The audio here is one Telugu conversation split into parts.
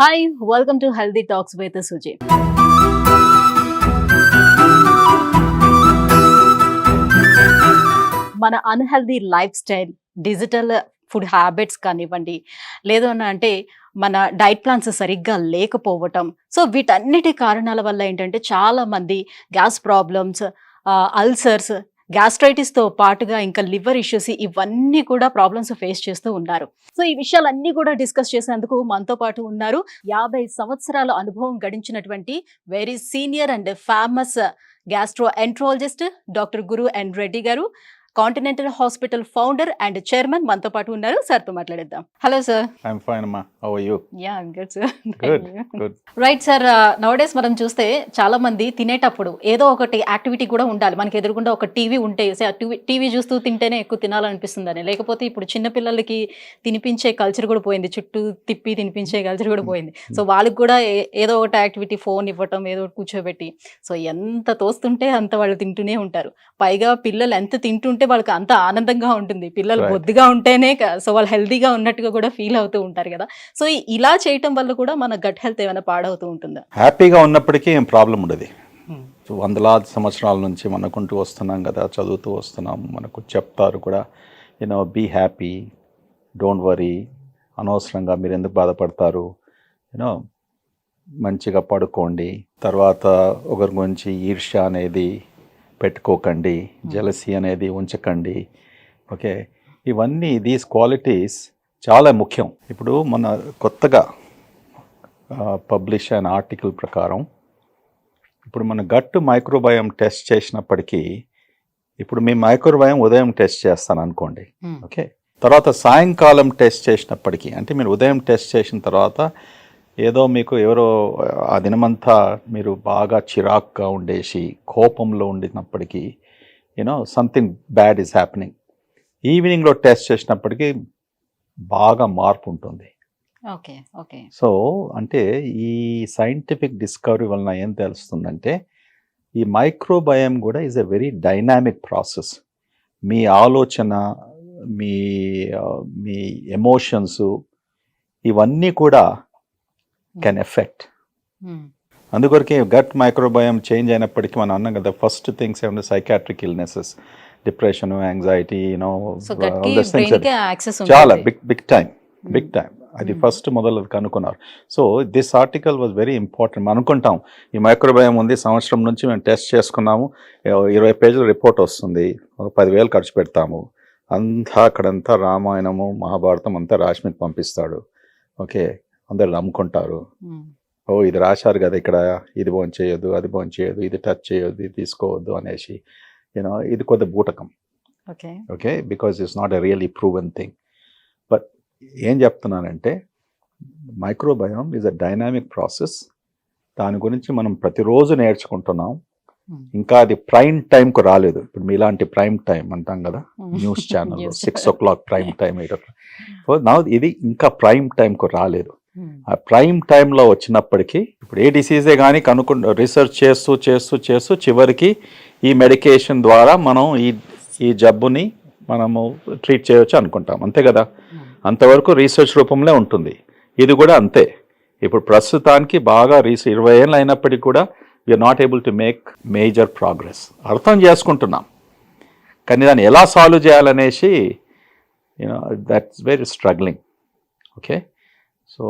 Hi welcome to healthy talks with Suji. మన unhealthy lifestyle, digital food habits కానివ్వండి, లేదు అని అంటే మన డైట్ ప్లాన్స్ సరిగ్గా లేకపోవటం. సో వీటన్నిటి కారణాల వల్ల ఏంటంటే చాలా మంది గ్యాస్ ప్రాబ్లమ్స్, అల్సర్స్, గ్యాస్ట్రైటిస్తో పాటుగా ఇంకా లివర్ ఇష్యూస్ ఇవన్నీ కూడా ప్రాబ్లమ్స్ ఫేస్ చేస్తూ ఉన్నారు. సో ఈ విషయాలన్నీ కూడా డిస్కస్ చేసేందుకు మనతో పాటు ఉన్నారు 50 సంవత్సరాల అనుభవం గడించినటువంటి very senior and famous gastroenterologist doctor Guru N Reddy garu, continental hospital founder and chairman మనతో పాటు ఉన్నారు. సార్తో మాట్లాడేద్దాం. Hello sir. I'm fine, Amma. How are you? Yeah good sir. Good. Right sir, nowadays మనం చూస్తే చాలా మంది తినేటప్పుడు ఏదో ఒకటి యాక్టివిటీ కూడా ఉండాలి. మనకి ఎదురుగుండా ఒక టీవీ ఉంటే టీవీ చూస్తూ తింటేనే ఎక్కువ తినాలనిపిస్తుందని, లేకపోతే ఇప్పుడు చిన్నపిల్లలకి తినిపించే కల్చర్ కూడా పోయింది, చుట్టూ తిప్పి తినిపించే కల్చర్ కూడా పోయింది. సో వాళ్ళకి కూడా ఏదో ఒకటి యాక్టివిటీ, ఫోన్ ఇవ్వటం, ఏదో ఒకటి కూర్చోబెట్టి, సో ఎంత తోస్తుంటే అంత వాళ్ళు తింటూనే ఉంటారు. పైగా పిల్లలు ఎంత తింటుంటే వాళ్ళకి అంత ఆనందంగా ఉంటుంది. పిల్లలు బొద్దుగా ఉంటేనే సో వాళ్ళు హెల్దీగా ఉన్నట్టుగా కూడా ఫీల్ అవుతూ ఉంటారు కదా. సో ఇలా చేయటం వల్ల కూడా మన గట్ హెల్త్ ఏమైనా పాడవుతూ ఉంటుందా? హ్యాపీగా ఉన్నప్పటికీ ఏం ప్రాబ్లం ఉండదు. సో వందలాది సంవత్సరాల నుంచి మనకుంటూ వస్తున్నాం కదా, చదువుతూ వస్తున్నాం, మనకు చెప్తారు కూడా, బీ హ్యాపీ, డోంట్ వరీ, అనవసరంగా మీరు ఎందుకు బాధపడతారు, మంచిగా పడుకోండి, తర్వాత ఒకరి గురించి ఈర్ష్య అనేది పెట్టుకోకండి, జెలసీ అనేది ఉంచకండి. ఓకే, ఇవన్నీ దీస్ క్వాలిటీస్ చాలా ముఖ్యం. ఇప్పుడు మన కొత్తగా పబ్లిష్ అయిన ఆర్టికల్ ప్రకారం ఇప్పుడు మన గట్ మైక్రోబయోమ్ టెస్ట్ చేసినప్పటికీ, ఇప్పుడు మీ మైక్రోబయోమ్ ఉదయం టెస్ట్ చేస్తాను అనుకోండి, ఓకే, తర్వాత సాయంకాలం టెస్ట్ చేసినప్పటికీ, అంటే మీరు ఉదయం టెస్ట్ చేసిన తర్వాత ఏదో మీకు ఎవరో ఆ దినమంతా మీరు బాగా చిరాక్గా ఉండేసి కోపంలో ఉండినప్పటికీ, సంథింగ్ బ్యాడ్ ఈజ్ హ్యాపెనింగ్. ఈవినింగ్లో టెస్ట్ చేసినప్పటికీ బాగా మార్పు ఉంటుంది. Okay okay. సో అంటే ఈ సైంటిఫిక్ డిస్కవరీ వలన ఏం తెలుస్తుందంటే, ఈ మైక్రోబయోమ్ కూడా is a very dynamic process. మీ ఆలోచన, మీ మీ ఎమోషన్స్, ఇవన్నీ కూడా కెన్ ఎఫెక్ట్. అందుకొరకే గట్ మైక్రోబయోమ్ చేంజ్ అయినప్పటికీ మనం అన్నాం కదా, ఫస్ట్ థింగ్స్ ఏమన్నా సైకాట్రిక్ ఇల్నెసెస్, డిప్రెషన్, యాంగ్జైటీ, చాలా బిగ్ టైం అది ఫస్ట్ మొదలు కనుక్కున్నారు. So this article was very important. మనం అనుకుంటాం ఈ మైక్రోబయోమ్ ఉంది, సంవత్సరం నుంచి మేము టెస్ట్ చేసుకున్నాము, 20 పేజీల రిపోర్ట్ వస్తుంది, 10,000 ఖర్చు పెడతాము, అక్కడంతా రామాయణము మహాభారతం అంతా రాష్మికి పంపిస్తాడు, ఓకే, అందరు నమ్ముకుంటారు, ఇది రాశారు కదా ఇక్కడ, ఇది బోన్ చేయొద్దు, అది బోన్ చేయొద్దు, ఇది టచ్ చేయొద్దు, ఇది తీసుకోవద్దు అనేసి, ఇది కొద్ది బూటకం. Okay, because it's not a really proven thing. But ఏం చెప్తున్నానంటే, microbiome is a dynamic process. దాని గురించి మనం ప్రతిరోజు నేర్చుకుంటున్నాం. ఇంకా అది ప్రైమ్ టైంకు రాలేదు. ఇప్పుడు మీలాంటి ప్రైమ్ టైం అంటాం కదా news channel, 6 o'clock prime time, 8 o'clock. So నా ఇది ఇంకా ప్రైమ్ టైంకు రాలేదు. ఆ ప్రైమ్ టైంలో వచ్చినప్పటికీ ఇప్పుడు ఏ డిసీజే కానీ రీసెర్చ్ చేస్తూ చివరికి ఈ మెడికేషన్ ద్వారా మనం ఈ జబ్బుని మనము ట్రీట్ చేయవచ్చు అనుకుంటాం, అంతే కదా. అంతవరకు రీసెర్చ్ రూపంలో ఉంటుంది. ఇది కూడా అంతే. ఇప్పుడు ప్రస్తుతానికి బాగా 20 ఏళ్ళు అయినప్పటికీ కూడా we're not able to make major progress. అర్థం చేసుకుంటున్నాం కానీ దాన్ని ఎలా సాల్వ్ చేయాలనేసి that's very struggling. Okay, so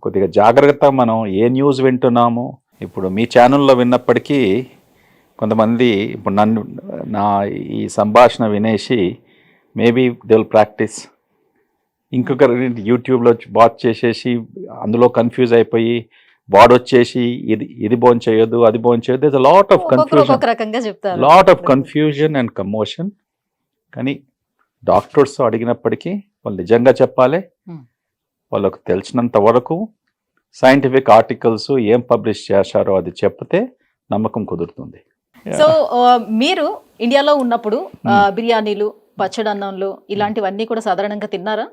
కొద్దిగా జాగ్రత్త. మనం ఏ న్యూస్ వింటున్నాము, ఇప్పుడు మీ ఛానల్లో విన్నప్పటికీ కొంతమంది ఇప్పుడు నా ఈ సంభాషణ వినేసి మేబీ దే విల్ ప్రాక్టీస్, ఇంకొక యూట్యూబ్లో వాచ్ చేసేసి అందులో కన్ఫ్యూజ్ అయిపోయి వాడొచ్చేసి ఇది బోన్ చేయొద్దు, అది బోన్ చేయొద్దు. There is a lot of confusion and commotion. కానీ డాక్టర్స్ అడిగినప్పటికీ వాళ్ళు నిజంగా చెప్పాలి, వాళ్ళకు తెలిసినంత వరకు సైంటిఫిక్ ఆర్టికల్స్ ఏం పబ్లిష్ చేశారో అది చెప్తే నమ్మకం కుదురుతుంది. సో మీరు ఇండియాలో ఉన్నప్పుడు బిర్యానీలు, పచ్చడన్నంలు ఇలాంటివన్నీ కూడా సాధారణంగా తిన్నారా?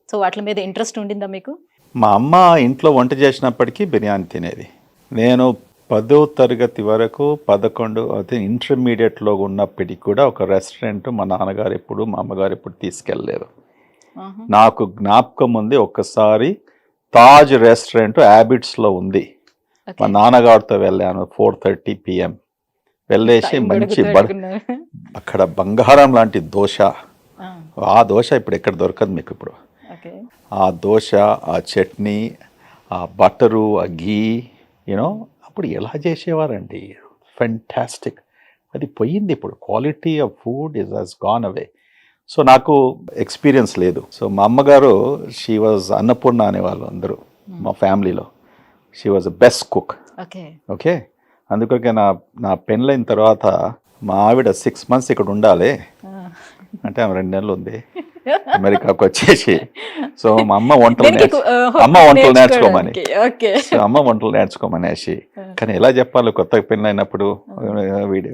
సో వాటి మీద ఇంట్రెస్ట్ ఉండిందా మీకు? మా అమ్మ ఇంట్లో వంట చేసినప్పటికీ బిర్యానీ తినేది. నేను 10వ తరగతి వరకు 11 అయితే ఇంటర్మీడియట్లో ఉన్నప్పటికీ కూడా ఒక రెస్టారెంట్ మా నాన్నగారు ఎప్పుడు, మా అమ్మగారు ఎప్పుడు తీసుకెళ్ళలేదు. నాకు జ్ఞాపకం ఉంది, ఒక్కసారి తాజ్ రెస్టారెంట్ హ్యాబిట్స్లో ఉంది. Okay. మా నాన్నగారితో వెళ్ళాను 4:30 PM. వెళ్ళేసి Time మంచి గడుగుతూ పెట్టుకున్నారు. అక్కడ బంగారం లాంటి దోశ, ఆ, ఆ దోశ ఇప్పుడు ఎక్కడ దొరకదు మీకు ఇప్పుడు. okay. ఆ దోశ, ఆ చట్నీ, ఆ బటరు, ఆ ఘీ, యూనో అప్పుడు ఎలా చేసేవారండి, ఫెంటాస్టిక్. అది పోయింది ఇప్పుడు. Quality of food is has gone away. So నాకు ఎక్స్పీరియన్స్ లేదు. సో మా అమ్మగారు షీ వాజ్ అన్నపూర్ణ అనేవాళ్ళు అందరూ మా ఫ్యామిలీలో. She was the best cook. Okay. Okay, అందుకొరకే నా పెళ్ళైన తర్వాత మా ఆవిడ 6 months ఇక్కడ ఉండాలి అంటే ఆమె 2 నెలలు ఉంది అమెరికాకు వచ్చేసి. సో మా అమ్మ వంటలు నేర్చుకోమని, సో అమ్మ వంటలు నేర్చుకోమనేసి. కానీ ఎలా చెప్పాలి కొత్తగా పెళ్ళైనప్పుడు,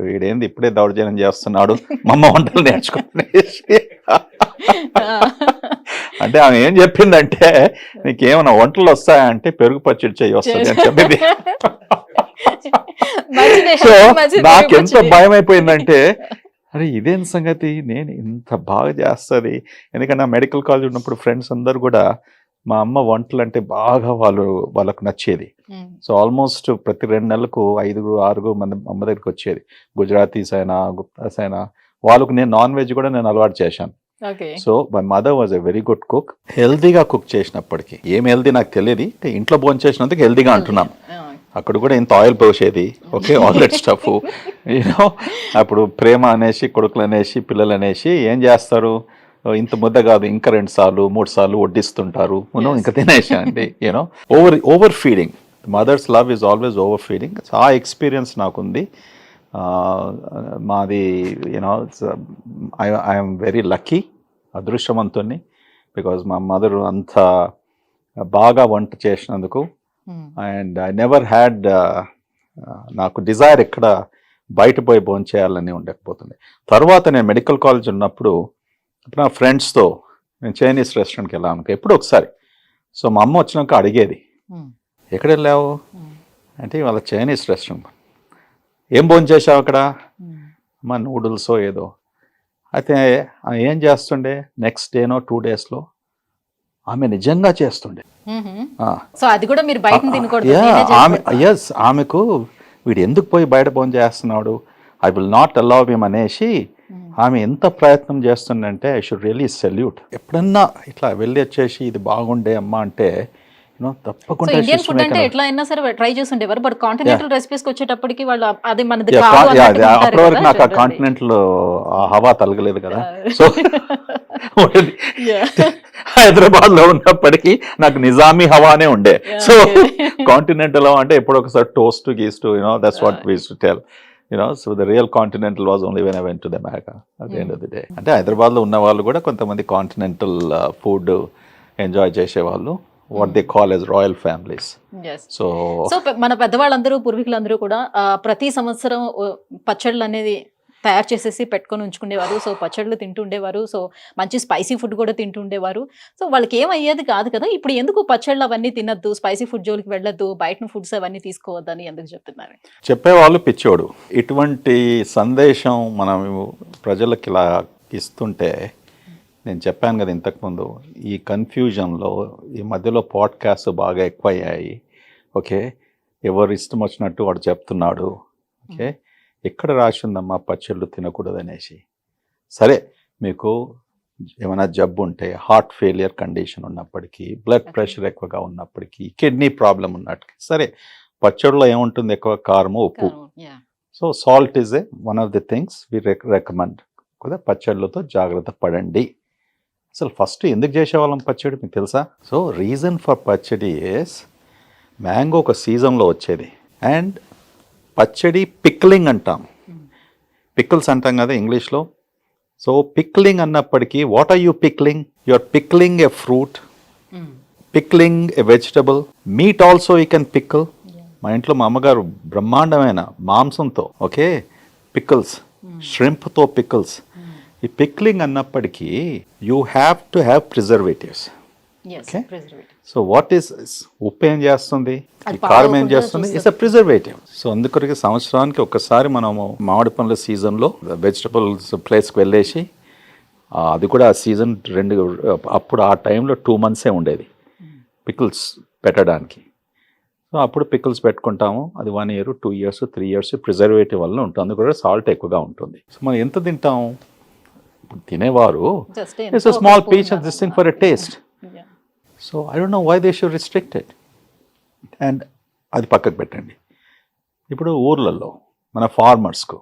వీడేంది ఇప్పుడే దౌర్జన్యం చేస్తున్నాడు, మా అమ్మ వంటలు నేర్చుకోమనేసి. అంటే ఆమె ఏం చెప్పిందంటే, నీకేమైనా వంటలు వస్తాయంటే పెరుగు పచ్చడి చెయ్యి వస్తుంది అని చెప్పింది. సో నాకెంత భయం అయిపోయిందంటే, అరే ఇదేం సంగతి, నేను ఇంత బాగా చేస్తుంది. ఎందుకంటే నా మెడికల్ కాలేజ్ ఉన్నప్పుడు ఫ్రెండ్స్ అందరు కూడా మా అమ్మ వంటలు అంటే బాగా వాళ్ళకు నచ్చేది. సో ఆల్మోస్ట్ ప్రతి 2 నెలలకు 5-6 మంది అమ్మ దగ్గరికి వచ్చేది. గుజరాతీస్ అయినా, గుప్తాస్ అయినా, వాళ్ళకు నేను నాన్ వెజ్ కూడా నేను అలవాటు చేశాను. So my mother was a very good cook. హెల్దీగా కుక్ చేసినప్పటికీ, ఏం హెల్దీ నాకు తెలియదు, ఇంట్లో భోజనం చేసినందుకు హెల్దీగా అంటున్నాను. అక్కడ కూడా ఇంత ఆయిల్ పోసేది, okay, all that stuff. You know అప్పుడు ప్రేమ అనేసి, కొడుకులు అనేసి, పిల్లలు అనేసి ఏం చేస్తారు, ఇంత ముద్ద కాదు ఇంకా 2 సార్లు 3 సార్లు వడ్డిస్తుంటారు, ఇంకా తినేసాండి. You know over feeding. Mother's love is always over feeding. ఆ ఎక్స్పీరియన్స్ నాకుంది. మాది యూనో ఐఎమ్ వెరీ లక్కీ, అదృష్టవంతుని, బికాజ్ మా మదర్ అంత బాగా వంట చేసినందుకు. అండ్ ఐ నెవర్ హ్యాడ్, నాకు డిజైర్ ఎక్కడ బయట పోయి భోజనం చేయాలని ఉండకపోతుంది. తర్వాత నేను మెడికల్ కాలేజ్ ఉన్నప్పుడు నా ఫ్రెండ్స్తో నేను చైనీస్ రెస్టారెంట్కి వెళ్ళాను ఎప్పుడు ఒకసారి. సో మా అమ్మ వచ్చినాక అడిగేది, ఎక్కడ వెళ్ళావు అంటే, వాళ్ళ చైనీస్ రెస్టారెంట్. ఏం భోజనం చేసావు అక్కడ? మా నూడిల్సో ఏదో. అయితే ఏం చేస్తుండే, నెక్స్ట్ డేనో 2 daysలో ఆమె నిజంగా చేస్తుండే. సో అది కూడా మీరు బయట తినకూడదు. ఎస్, ఆమెకు వీడు ఎందుకు పోయి బయట భోజనం చేస్తున్నాడు, I will not allow him అనేసి ఆమె ఎంత ప్రయత్నం చేస్తుందంటే ఐ షుడ్ రియలీ సెల్యూట్. ఎప్పుడన్నా ఇట్లా వెళ్ళి వచ్చేసి ఇది బాగుండే అమ్మ అంటే తప్పకుండా. ఇండియన్ ఫుడ్ అంటే ఎట్లా అయినా సరే ట్రై చేస్తుండేవారు, బట్ కాంటినెంటల్ రెసిపీస్ వచ్చేటప్పటికి వాళ్ళు అది మనది అప్పటి వరకు నాకు ఆ కాంటినెంట్ లో హవా తలగలేదు కదా. సో హైదరాబాద్ లో ఉన్నప్పటికీ నాకు నిజామీ హవానే ఉండే. సో కాంటినెంటల్ అంటే ఎప్పుడు ఒకసారి టోస్ట్ గీస్ట్, that's what we used to tell. So the real continental was only when I went to the America at the end of the day. అంటే హైదరాబాద్ లో ఉన్న వాళ్ళు కూడా కొంతమంది కాంటినెంటల్ ఫుడ్ ఎంజాయ్ చేసేవాళ్ళు, what they call as royal families. So మన పెద్దవాళ్ళందరూ, పూర్వీకులందరూ కూడా ప్రతి సంవత్సరం పచ్చళ్ళు అనేది తయారు చేసేసి పెట్టుకొని ఉంచుకునేవారు. సో పచ్చళ్ళు తింటుండేవారు. సో మంచి స్పైసీ ఫుడ్ కూడా తింటుండేవారు. సో వాళ్ళకి ఏమయ్యేది కాదు కదా. ఇప్పుడు ఎందుకు పచ్చళ్ళు అవన్నీ తినద్దు, స్పైసీ ఫుడ్ జోలికి వెళ్ళొద్దు, బయట ఫుడ్స్ అవన్నీ తీసుకోవద్దని ఎందుకు చెప్తున్నారు? చెప్పేవాళ్ళు పిచ్చోడు. ఇటువంటి సందేశం మనం ప్రజలకు ఇలా ఇస్తుంటే, నేను చెప్పాను కదా ఇంతకుముందు, ఈ కన్ఫ్యూజన్లో ఈ మధ్యలో పాడ్కాస్ట్ బాగా ఎక్కువ అయ్యాయి. ఓకే, ఎవరు ఇష్టం వచ్చినట్టు వాడు చెప్తున్నాడు. ఓకే, ఎక్కడ రాసి ఉందమ్మా పచ్చళ్ళు తినకూడదు అనేసి? సరే, మీకు ఏమైనా జబ్బు ఉంటే, హార్ట్ ఫెయిలియర్ కండిషన్ ఉన్నప్పటికీ, బ్లడ్ ప్రెషర్ ఎక్కువగా ఉన్నప్పటికీ, కిడ్నీ ప్రాబ్లం ఉన్నప్పటికీ, సరే పచ్చళ్ళలో ఏముంటుంది, ఎక్కువ కారము, ఉప్పు. So salt is one of the things we recommend కదా. పచ్చళ్ళతో జాగ్రత్త పడండి. అసలు ఫస్ట్ ఎందుకు చేసేవాళ్ళం పచ్చడి మీకు తెలుసా? సో రీజన్ ఫర్ పచ్చడి ఈస్, మ్యాంగో ఒక సీజన్లో వచ్చేది. అండ్ పచ్చడి పిక్లింగ్ అంటాం, పిక్కిల్స్ అంటాం కదా ఇంగ్లీష్లో. సో పిక్లింగ్ అన్నప్పటికీ, what are you pickling? You are pickling a fruit, pickling a vegetable, meat also you can pickle. మా ఇంట్లో మా అమ్మగారు బ్రహ్మాండమైన మాంసంతో, ఓకే, పిక్కిల్స్, ష్రింప్తో పిక్కిల్స్. ఈ పిక్లింగ్ అన్నప్పటికీ you have to have preservatives. So what is, ఉప్పు ఏం చేస్తుంది, కారం ఏం చేస్తుంది, ఇట్స్ అ ప్రిజర్వేటివ్. సో అందుకొరకు సంవత్సరానికి ఒక్కసారి మనము మామిడి పండ్ల సీజన్లో వెజిటబుల్స్ ప్లేస్కి వెళ్ళేసి, అది కూడా ఆ సీజన్ అప్పుడు ఆ టైంలో 2 months ఉండేది. పికిల్స్ పెట్టడానికి. సో అప్పుడు పికిల్స్ పెట్టుకుంటాము. అది 1 year, 2 years, 3 years ప్రిజర్వేటివ్ వల్ల ఉంటుంది. అందుకు కూడా సాల్ట్ ఎక్కువగా ఉంటుంది. సో మనం ఎంత తింటాం? ఇప్పుడు తినేవారు just it's a small piece of this thing for a taste. So I don't know why they should restrict it. And అది పక్కకు పెట్టండి. ఇప్పుడు ఊర్లలో మన ఫార్మర్స్కు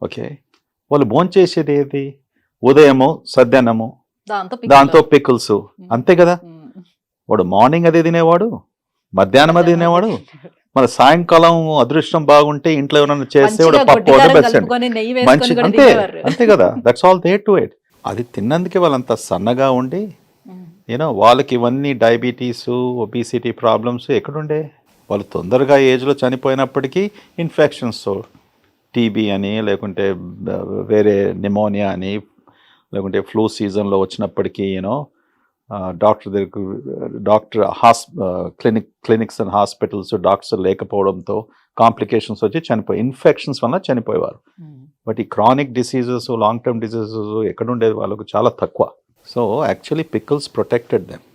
ఓకే, వాళ్ళు భోంచేసేది ఏది? ఉదయము సద్దన్నము, దాంతో పికిల్స్, అంతే కదా. వాడు మార్నింగ్ అదే తినేవాడు, మధ్యాహ్నం అదే తినేవాడు, మన సాయంకాలం అదృష్టం బాగుంటే ఇంట్లో ఎవరైనా చేస్తే వాడు పప్పు మంచి, అంతే అంతే కదా. That's all there to it. అది తిన్నందుకే వాళ్ళంత సన్నగా ఉండి యూనో వాళ్ళకి ఇవన్నీ డయాబెటీస్, ఒబిసిటీ ప్రాబ్లమ్స్ ఎక్కడుండే? వాళ్ళు తొందరగా ఏజ్లో చనిపోయినప్పటికీ ఇన్ఫెక్షన్స్, టీబీ అని, లేకుంటే వేరే నిమోనియా అని, లేకుంటే ఫ్లూ సీజన్లో వచ్చినప్పటికీ యూనో డాక్టర్ దగ్గరకు క్లినిక్స్ అండ్ హాస్పిటల్స్ డాక్టర్స్ లేకపోవడంతో కాంప్లికేషన్స్ వచ్చి ఇన్ఫెక్షన్స్ వల్ల చనిపోయేవారు. బట్ ఈ chronic diseases, long term diseases ఎక్కడుండేది? వాళ్ళకు చాలా తక్కువ. So actually pickles protected them.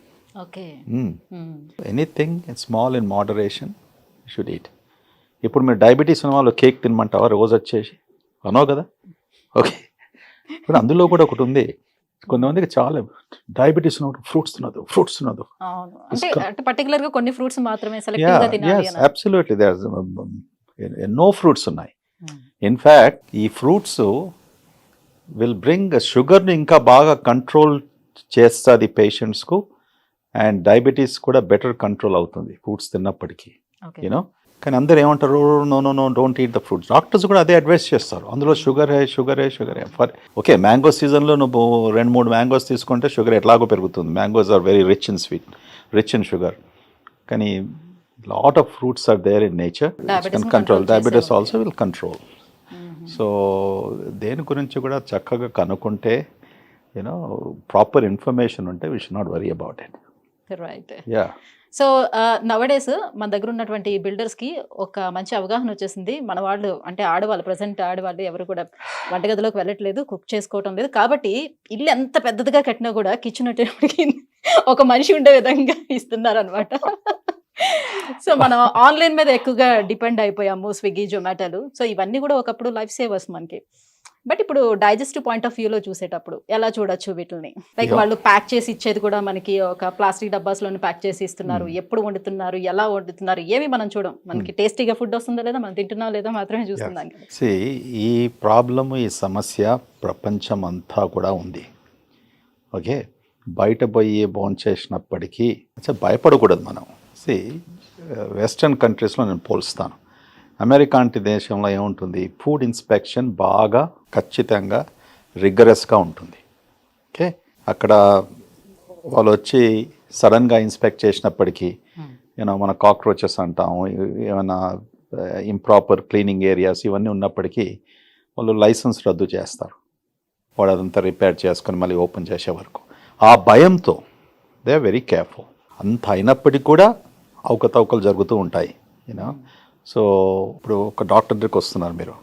Anything small in moderation should eat. ఇప్పుడు మీరు డయాబెటీస్ ఉన్న వాళ్ళు కేక్ తినమంటావా రోజు వచ్చేసి? అనో కదా. ఓకే, ఇప్పుడు అందులో కూడా ఒకటి ఉంది, కొంతమందికి చాలా డయాబెటీస్ ఉన్నప్పుడు ఫ్రూట్స్ తినదు. అంటే పర్టికులర్ గా కొన్ని ఫ్రూట్స్ మాత్రమే సెలెక్టివ్ గా తినాలి అని. అబ్సల్యూట్లీ దేర్ ఎన్నో ఫ్రూట్స్ ఉన్నాయి. ఇన్ఫ్యాక్ట్ ఈ ఫ్రూట్స్ విల్ బ్రింగ్ షుగర్ని ఇంకా బాగా కంట్రోల్ చేస్తుంది పేషెంట్స్కు, అండ్ డయాబెటీస్ కూడా బెటర్ కంట్రోల్ అవుతుంది ఫ్రూట్స్ తిన్నప్పటికీ, యూనో. కానీ అందరు ఏమంటారు, no don't eat the fruits. Doctors కూడా అదే అడ్వైస్ చేస్తారు. అందులో షుగర్ హే ఫర్ ఓకే, మ్యాంగో సీజన్లో నువ్వు 2-3 మ్యాంగోస్ తీసుకుంటే షుగర్ ఎట్లాగో పెరుగుతుంది. Mangoes are very rich in sweet, rich in sugar. కానీ lot of fruits are there in nature which can control. Diabetes also will control. So దేని గురించి కూడా చక్కగా కనుక్కుంటే యూనో ప్రాపర్ ఇన్ఫర్మేషన్ ఉంటే we should not worry about it. Right. Yeah. So nowadays మన దగ్గర ఉన్నటువంటి బిల్డర్స్కి ఒక మంచి అవగాహన వచ్చేసింది. మన వాళ్ళు అంటే ఆడవాళ్ళు, ప్రజెంట్ ఆడవాళ్ళు ఎవరు కూడా వంటగదిలోకి వెళ్ళట్లేదు, కుక్ చేసుకోవటం లేదు. కాబట్టి ఇల్లు ఎంత పెద్దదిగా కట్టినా కూడా కిచెన్ వచ్చేటప్పటికి ఒక మనిషి ఉండే విధంగా ఇస్తున్నారు అనమాట. సో మనం ఆన్లైన్ మీద ఎక్కువగా డిపెండ్ అయిపోయాము, స్విగ్గీ, జొమాటోలు. సో ఇవన్నీ కూడా ఒకప్పుడు లైఫ్ సేవర్స్ మనకి. బట్ ఇప్పుడు డైజెస్టివ్ పాయింట్ ఆఫ్ వ్యూలో చూసేటప్పుడు ఎలా చూడొచ్చు వీటిని? లైక్ వాళ్ళు ప్యాక్ చేసి ఇచ్చేది కూడా మనకి ఒక ప్లాస్టిక్ డబ్బాస్లోనే ప్యాక్ చేసి ఇస్తున్నారు. ఎప్పుడు వండుతున్నారు, ఎలా వండుతున్నారు, ఏమి మనం చూడం. మనకి టేస్టీగా ఫుడ్ వస్తుందా లేదా, మనం తింటున్నా లేదా మాత్రమే చూస్తున్నాం. ఈ ప్రాబ్లమ్, ఈ సమస్య ప్రపంచం అంతా కూడా ఉంది. ఓకే, బయట పోయి భోంచేసినప్పటికీ భయపడకూడదు మనం. వెస్టర్న్ కంట్రీస్లో నేను పోల్స్తాను. అమెరికా అంటే దేశంలో ఏముంటుంది, ఫుడ్ ఇన్స్పెక్షన్ బాగా ఖచ్చితంగా రిగరస్గా ఉంటుంది. ఓకే, అక్కడ వాళ్ళు వచ్చి సడన్గా ఇన్స్పెక్ట్ చేసినప్పటికీ యూనో మన కాక్రోచెస్ అంటాము, ఏమైనా ఇంప్రాపర్ క్లీనింగ్ ఏరియాస్ ఇవన్నీ ఉన్నప్పటికీ వాళ్ళు లైసెన్స్ రద్దు చేస్తారు. వాడు అదంతా రిపేర్ చేసుకొని మళ్ళీ ఓపెన్ చేసే వరకు. ఆ భయంతో దే ఆర్ వెరీ కేర్ఫుల్. అంత అయినప్పటికీ కూడా అవకతవకలు జరుగుతూ ఉంటాయి, యూనో. సో ఇప్పుడు ఒక డాక్టర్ దగ్గరికి వస్తున్నారు మీరు,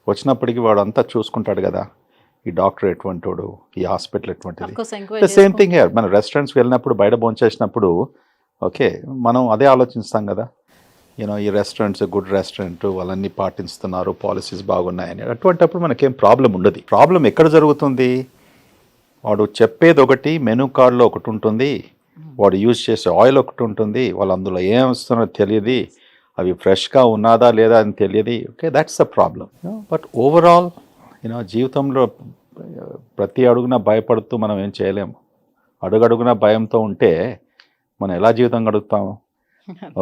వచ్చినప్పటికీ వాడు అంతా చూసుకుంటాడు కదా, ఈ డాక్టర్ ఎటువంటి వాడు, ఈ హాస్పిటల్ ఎటువంటిది. Same thing here. మన రెస్టారెంట్స్కి వెళ్ళినప్పుడు, బయట భోంచేసినప్పుడు ఓకే మనం అదే ఆలోచిస్తాం కదా, యూనో ఈ రెస్టారెంట్స్ గుడ్ రెస్టారెంట్, వాళ్ళన్నీ పాటిస్తున్నారు, పాలసీస్ బాగున్నాయని. అటువంటిప్పుడు మనకేం ప్రాబ్లం ఉండదు. ప్రాబ్లం ఎక్కడ జరుగుతుంది, వాడు చెప్పేది ఒకటి, మెనూ కార్డులో ఒకటి ఉంటుంది, వాడు యూజ్ చేసే ఆయిల్ ఒకటి ఉంటుంది, వాళ్ళు అందులో ఏం వస్తున్నో తెలియదు, అవి ఫ్రెష్గా ఉన్నదా లేదా అని తెలియదు. Okay, that's the problem. But overall you know జీవితంలో ప్రతి అడుగున భయపడుతూ మనం ఏం చేయలేము. అడుగడుగున భయంతో ఉంటే మనం ఎలా జీవితం గడుపుతాము?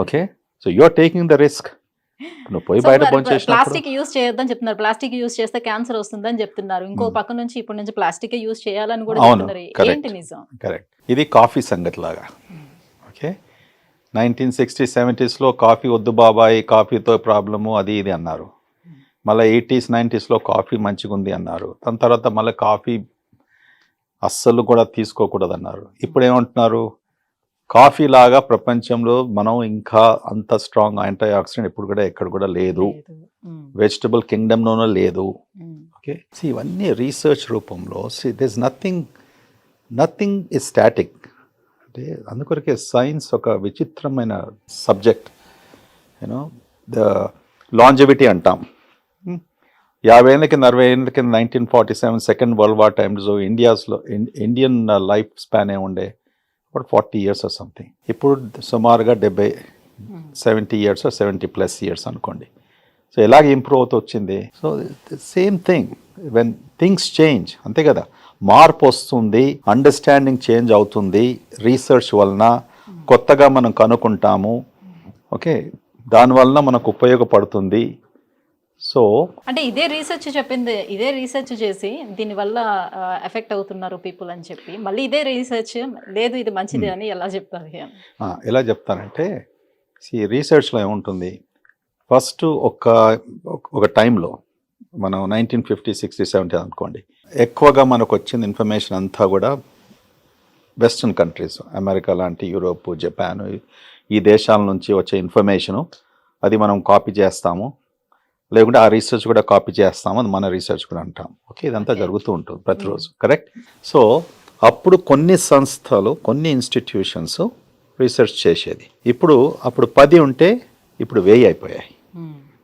Okay, so you are taking the risk. నువ్వు పోయి బయట భోంచేసినప్పుడు ప్లాస్టిక్ యూజ్ చేయొద్దని చెప్తున్నారు. ప్లాస్టిక్ యూజ్ చేస్తే క్యాన్సర్ వస్తుందని చెప్తున్నారు. ఇంకో పక్క నుంచి ఇప్పటి నుంచి ప్లాస్టిక్ యూజ్ చేయాలని కూడా చెప్తున్నారు. ఏంటి నిజం? కరెక్ట్. ఇది కాఫీ సంగతి లాగా. ఓకే, 1960s, 70s కాఫీ వద్దు బాబాయ్, కాఫీతో ప్రాబ్లము అది ఇది అన్నారు. మళ్ళీ 80s, 90s కాఫీ మంచిగా ఉంది అన్నారు. దాని తర్వాత మళ్ళీ కాఫీ అస్సలు కూడా తీసుకోకూడదు అన్నారు. ఇప్పుడు ఏమంటున్నారు, కాఫీ లాగా ప్రపంచంలో మనం ఇంకా అంత స్ట్రాంగ్ యాంటీ ఆక్సిడెంట్ ఇప్పుడు కూడా ఎక్కడ కూడా లేదు, వెజిటబుల్ కింగ్డమ్లోనూ లేదు. ఓకే, ఇవన్నీ రీసెర్చ్ రూపంలో దిస్ నథింగ్ ఇస్ స్టాటిక్. అంటే అందుకొరకే సైన్స్ ఒక విచిత్రమైన సబ్జెక్ట్. యూనో ద లాంజివిటీ అంటాం. 50 ఏళ్ళ కింద 60 ఏళ్ళ కింద 1947 సెకండ్ వరల్డ్ వార్ టైమ్స్లో ఇండియన్ లైఫ్ స్పాన్ ఏముండే అప్పుడు 40 ఇయర్స్ ఆర్ సంథింగ్. ఇప్పుడు సుమారుగా 70 ఇయర్స్ 70+ ఇయర్స్ అనుకోండి. సో ఎలాగ ఇంప్రూవ్ అవుతూ వచ్చింది. So same thing when things change, అంతే కదా, మార్పు వస్తుంది, అండర్స్టాండింగ్ చేంజ్ అవుతుంది రీసెర్చ్ వలన, కొత్తగా మనం కనుక్కుంటాము. ఓకే, దానివలన మనకు ఉపయోగపడుతుంది. సో అంటే ఇదే రీసెర్చ్ చెప్పింది, ఇదే రీసెర్చ్ చేసి దీనివల్ల ఎఫెక్ట్ అవుతున్నారు పీపుల్ అని చెప్పి మళ్ళీ ఇదే రీసెర్చ్ లేదు ఇది మంచిది అని ఎలా చెప్తారు? ఎలా చెప్తానంటే రీసెర్చ్లో ఏముంటుంది, ఫస్ట్ ఒక టైంలో మనం 1950, 60, 70 అనుకోండి, ఎక్కువగా మనకు వచ్చిన ఇన్ఫర్మేషన్ అంతా కూడా వెస్ట్రన్ కంట్రీస్, అమెరికా లాంటి, యూరోప్, జపాన్, ఈ దేశాల నుంచి వచ్చే ఇన్ఫర్మేషను అది మనం కాపీ చేస్తాము, లేకుంటే ఆ రీసెర్చ్ కూడా కాపీ చేస్తాము, అది మన రీసెర్చ్ కూడా అంటాం. ఓకే, ఇదంతా జరుగుతూ ఉంటుంది ప్రతిరోజు, కరెక్ట్. సో అప్పుడు కొన్ని సంస్థలు, కొన్ని ఇన్స్టిట్యూషన్స్ రీసెర్చ్ చేసేది. అప్పుడు 10 ఉంటే ఇప్పుడు 1000 అయిపోయాయి.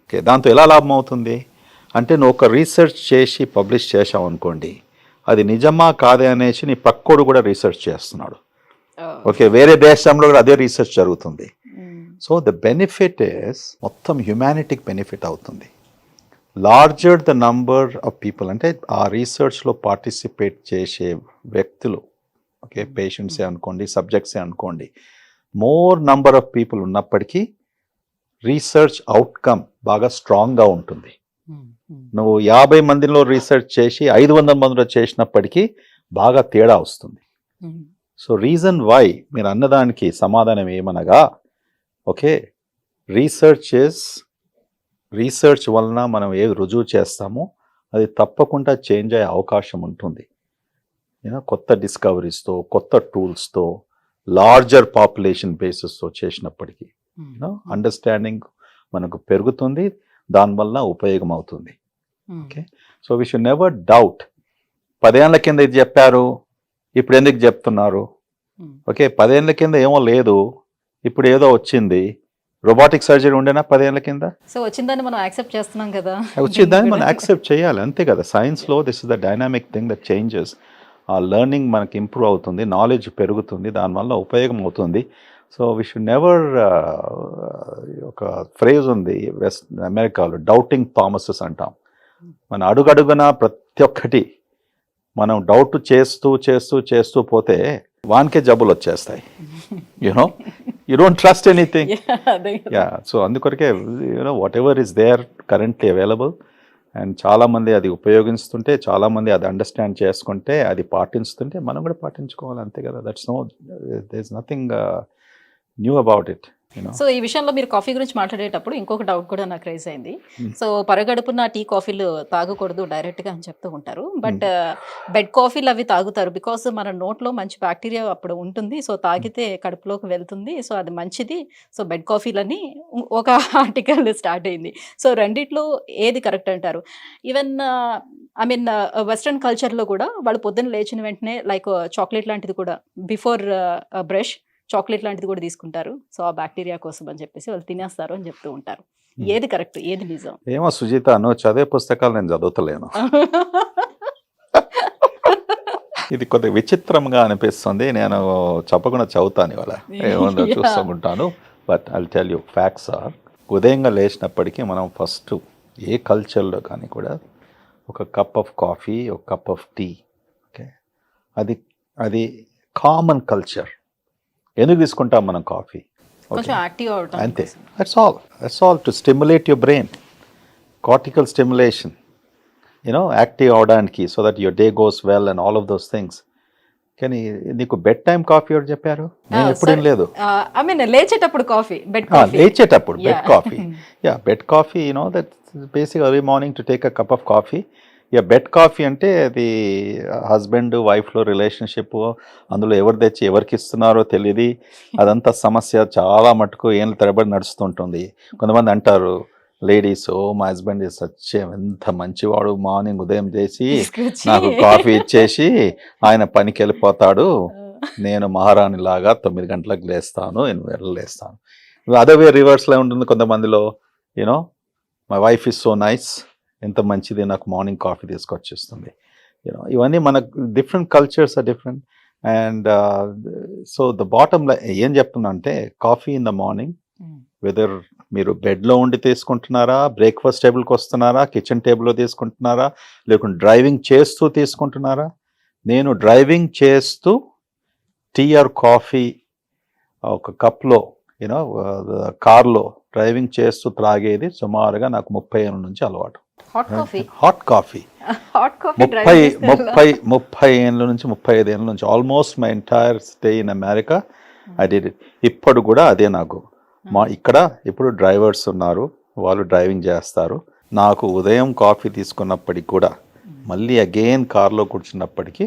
ఓకే, దాంతో ఎలా లాభం అవుతుంది అంటే, నువ్వు ఒక రీసెర్చ్ చేసి పబ్లిష్ చేసావు అనుకోండి, అది నిజమా కాదే అనేసి నీ పక్కోడు కూడా రీసెర్చ్ చేస్తున్నాడు. ఓకే, వేరే దేశంలో కూడా అదే రీసెర్చ్ జరుగుతుంది. సో ద బెనిఫిట్ ఇస్ మొత్తం హ్యుమానిటీకి బెనిఫిట్ అవుతుంది. Larger the number of people, అంటే ఆ రీసెర్చ్లో పార్టిసిపేట్ చేసే వ్యక్తులు, ఓకే, పేషెంట్సే అనుకోండి, సబ్జెక్ట్సే అనుకోండి, మోర్ నంబర్ ఆఫ్ పీపుల్ ఉన్నప్పటికీ రీసెర్చ్ అవుట్కమ్ బాగా స్ట్రాంగ్గా ఉంటుంది. నువ్వు 50 మందిలో రీసెర్చ్ చేసి 500 మందిలో చేసినప్పటికీ బాగా తేడా వస్తుంది. సో రీజన్ వై మీరు అన్నదానికి సమాధానం ఏమనగా, ఓకే, రీసెర్చ్ వలన మనం ఏది రుజువు చేస్తామో అది తప్పకుండా చేంజ్ అయ్యే అవకాశం ఉంటుంది. కొత్త డిస్కవరీస్తో, కొత్త టూల్స్తో, లార్జర్ పాపులేషన్ బేసిస్తో చేసినప్పటికీ అండర్స్టాండింగ్ మనకు పెరుగుతుంది, దానివల్ల ఉపయోగం అవుతుంది. Okay, so we should never doubt 10 ఏళ్ల కింద ఇది చెప్పారు, ఇప్పుడు ఎందుకు చెప్తున్నారు. ఓకే, 10 ఏళ్ల కింద ఏమో లేదు, ఇప్పుడు ఏదో వచ్చింది. రోబోటిక్ సర్జరీ ఉండేనా 10 ఏళ్ల కింద? సో వచ్చిందని మనం యాక్సెప్ట్ చేస్తున్నాం కదా, వచ్చిందని మనం యాక్సెప్ట్ చేయాలి, అంతే కదా. సైన్స్లో this is the dynamic thing that changes. ఆ లెర్నింగ్ మనకి ఇంప్రూవ్ అవుతుంది, నాలెడ్జ్ పెరుగుతుంది, దానివల్ల ఉపయోగం అవుతుంది. సో వీ షుడ్ నెవర్, ఒక ఫ్రేజ్ ఉంది అమెరికాలో, డౌటింగ్ థామసెస్ అంటాం. మన అడుగడుగున ప్రతి ఒక్కటి మనం డౌట్ చేస్తూ పోతే వానికే జబ్బులు వచ్చేస్తాయి. You don't trust anything. So అందుకొరకే whatever is there currently available, and చాలామంది అది ఉపయోగిస్తుంటే, చాలామంది అది అండర్స్టాండ్ చేసుకుంటే, అది పాటిస్తుంటే మనం కూడా పాటించుకోవాలి, అంతే కదా. There is nothing new about it. So ఈ విషయంలో మీరు కాఫీ గురించి మాట్లాడేటప్పుడు ఇంకొక డౌట్ కూడా నాకు రైజ్ అయింది. సో పరగడుపున టీ కాఫీలు తాగకూడదు డైరెక్ట్గా అని చెప్తూ ఉంటారు, బట్ బెడ్ కాఫీలు అవి తాగుతారు, బికాస్ మన నోట్లో మంచి బ్యాక్టీరియా అప్పుడు ఉంటుంది, సో తాగితే కడుపులోకి వెళ్తుంది, సో అది మంచిది. సో బెడ్ కాఫీలని ఒక ఆర్టికల్ స్టార్ట్ అయింది. సో రెండిట్లో ఏది కరెక్ట్ అంటారు? ఈవెన్ వెస్ట్రన్ కల్చర్లో కూడా వాళ్ళు పొద్దున్న లేచిన వెంటనే లైక్ చాక్లెట్ లాంటిది కూడా బిఫోర్ బ్రష్ చాక్లెట్ లాంటిది కూడా తీసుకుంటారు, సో ఆ బ్యాక్టీరియా కోసం అని చెప్పేసి వాళ్ళు తినేస్తారు అని చెప్తూ ఉంటారు. ఏది కరెక్ట్, ఏది నిజం? ఏమో సుజిత, నువ్వు చదివే పుస్తకాలు నేను చదువుతలేను. ఇది కొద్దిగా విచిత్రంగా అనిపిస్తుంది, నేను చెప్పకుండా చదువుతాను ఇవాళ, ఏమన్నా చూస్తుంటాను. But I'll tell you facts are, ఉదయంగా లేచినప్పటికీ మనం ఫస్ట్ ఏ కల్చర్లో కానీ కూడా ఒక కప్ ఆఫ్ కాఫీ, ఒక కప్ ఆఫ్ టీ, ఓకే, అది కామన్ కల్చర్. ఎందుకు తీసుకుంటాం మనం కాఫీ? అంతే, that's all to stimulate your brain, cortical stimulation, active అవడానికి, so that your day goes well and all of those things. కానీ నీకు బెడ్ టైం కాఫీ ఎవరు చెప్పారు? నేను ఎప్పుడేం లేదు. లేచేటప్పుడు కాఫీ, లేచేటప్పుడు bed coffee, bed coffee, that basic early morning to take a cup of coffee. Bed coffee అంటే అది హస్బెండ్ వైఫ్లో రిలేషన్షిప్, అందులో ఎవరు తెచ్చి ఎవరికి ఇస్తున్నారో తెలియదు, అదంతా సమస్య చాలా మటుకు ఏళ్ళ తరబడి నడుస్తుంటుంది. కొంతమంది అంటారు లేడీస్, మా హస్బెండ్ ఎంత మంచివాడు, మార్నింగ్ ఉదయం చేసి నాకు కాఫీ ఇచ్చేసి ఆయన పనికి వెళ్ళిపోతాడు, నేను మహారాణి లాగా 9 గంటలకు లేస్తాను, 8 గంటలకు లేస్తాను. అదే వే రివర్స్లో ఉంటుంది కొంతమందిలో, you know my wife is so nice, ఎంత మంచిది, నాకు మార్నింగ్ కాఫీ తీసుకొచ్చిస్తుంది. యూనో ఇవన్నీ మనకు different cultures are different. And so the bottom ఏం చెప్తున్నా అంటే, coffee in the morning, whether మీరు బెడ్లో ఉండి తీసుకుంటున్నారా, బ్రేక్ఫాస్ట్ టేబుల్కి వస్తున్నారా, కిచెన్ టేబుల్లో తీసుకుంటున్నారా, లేకుంటే డ్రైవింగ్ చేస్తూ తీసుకుంటున్నారా. నేను డ్రైవింగ్ చేస్తూ టీ ఆర్ కాఫీ ఒక కప్లో, యూనో కార్లో డ్రైవింగ్ చేస్తూ త్రాగేది సుమారుగా నాకు 30 ఏళ్ళ నుంచి అలవాటు. Hot coffee hot coffee hot coffee 30 ఏళ్ళ నుంచి 35 ఏళ్ళ నుంచి almost my entire stay in America I did it. ఇప్పుడు కూడా అదే నాకు. ఇక్కడ ఇప్పుడు డ్రైవర్స్ ఉన్నారు, వాళ్ళు డ్రైవింగ్ చేస్తారు. నాకు ఉదయం కాఫీ తీసుకున్నప్పటికి కూడా మళ్ళీ అగైన్ కార్లో కూర్చున్నప్పటికీ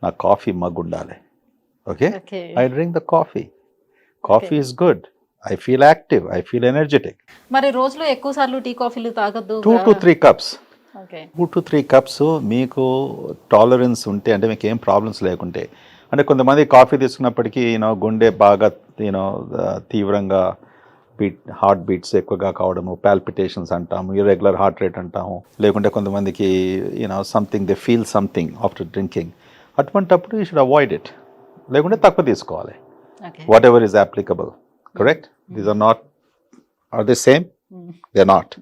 నా కాఫీ మగ్ ఉండాలి. Okay, I drink the coffee. Coffee is good. I feel active, I feel energetic. మరి రోజులో ఎక్కువ సార్లు టీ కాఫీలు తాగొద్దు. 2 to 3 cups. Okay, 2 to 3 cups మీకు టాలరెన్స్ ఉంటే, అంటే మీకు ఏం ప్రాబ్లమ్స్ లేకుంటే. అంటే కొంతమంది కాఫీ తీసుకున్నప్పటికీ యూనో గుండె బాగా యూనో తీవ్రంగా హార్ట్ బీట్స్ ఎక్కువగా కావడము, పాల్పిటేషన్స్ అంటాము, ఇర్రెగ్యులర్ హార్ట్ రేట్ అంటాము. లేకుంటే కొంతమందికి you know something they feel something after drinking. అటువంటప్పుడు యూ షుడ్ అవాయిడ్ ఇట్. లేకుంటే తక్కువ తీసుకోవాలి. Whatever is applicable. Correct? These are not, are they same? They are not.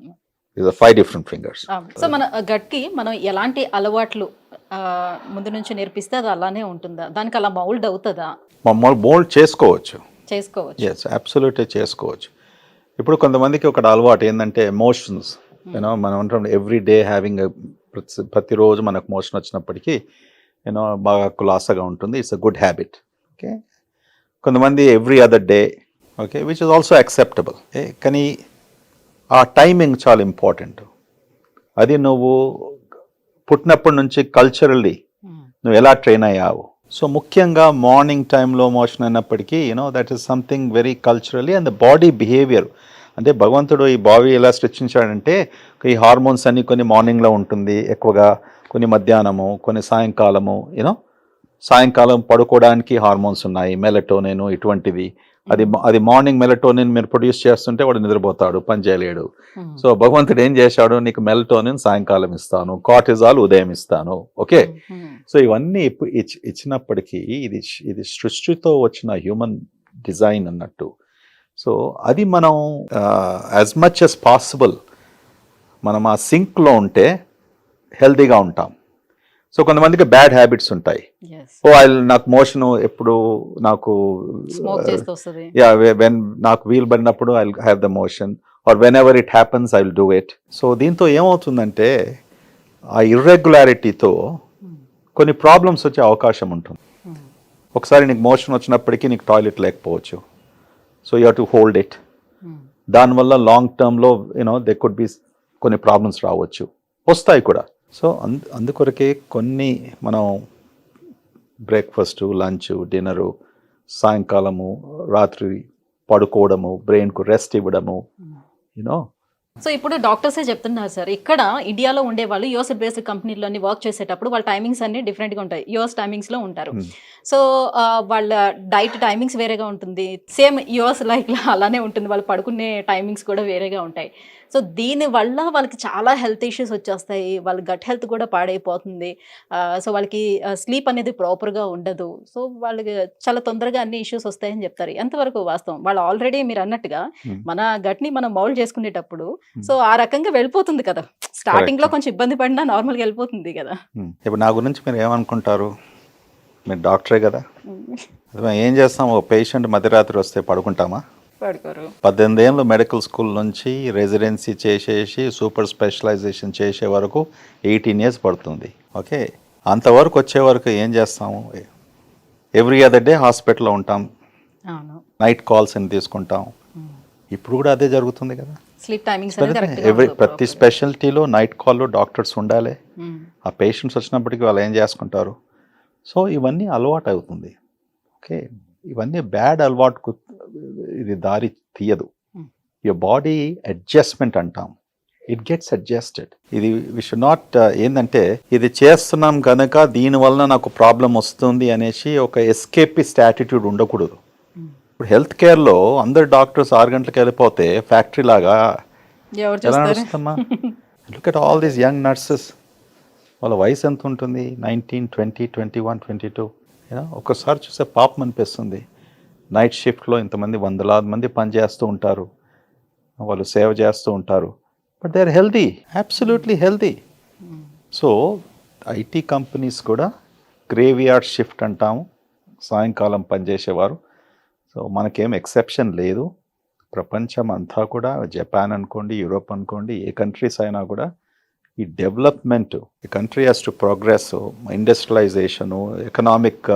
These are 5 different fingers. So మన గట్కి మనం ఎలాంటి అలవాట్లు ముందు నుంచి నేర్పిస్తే అది అలానే ఉంటుందా, దానికి అలా మౌల్డ్ అవుతుందా? మోల్డ్ చేసుకోవచ్చు. చేసుకోవచ్చు. ఎస్, అబ్సల్యూట్లీ చేసుకోవచ్చు. ఇప్పుడు కొంతమందికి ఒక అలవాటు ఏంటంటే ఎమోషన్స్. యూనో మనం అంటాం ఎవ్రీ డే హ్యావింగ్, ప్రతిరోజు మనకు మోషన్ వచ్చినప్పటికీ యూనో బాగా కులాసగా ఉంటుంది. It's a good habit. Okay, కొంతమంది every other day. Okay, which is also acceptable. కానీ ఆ టైమింగ్ చాలా ఇంపార్టెంట్. అది నువ్వు పుట్టినప్పటి నుంచి కల్చరల్లీ నువ్వు ఎలా ట్రైన్ అయ్యావు. సో ముఖ్యంగా మార్నింగ్ టైంలో మోషన్ అయినప్పటికీ you know that is something very culturally and the body behaviour. అంటే భగవంతుడు ఈ బాడీ ఎలా సృష్టించాడంటే, ఈ హార్మోన్స్ అన్ని కొన్ని మార్నింగ్లో ఉంటుంది ఎక్కువగా, కొన్ని మధ్యాహ్నము, కొన్ని సాయంకాలము. యూనో సాయంకాలం పడుకోవడానికి హార్మోన్స్ ఉన్నాయి, మెలటోనిన్ ఇటువంటివి. అది మార్నింగ్ మెలటోనిన్ మీరు ప్రొడ్యూస్ చేస్తుంటే వాడు నిద్రపోతాడు, పని చేయలేడు. సో భగవంతుడు ఏం చేశాడు, నీకు మెలటోనిన్ సాయంకాలం ఇస్తాను, కార్టిజాల్ ఉదయం ఇస్తాను. ఓకే, సో ఇవన్నీ ఇచ్చినప్పటికీ ఇది సృష్టితో వచ్చిన హ్యూమన్ డిజైన్ అన్నట్టు. సో అది మనం యాజ్ మచ్ యాజ్ పాసిబుల్ మనం ఆ సింక్లో ఉంటే హెల్తీగా ఉంటాం. సో కొంతమందికి బ్యాడ్ హ్యాబిట్స్ ఉంటాయి. నాకు మోషన్ ఎప్పుడు నాకు వెన్ నాకు వీలు పడినప్పుడు I have the motion, or whenever it happens I will do it. So దీంతో ఏమవుతుందంటే ఆ ఇర్రెగ్యులారిటీతో కొన్ని ప్రాబ్లమ్స్ వచ్చే అవకాశం ఉంటుంది. ఒకసారి నీకు మోషన్ వచ్చినప్పటికీ నీకు టాయిలెట్ లేకపోవచ్చు. So you have to hold it. దానివల్ల లాంగ్ టర్మ్లో యూనో దే కుడ్ బి కొన్ని ప్రాబ్లమ్స్ రావచ్చు, వస్తాయి కూడా. సో అందుకొరకే కొన్ని మనం బ్రేక్ఫాస్ట్, లంచ్, డిన్నరు, సాయంకాలము, రాత్రి పడుకోవడము, బ్రెయిన్కు రెస్ట్ ఇవ్వడము, యూనో. సో ఇప్పుడు డాక్టర్సే చెప్తున్నారు సార్, ఇక్కడ ఇండియాలో ఉండే వాళ్ళు యుఎస్ బేస్డ్ కంపెనీలోని వర్క్ చేసేటప్పుడు వాళ్ళ టైమింగ్స్ అన్ని డిఫరెంట్గా ఉంటాయి. యుఎస్ టైమింగ్స్లో ఉంటారు. సో వాళ్ళ డైట్ టైమింగ్స్ వేరేగా ఉంటుంది. సేమ్ యుఎస్ లైక్ అలానే ఉంటుంది. వాళ్ళు పడుకునే టైమింగ్స్ కూడా వేరేగా ఉంటాయి. సో దీనివల్ల వాళ్ళకి చాలా హెల్త్ ఇష్యూస్ వచ్చేస్తాయి. వాళ్ళ గట్ హెల్త్ కూడా పాడైపోతుంది. సో వాళ్ళకి స్లీప్ అనేది ప్రాపర్గా ఉండదు. సో వాళ్ళకి చాలా తొందరగా అన్ని ఇష్యూస్ వస్తాయని చెప్తారు. ఎంతవరకు వాస్తవం? వాళ్ళు ఆల్రెడీ మీరు అన్నట్టుగా మన గట్ని మనం మౌల్డ్ చేసుకునేటప్పుడు సో ఆ రకంగా వెళ్ళిపోతుంది కదా. స్టార్టింగ్ లో కొంచెం ఇబ్బంది పడినా నార్మల్గా వెళ్ళిపోతుంది కదా. ఇప్పుడు నా గురించి మీరు ఏమనుకుంటారు? మీరు డాక్టరే కదా. ఏం చేస్తాం, ఓ పేషెంట్ మధ్యరాత్రి వస్తే పడుకుంటామా? పడుకోరు. 18 ఏళ్ళు మెడికల్ స్కూల్ నుంచి రెసిడెన్సీ చేసేసి సూపర్ స్పెషలైజేషన్ చేసే వరకు 18 years పడుతుంది. ఓకే, అంతవరకు వచ్చే వరకు ఏం చేస్తాము? ఎవ్రీ అదర్ డే హాస్పిటల్లో ఉంటాం, నైట్ కాల్స్ అని తీసుకుంటాం. ఇప్పుడు కూడా అదే జరుగుతుంది కదా. స్లీప్ టైమింగ్స్ ప్రతి స్పెషాలిటీలో నైట్ కాల్లో డాక్టర్స్ ఉండాలి. ఆ పేషెంట్స్ వచ్చినప్పటికీ వాళ్ళు ఏం చేసుకుంటారు? సో ఇవన్నీ అలవాటు అవుతుంది. ఓకే, ఇవన్నీ బ్యాడ్ అలవాటుకు ఇది దారి తీయదు. యువర్ బాడీ అడ్జస్ట్మెంట్ అంటాం. It gets adjusted. ఇది వి షుడ్ నాట్ ఏంటంటే ఇది చేస్తున్నాం కనుక దీనివల్ల నాకు ప్రాబ్లం వస్తుంది అనేసి ఒక ఎస్కేపిస్ట్ యాటిట్యూడ్ ఉండకూడదు. ఇప్పుడు హెల్త్ కేర్లో అందరు డాక్టర్స్ 6 గంటలకు వెళ్ళిపోతే ఫ్యాక్టరీ లాగా ఎవరు ఎలా చూస్తారు? నడుస్తామా? Look at all these young nurses, వాళ్ళ వయసు ఎంత ఉంటుంది? 19, 20, 21, 22. ఒక్కసారి చూస్తే పాపం అనిపిస్తుంది. నైట్ షిఫ్ట్లో ఇంతమంది వందలాది మంది పనిచేస్తూ ఉంటారు, వాళ్ళు సేవ చేస్తూ ఉంటారు, but they are healthy, absolutely healthy. So IT companies కూడా గ్రేవ్యార్డ్ షిఫ్ట్ అంటాము, సాయంకాలం పనిచేసేవారు. సో మనకేం ఎక్సెప్షన్ లేదు. ప్రపంచం అంతా కూడా, జపాన్ అనుకోండి, యూరోప్ అనుకోండి, ఏ కంట్రీస్ అయినా కూడా ఈ డెవలప్మెంట్, ఈ country has to progress, industrialisation, economic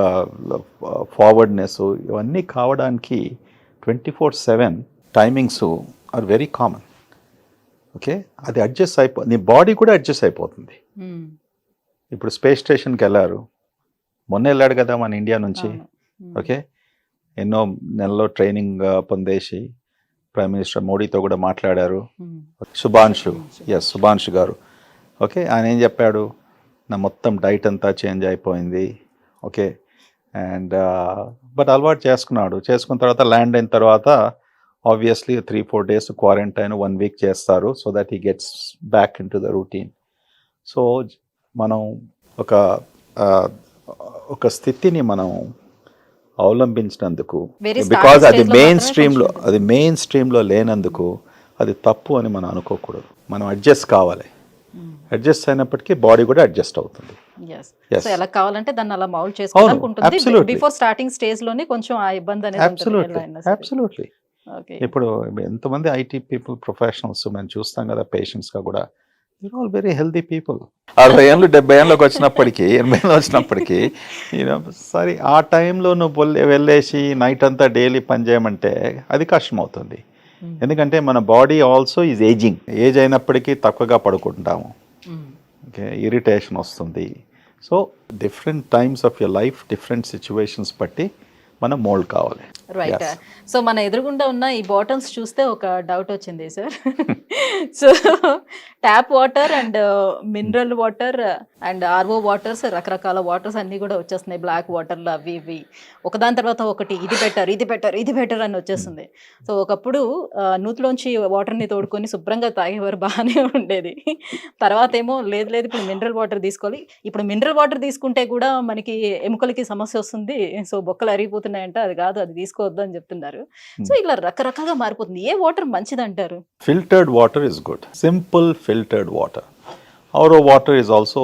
forwardness, ఇవన్నీ కావడానికి 24/7 timings are very common. Okay, అది అడ్జస్ట్ నీ బాడీ కూడా అడ్జస్ట్ అయిపోతుంది. ఇప్పుడు స్పేస్ స్టేషన్కి వెళ్ళారు, మొన్న వెళ్ళాడు కదా మన ఇండియా నుంచి. ఓకే, ఎన్నో నెలలో ట్రైనింగ్ పొందేసి ప్రైమ్ మినిస్టర్ మోడీతో కూడా మాట్లాడారు. సుభాన్షు గారు. ఓకే, ఆయన ఏం చెప్పాడు? నా మొత్తం డైట్ అంతా చేంజ్ అయిపోయింది. ఓకే, అండ్ బట్ అలవాటు చేసుకున్న తర్వాత ల్యాండ్ అయిన తర్వాత ఆబ్వియస్లీ 3-4 days క్వారంటైన్, 1 week చేస్తారు, so that he gets back in to the routine. So మనం ఒక స్థితిని మనం అవలంబించినందుకు, బికాజ్ అది మెయిన్ స్ట్రీమ్లో లేనందుకు అది తప్పు అని మనం అనుకోకూడదు. మనం అడ్జస్ట్ కావాలి. అడ్జస్ట్ అయినప్పటికీ బాడీ కూడా అడ్జస్ట్ అవుతుంది. ఎలా కావాలంటే దాన్ని అలా మౌల్డ్ చేసుకోవాలనుకుంటుంది. బిఫోర్ స్టార్టింగ్ స్టేజ్ లోనే కొంచెం ఆ ఇబ్బంది అనేది అబ్సల్యూట్లీ. ఇప్పుడు ఎంతమంది ఐటీ పీపుల్, ప్రొఫెషనల్స్ మనం చూస్తాం కదా, పేషెంట్స్ గా కూడా, you're all very healthy people. 60 ఏళ్ళు 70 ఏళ్ళకి వచ్చినప్పటికీ, 80 ఏళ్ళు వచ్చినప్పటికీ, సరే ఆ టైంలో నువ్వు వెళ్ళేసి నైట్ అంతా డైలీ పని చేయమంటే అది కష్టం అవుతుంది. ఎందుకంటే మన body also is ageing. Age అయినప్పటికీ తక్కువగా పడుకుంటాము. ఓకే, ఇరిటేషన్ వస్తుంది. So different times of your life, different situations బట్టి మనం మోల్డ్ కావాలి. రైట్. సో మన ఎదురుగుండా ఉన్న ఈ బాటిల్స్ చూస్తే ఒక డౌట్ వచ్చింది sir. So tap water and mineral water and RO waters, రకరకాల వాటర్స్ అన్నీ కూడా వచ్చేస్తున్నాయి, బ్లాక్ వాటర్లు అవి ఇవి, ఒకదాని తర్వాత ఒకటి, ఇది బెటర్ అని వచ్చేస్తుంది. సో ఒకప్పుడు నూతిలోంచి వాటర్ని తోడుకొని శుభ్రంగా తాగేవారు, బాగానే ఉండేది. తర్వాత ఏమో లేదు ఇప్పుడు మినరల్ వాటర్ తీసుకోవాలి. ఇప్పుడు మినరల్ వాటర్ తీసుకుంటే కూడా మనకి ఎముకలకి సమస్య వస్తుంది, సో బొక్కలు అరిగిపోతున్నాయంట, అది కాదు, అది తీసుకోవద్దు అని చెప్తున్నారు. సో ఇలా రకరకాలుగా మారిపోతుంది. ఏ వాటర్ మంచిది అంటారు? Filtered water is good, simple filtered water. RO water is also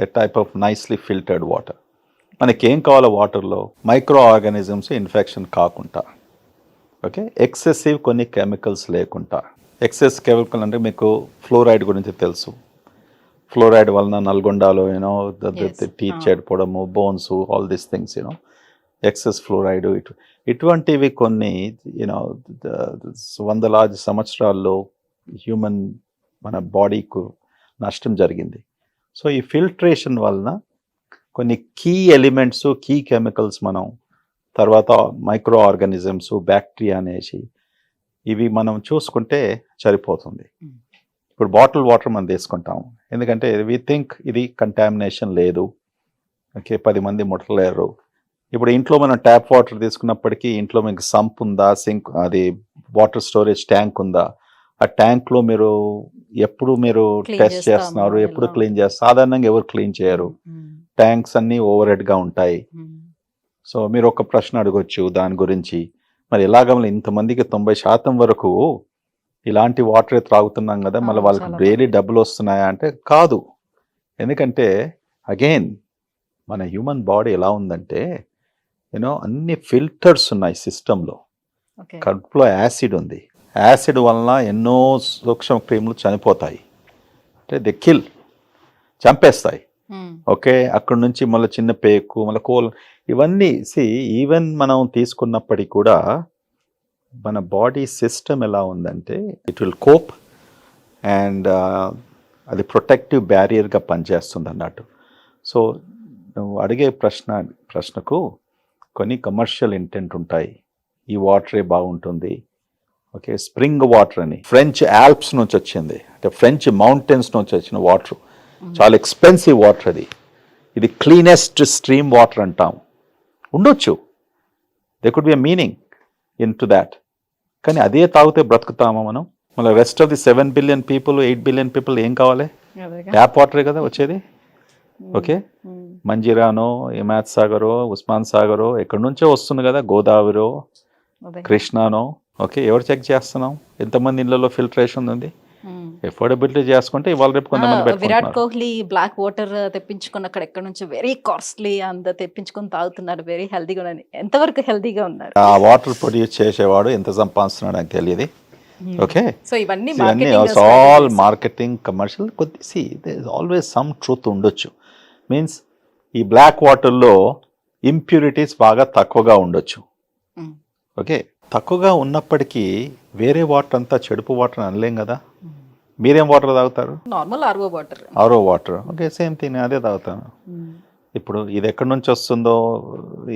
a type of nicely filtered water. మనకేం కావాలో వాటర్లో మైక్రో ఆర్గానిజమ్స్ ఇన్ఫెక్షన్ కాకుండా, ఓకే, ఎక్సెసివ్ కొన్ని కెమికల్స్ లేకుండా. ఎక్సెస్ కెమికల్ అంటే మీకు ఫ్లోరైడ్ గురించి తెలుసు. ఫ్లోరైడ్ వలన నల్గొండలో టీత్ చెడిపోవడము, bones, all these things, excess fluoride, ఇటువంటివి కొన్ని వందలాది సంవత్సరాల్లో హ్యూమన్ మన బాడీకు నష్టం జరిగింది. సో ఈ ఫిల్ట్రేషన్ వలన కొన్ని కీ ఎలిమెంట్స్, కీ కెమికల్స్ మనం తర్వాత మైక్రో ఆర్గానిజమ్స్, బ్యాక్టీరియా అనేసి ఇవి మనం చూసుకుంటే సరిపోతుంది. ఇప్పుడు బాటిల్ వాటర్ మనం తీసుకుంటాం, ఎందుకంటే వి థింక్ ఇది కంటామినేషన్ లేదు, ఓకే, 10 మంది ముట్టలేరు. ఇప్పుడు ఇంట్లో మనం ట్యాప్ వాటర్ తీసుకున్నప్పటికీ ఇంట్లో మీకు సంప్ ఉందా, సింక్, అది వాటర్ స్టోరేజ్ ట్యాంక్ ఉందా, ఆ ట్యాంక్లో మీరు ఎప్పుడు టెస్ట్ చేస్తున్నారు, ఎప్పుడు క్లీన్ చేస్తారు? సాధారణంగా ఎవరు క్లీన్ చేయరు, ట్యాంక్స్ అన్నీ ఓవర్ హెడ్గా ఉంటాయి. సో మీరు ఒక ప్రశ్న అడగొచ్చు దాని గురించి, మరి ఎలాగ ఇంతమందికి 90% వరకు ఇలాంటి వాటరే త్రాగుతున్నాం కదా, మళ్ళీ వాళ్ళకి డైలీ డబ్బులు వస్తున్నాయా అంటే కాదు. ఎందుకంటే అగైన్ మన హ్యూమన్ బాడీ ఎలా ఉందంటే, అన్ని ఫిల్టర్స్ ఉన్నాయి సిస్టంలో. కడుపులో యాసిడ్ ఉంది, యాసిడ్ వలన ఎన్నో సూక్ష్మ క్రిములు చనిపోతాయి, అంటే దే కిల్, చంపేస్తాయి. ఓకే, అక్కడ నుంచి మళ్ళీ చిన్న పేకు, మళ్ళీ కోల్, ఇవన్నీ ఈవెన్ మనం తీసుకున్నప్పటికీ కూడా మన బాడీ సిస్టమ్ ఎలా ఉందంటే ఇట్ విల్ కోప్ అండ్ అది ప్రొటెక్టివ్ బ్యారియర్గా పనిచేస్తుంది అన్నట్టు. సో నువ్వు అడిగే ప్రశ్నకు కొన్ని కమర్షియల్ ఇంటెంట్ ఉంటాయి. ఈ వాటరే బాగుంటుంది, ఓకే, స్ప్రింగ్ వాటర్ అని ఫ్రెంచ్ ఆల్ప్స్ నుంచి వచ్చింది, అంటే ఫ్రెంచ్ మౌంటైన్స్ నుంచి వచ్చిన వాటర్, చాలా ఎక్స్పెన్సివ్ వాటర్ అది. ఇది క్లీనెస్ట్ స్ట్రీమ్ వాటర్ అంటాం. ఉండొచ్చు, they could be a meaning in to that. కానీ అదే తాగితే బ్రతుకుతామా మనం? మళ్ళీ rest of the 7 billion people, 8 billion people ఏం కావాలి? ట్యాప్ వాటరే కదా వచ్చేది. ఓకే, మంజీరానో, హిమాయత్ సాగరో, ఉస్మాన్ సాగరో ఎక్కడి నుంచో వస్తుంది కదా, గోదావరిలో, కృష్ణానో. ఓకే, ఎవరు చెక్ చేస్తున్నాం? ఎంతమంది ఇళ్లలో ఫిల్టరేషన్ ఉంది? ఎఫోర్డబిలిటీ చేసుకుంటే ఇవాళ రేపు కొంతమంది విరాట్ పెట్టుకుంటున్నారు. కోహ్లీ బ్లాక్ వాటర్ తెప్పించుకుని అక్కడ ఎక్కడ నుంచి వెరీ కాస్ట్లీ అంత తెప్పించుకొని తాగుతున్నారు, వెరీ హెల్దీగా ఉన్నారు. ఎంతవరకు హెల్దీగా ఉన్నారు? ఆ వాటర్ ప్రొడ్యూస్ చేసేవాడు ఎంత సంపాదిస్తున్నాడు నాకు తెలియదు. ఓకే, సో ఇవన్నీ all marketing commercial. Always some truth ఉండొచ్చు. మీన్స్ ఈ బ్లాక్ వాటర్లో ఇంప్యూరిటీస్ బాగా తక్కువగా ఉండొచ్చు. ఓకే, తక్కువగా ఉన్నప్పటికీ వేరే వాటర్ అంతా చెడుపు వాటర్ అనలేం కదా. మీరేం వాటర్ తాగుతారు? Normal RO water. RO water. Okay, same thing, అదే తాగుతాను. ఇప్పుడు ఇది ఎక్కడి నుంచి వస్తుందో,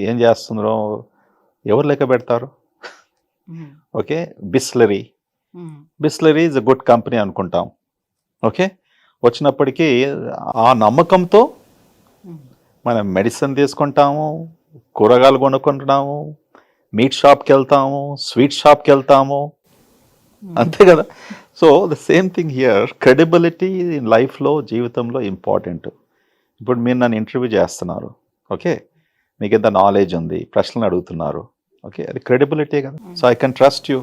ఏం చేస్తుందో ఎవరు లెక్క పెడతారు? Okay, Bisleri is a good company అనుకుంటాం. ఓకే, వచ్చినప్పటికీ ఆ నమ్మకంతో మనం మెడిసిన్ తీసుకుంటాము, కూరగాయలు కొనుక్కుంటున్నాము, మీట్ షాప్కి వెళ్తాము, స్వీట్ షాప్కి వెళ్తాము, అంతే కదా. So the same thing here, credibility in లైఫ్లో, జీవితంలో ఇంపార్టెంట్. ఇప్పుడు మీరు నన్ను ఇంటర్వ్యూ చేస్తున్నారు, ఓకే, మీకు ఎంత నాలెడ్జ్ ఉంది, ప్రశ్నలు అడుగుతున్నారు, ఓకే, అది క్రెడిబిలిటీ కదా. So I can trust you.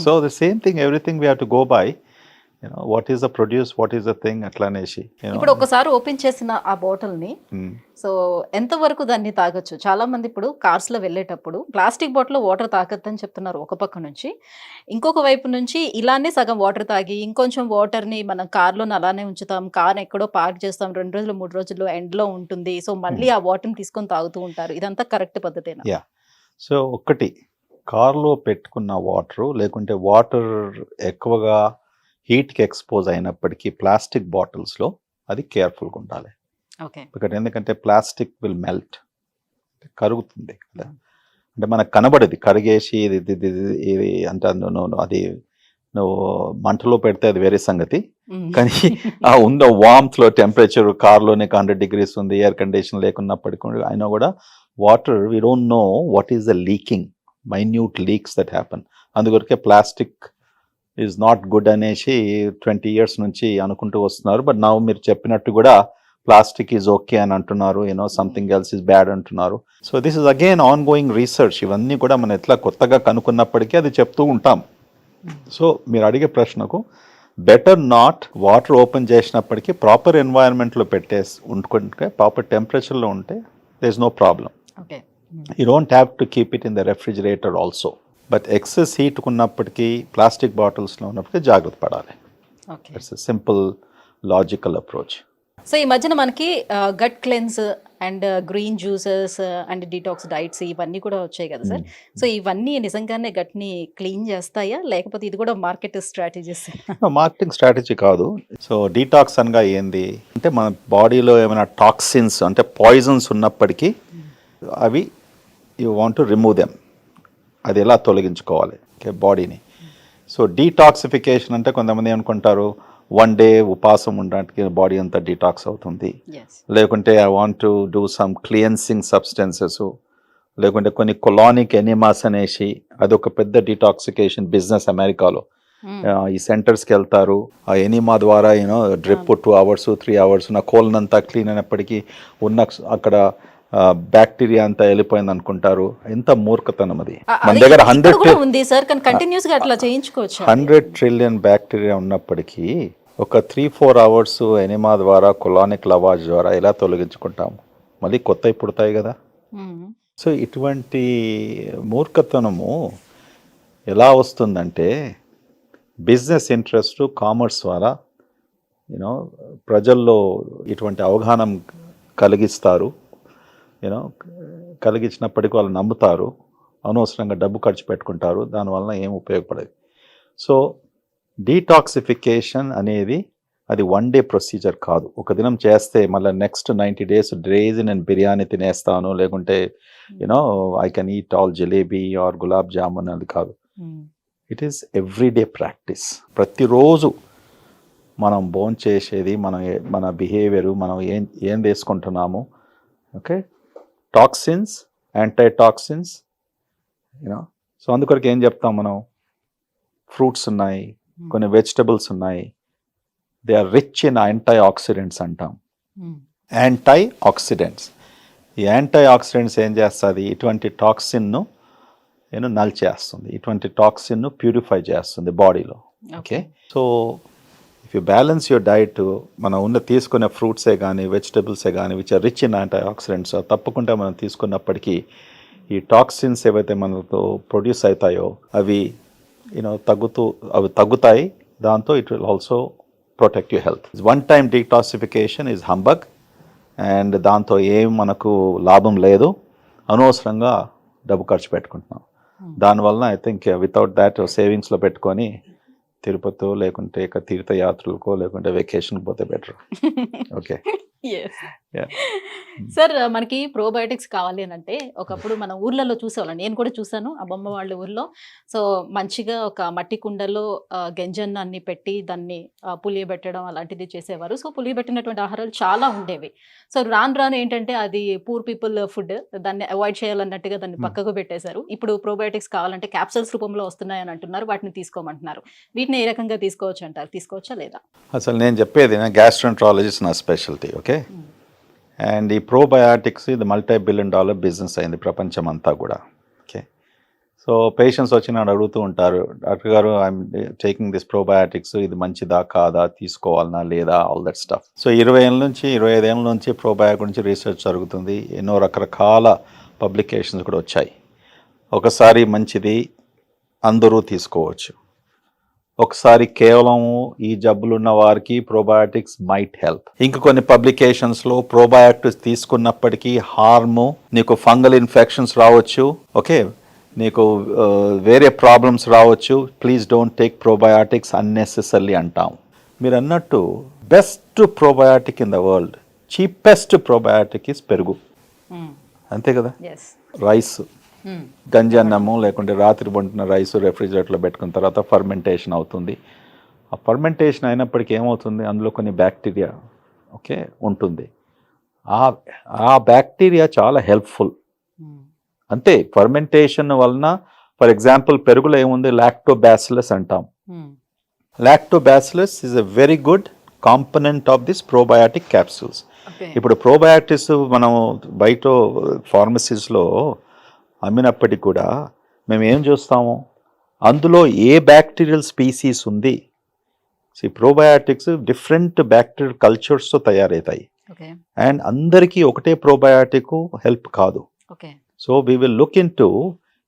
So the same thing, everything we have to go by, what is the produce, what is the thing, అట్లా అనేసి. ఇప్పుడు ఒకసారి ఓపెన్ చేసిన ఆ బాటిల్ ని సో ఎంత వరకు దాన్ని తాగొచ్చు? చాలా మంది ఇప్పుడు కార్స్ లో వెళ్ళేటప్పుడు ప్లాస్టిక్ బాటిల్ వాటర్ తాగొద్దని చెప్తున్నారు ఒక పక్క నుంచి, ఇంకొక వైపు నుంచి ఇలానే సగం వాటర్ తాగి ఇంకొంచెం వాటర్ ని మనం కార్ లో అలానే ఉంచుతాం, కార్ ఎక్కడో పార్క్ చేస్తాం, 2 రోజులు 3 రోజులు ఎండ్ లో ఉంటుంది, సో మళ్ళీ ఆ వాటర్ ని తీసుకొని తాగుతూ ఉంటారు. ఇదంతా కరెక్ట్ పద్ధతేనా? యా, సో ఒకటి, కార్లో పెట్టుకున్న వాటరు, లేకుంటే వాటర్ ఎక్కువగా హీట్కి ఎక్స్పోజ్ అయినప్పటికీ ప్లాస్టిక్ బాటిల్స్లో అది కేర్ఫుల్గా ఉండాలి. ఓకే, ఎందుకంటే ప్లాస్టిక్ విల్ మెల్ట్, కరుగుతుంది కదా. అంటే మనకు కనబడేది కరిగేసి ఇది అంటే అది నువ్వు మంటలో పెడితే అది వేరే సంగతి. కానీ ఆ ఉందో వామ్త్లో టెంపరేచర్ కార్లోనే 100 degrees ఉంది, ఎయిర్ కండిషన్ లేకున్నప్పటికీ అయినా కూడా water, we don't know what is the leaking, minute leaks that happen. అందుకొరకే ప్లాస్టిక్ ఈజ్ నాట్ గుడ్ అనేసి 20 years నుంచి అనుకుంటూ వస్తున్నారు. బట్ నా మీరు చెప్పినట్టు కూడా ప్లాస్టిక్ ఈజ్ ఓకే అని అంటున్నారు, సంథింగ్ ఎల్స్ ఈజ్ బ్యాడ్ అంటున్నారు. So this is again on going research. ఇవన్నీ కూడా మనం ఎట్లా కొత్తగా కనుక్కున్నప్పటికీ అది చెప్తూ ఉంటాం. సో మీరు అడిగే ప్రశ్నకు, బెటర్ నాట్ వాటర్ ఓపెన్ చేసినప్పటికీ ప్రాపర్ ఎన్వైరన్మెంట్లో పెట్టేసి ఉంటుకుంటే, ప్రాపర్ టెంపరేచర్లో ఉంటే there is no problem. Okay. You don't have to keep it in the refrigerator also. But excess heat ఉన్నప్పటికీ ప్లాస్టిక్ బాటిల్స్లో ఉన్నప్పటికీ జాగ్రత్త పడాలి. It's a simple logical approach. So ఈ మధ్యన మనకి gut cleanse and green juices and detox diets ఇవన్నీ కూడా వచ్చాయి కదా సార్. సో ఇవన్నీ నిజంగానే గట్ని క్లీన్ చేస్తాయా, లేకపోతే ఇది కూడా మార్కెట్ స్ట్రాటజీస్? మార్కెటింగ్ స్ట్రాటజీ కాదు. సో డీటాక్స్ అనగా ఏంది అంటే, మన బాడీలో ఏమైనా టాక్సిన్స్ అంటే పాయిజన్స్ ఉన్నప్పటికీ అవి you want to remove them. అది ఎలా తొలగించుకోవాలి బాడీని. సో డీటాక్సిఫికేషన్ అంటే కొంతమంది అనుకుంటారు 1 day ఉపవాసం ఉండడానికి బాడీ అంతా డీటాక్స్ అవుతుంది, లేకుంటే I want to do some cleansing substances, లేకుంటే కొన్ని కొలానిక్ ఎనిమాస్ అనేసి అదొక పెద్ద డీటాక్సికేషన్ బిజినెస్ అమెరికాలో. ఈ సెంటర్స్కి వెళ్తారు, ఆ ఎనిమా ద్వారా డ్రిప్ 2 hours 3 hours నా కోల్న్ అంతా క్లీన్ అయినప్పటికీ ఉన్న అక్కడ బ్యాక్టీరియా అంతా వెళ్ళిపోయింది అనుకుంటారు. ఎంత మూర్ఖతనం అది. మన దగ్గర 100 trillion బ్యాక్టీరియా ఉన్నప్పటికీ ఒక 3-4 hours ఎనిమా ద్వారా కొలానిక్ లవాజ్ ద్వారా ఎలా తొలగించుకుంటాము? మళ్ళీ కొత్తవి పుడతాయి కదా. సో ఇటువంటి మూర్ఖతనము ఎలా వస్తుందంటే, బిజినెస్ ఇంట్రెస్ట్, కామర్స్ ద్వారా ప్రజల్లో ఇటువంటి అవగాహన కలిగిస్తారు. కలిగించినప్పటికీ వాళ్ళు నమ్ముతారు, అనవసరంగా డబ్బు ఖర్చు పెట్టుకుంటారు, దానివల్ల ఏం ఉపయోగపడదు. సో డీటాక్సిఫికేషన్ అనేది అది 1 day ప్రొసీజర్ కాదు. ఒక దినం చేస్తే మళ్ళీ నెక్స్ట్ 90 days డేస్ నేను బిర్యానీ తినేస్తాను, లేకుంటే I can eat all jalebi or gulab jamun, అది కాదు. It is everyday practice. ప్రతిరోజు మనం భోంచేసేది చేసేది, మన బిహేవియరు, మనం ఏం తీసుకుంటున్నాము, okay, toxins, anti toxins, you know. So అందుకొరకు ఏం చెప్తాం మనం, ఫ్రూట్స్ ఉన్నాయి, కొన్ని వెజిటబుల్స్ ఉన్నాయి, they are rich in antioxidants అంటాం. యాంటీ ఆక్సిడెంట్స్, ఈ యాంటీ ఆక్సిడెంట్స్ ఏం చేస్తుంది, ఇటువంటి టాక్సిన్ను నల్ చేస్తుంది, ఇటువంటి టాక్సిన్ను ప్యూరిఫై చేస్తుంది బాడీలో. Okay, so if you balance your diet, మనం తీసుకునే ఫ్రూట్సే కానీ వెజిటబుల్సే కానీ which are rich in antioxidants, తప్పకుండా మనం తీసుకున్నప్పటికీ ఈ టాక్సిన్స్ ఏవైతే మనతో ప్రొడ్యూస్ అవుతాయో అవి తగ్గుతాయి. దాంతో it will also protect your health. One time detoxification is humbug, and దాంతో ఏం మనకు లాభం లేదు, అనవసరంగా డబ్బు ఖర్చు పెట్టుకుంటున్నాం. దానివల్ల ఐ థింక్ వితౌట్ దాట్ సేవింగ్స్లో పెట్టుకొని తిరుపతి లేకుంటే ఇక తీర్థయాత్రలకో లేకుంటే వెకేషన్ పోతే బెటర్. ఓకే సార్, మనకి ప్రోబయోటిక్స్ కావాలి అని అంటే ఒకప్పుడు మన ఊర్లలో చూసేవాళ్ళం, నేను కూడా చూసాను ఆ బొమ్మ వాళ్ళ ఊర్లో. సో మంచిగా ఒక మట్టి కుండలో గంజన్నాన్ని పెట్టి దాన్ని పులియబెట్టడం అలాంటిది చేసేవారు. సో పులియబెట్టినటువంటి ఆహారాలు చాలా ఉండేవి. సో రాను రాను ఏంటంటే అది పూర్ పీపుల్ ఫుడ్, దాన్ని అవాయిడ్ చేయాలన్నట్టుగా దాన్ని పక్కకు పెట్టేశారు. ఇప్పుడు ప్రోబయోటిక్స్ కావాలంటే క్యాప్సూల్స్ రూపంలో వస్తున్నాయని అంటున్నారు, వాటిని తీసుకోమంటున్నారు. వీటిని ఏ రకంగా తీసుకోవచ్చు అంటారు, తీసుకోవచ్చా లేదా? అసలు నేను చెప్పేది గ్యాస్ట్రోంట్రాలజిస్ట్ నా స్పెషాలిటీ. ఓకే, అండ్ ఈ ప్రోబయాటిక్స్ ఇది $multi-billion బిజినెస్ అయింది ప్రపంచం అంతా కూడా. ఓకే, సో పేషెంట్స్ వచ్చి నన్ను అడుగుతూ ఉంటారు, డాక్టర్ గారు ఐఎమ్ టేకింగ్ దిస్ ప్రోబయాటిక్స్, ఇది మంచిదా కాదా, తీసుకోవాలనా లేదా, ఆల్ దట్ స్టఫ్. సో 20 ఏళ్ళ నుంచి 25 ఏళ్ళ నుంచి ప్రోబయాటిక్ గురించి రీసెర్చ్ జరుగుతుంది, ఎన్నో రకరకాల పబ్లికేషన్స్ కూడా వచ్చాయి. ఒకసారి మంచిది, అందరూ తీసుకోవచ్చు. ఒకసారి కేవలం ఈ జబ్బులున్న వారికి ప్రోబయాటిక్స్ మైట్ హెల్ప్. ఇంకా కొన్ని పబ్లికేషన్స్లో ప్రోబయాటిక్స్ తీసుకున్నప్పటికీ హార్ము, నీకు ఫంగల్ ఇన్ఫెక్షన్స్ రావచ్చు, ఓకే, నీకు వేరే ప్రాబ్లమ్స్ రావచ్చు, please don't take probiotics unnecessary అంటాం. మీరు అన్నట్టు best probiotic in the world, cheapest probiotic is పెరుగు. అంతే కదా, రైస్, గంజి అన్నము లేకుంటే రాత్రి వండిన రైస్ రెఫ్రిజిరేటర్లో పెట్టుకున్న తర్వాత ఫర్మెంటేషన్ అవుతుంది. ఆ ఫర్మెంటేషన్ అయినప్పటికీ ఏమవుతుంది, అందులో కొన్ని బ్యాక్టీరియా ఓకే ఉంటుంది. ఆ బ్యాక్టీరియా చాలా హెల్ప్ఫుల్. అంతే, ఫర్మెంటేషన్ వలన ఫర్ ఎగ్జాంపుల్ పెరుగులో ఏముంది, లాక్టోబాసిలస్ అంటాం. Lactobacillus is a very good component of this probiotic capsules. ఇప్పుడు ప్రోబయాటిక్స్ మనం బయట ఫార్మసీస్లో అమ్మినప్పటికీ కూడా మేము ఏం చూస్తాము, అందులో ఏ బ్యాక్టీరియల్ స్పీసీస్ ఉంది. ఈ ప్రోబయాటిక్స్ డిఫరెంట్ బ్యాక్టీరియల్ కల్చర్స్తో తయారవుతాయి, అండ్ అందరికీ ఒకటే ప్రోబయాటిక్ హెల్ప్ కాదు. So we will look in to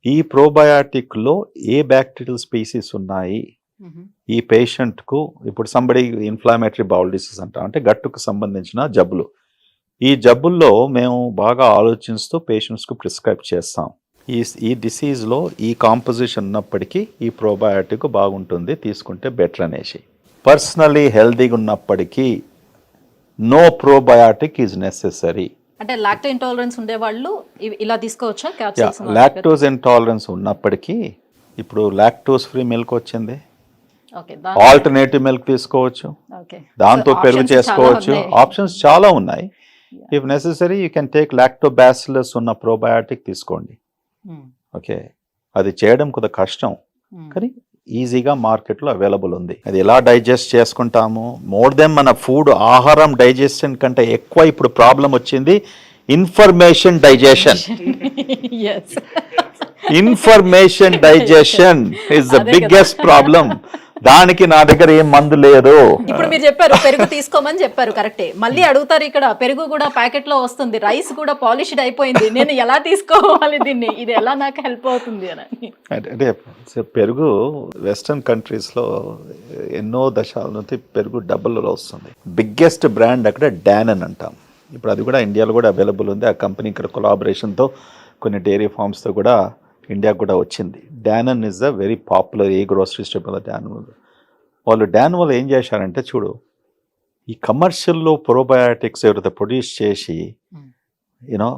ఈ ప్రోబయాటిక్లో ఏ బ్యాక్టీరియల్ స్పీసీస్ ఉన్నాయి ఈ పేషెంట్కు. ఇప్పుడు సంబడి ఇన్ఫ్లామేటరీ బౌల్ డిసీజ్ అంటాం, అంటే గట్టుకు సంబంధించిన జబ్బులు. ఈ జబ్బుల్లో మేము బాగా ఆలోచిస్తూ పేషెంట్స్కు ప్రిస్క్రైబ్ చేస్తాం. ఈ డిసీజ్లో ఈ కాంపోజిషన్ ఉన్నప్పటికీ ఈ ప్రోబయాటిక్ బాగుంటుంది, తీసుకుంటే బెటర్ అనేసి. పర్సనలీ హెల్తీగా ఉన్నప్పటికీ నో ప్రోబయాటిక్ ఈజ్ నెసెసరీ. అంటే లాక్టో ఇంటాలరెన్స్ ఉండేవాళ్ళు ఇలా తీసుకోవచ్చా క్యాప్సూల్స్? లాక్టోస్ ఇంటాలరెన్స్ ఉన్నప్పటికీ ఇప్పుడు లాక్టోస్ ఫ్రీ మిల్క్ వచ్చింది, ఆల్టర్నేటివ్ మిల్క్ తీసుకోవచ్చు, దాంతో పెరుగు చేసుకోవచ్చు, ఆప్షన్స్ చాలా ఉన్నాయి. If necessary you can take lactobacillus ఉన్న ప్రోబయాటిక్ తీసుకోండి. ఓకే, అది చేయడం కొద్దిగా కష్టం కానీ ఈజీగా మార్కెట్లో అవైలబుల్ ఉంది. అది ఎలా డైజెస్ట్ చేసుకుంటాము, మోర్ దెన్ మన ఫుడ్ ఆహారం డైజెషన్ కంటే ఎక్కువ ఇప్పుడు ప్రాబ్లం వచ్చింది information digestion. Information digestion is the biggest problem. దానికి నా దగ్గర ఏం మందు లేదు. ఇప్పుడు మీరు చెప్పారు పెరుగు తీసుకోమని చెప్పారు, కరెక్టే. మళ్ళీ అడుగుతారు ఇక్కడ పెరుగు కూడా ప్యాకెట్ లో వస్తుంది, రైస్ కూడా పాలిష్డ్ అయిపోయింది, నేను ఎలా తీసుకోవాలి దీన్ని, ఇది ఎలా నాకు హెల్ప్ అవుతుంది అని. అంటే పెరుగు వెస్టర్న్ కంట్రీస్లో ఎన్నో దశాల నుంచి పెరుగు డబ్బులలో వస్తుంది. బిగ్గెస్ట్ బ్రాండ్ అక్కడ డానన్ అంటాం. ఇప్పుడు అది కూడా ఇండియాలో కూడా అవైలబుల్ ఉంది. ఆ కంపెనీ ఇక్కడ కొలాబరేషన్తో కొన్ని డైరీ ఫార్మ్స్తో కూడా ఇండియాకు కూడా వచ్చింది. Danone is a very popular a grocery store. Danone వాళ్ళు డానన్ ఏం చేశారంటే చూడు, ఈ కమర్షియల్లో ప్రోబయాటిక్స్ ఎవరైతే ప్రొడ్యూస్ చేసి యూనో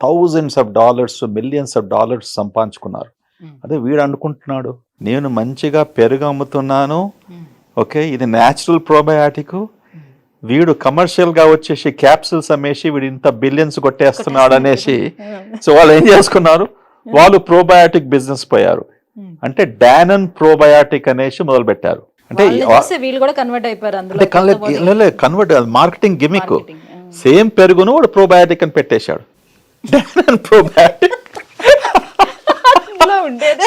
$1000s, $millions సంపాదించుకున్నారు. అదే వీడు అనుకుంటున్నాడు నేను మంచిగా పెరుగు అమ్ముతున్నాను, ఓకే ఇది న్యాచురల్ ప్రోబయాటిక్, వీడు కమర్షియల్ గా వచ్చేసి క్యాప్సూల్స్ అమ్మేసి వీడు ఇంత బిలియన్స్ కొట్టేస్తున్నాడు అనేసి సో వాళ్ళు ఏం చేసుకున్నారు, వాళ్ళు ప్రోబయాటిక్ బిజినెస్ పోయారు. అంటే డానన్ ప్రోబయాటిక్ అనేసి మొదలు పెట్టారు. అంటే వీళ్ళు కూడా కన్వర్ట్ అయిపోయారు అందులో. Convert marketing gimmick. సేమ్ పెరుగును వాడు ప్రోబయాటిక్ అని పెట్టేశాడు, డానన్ ప్రోబయాటిక్.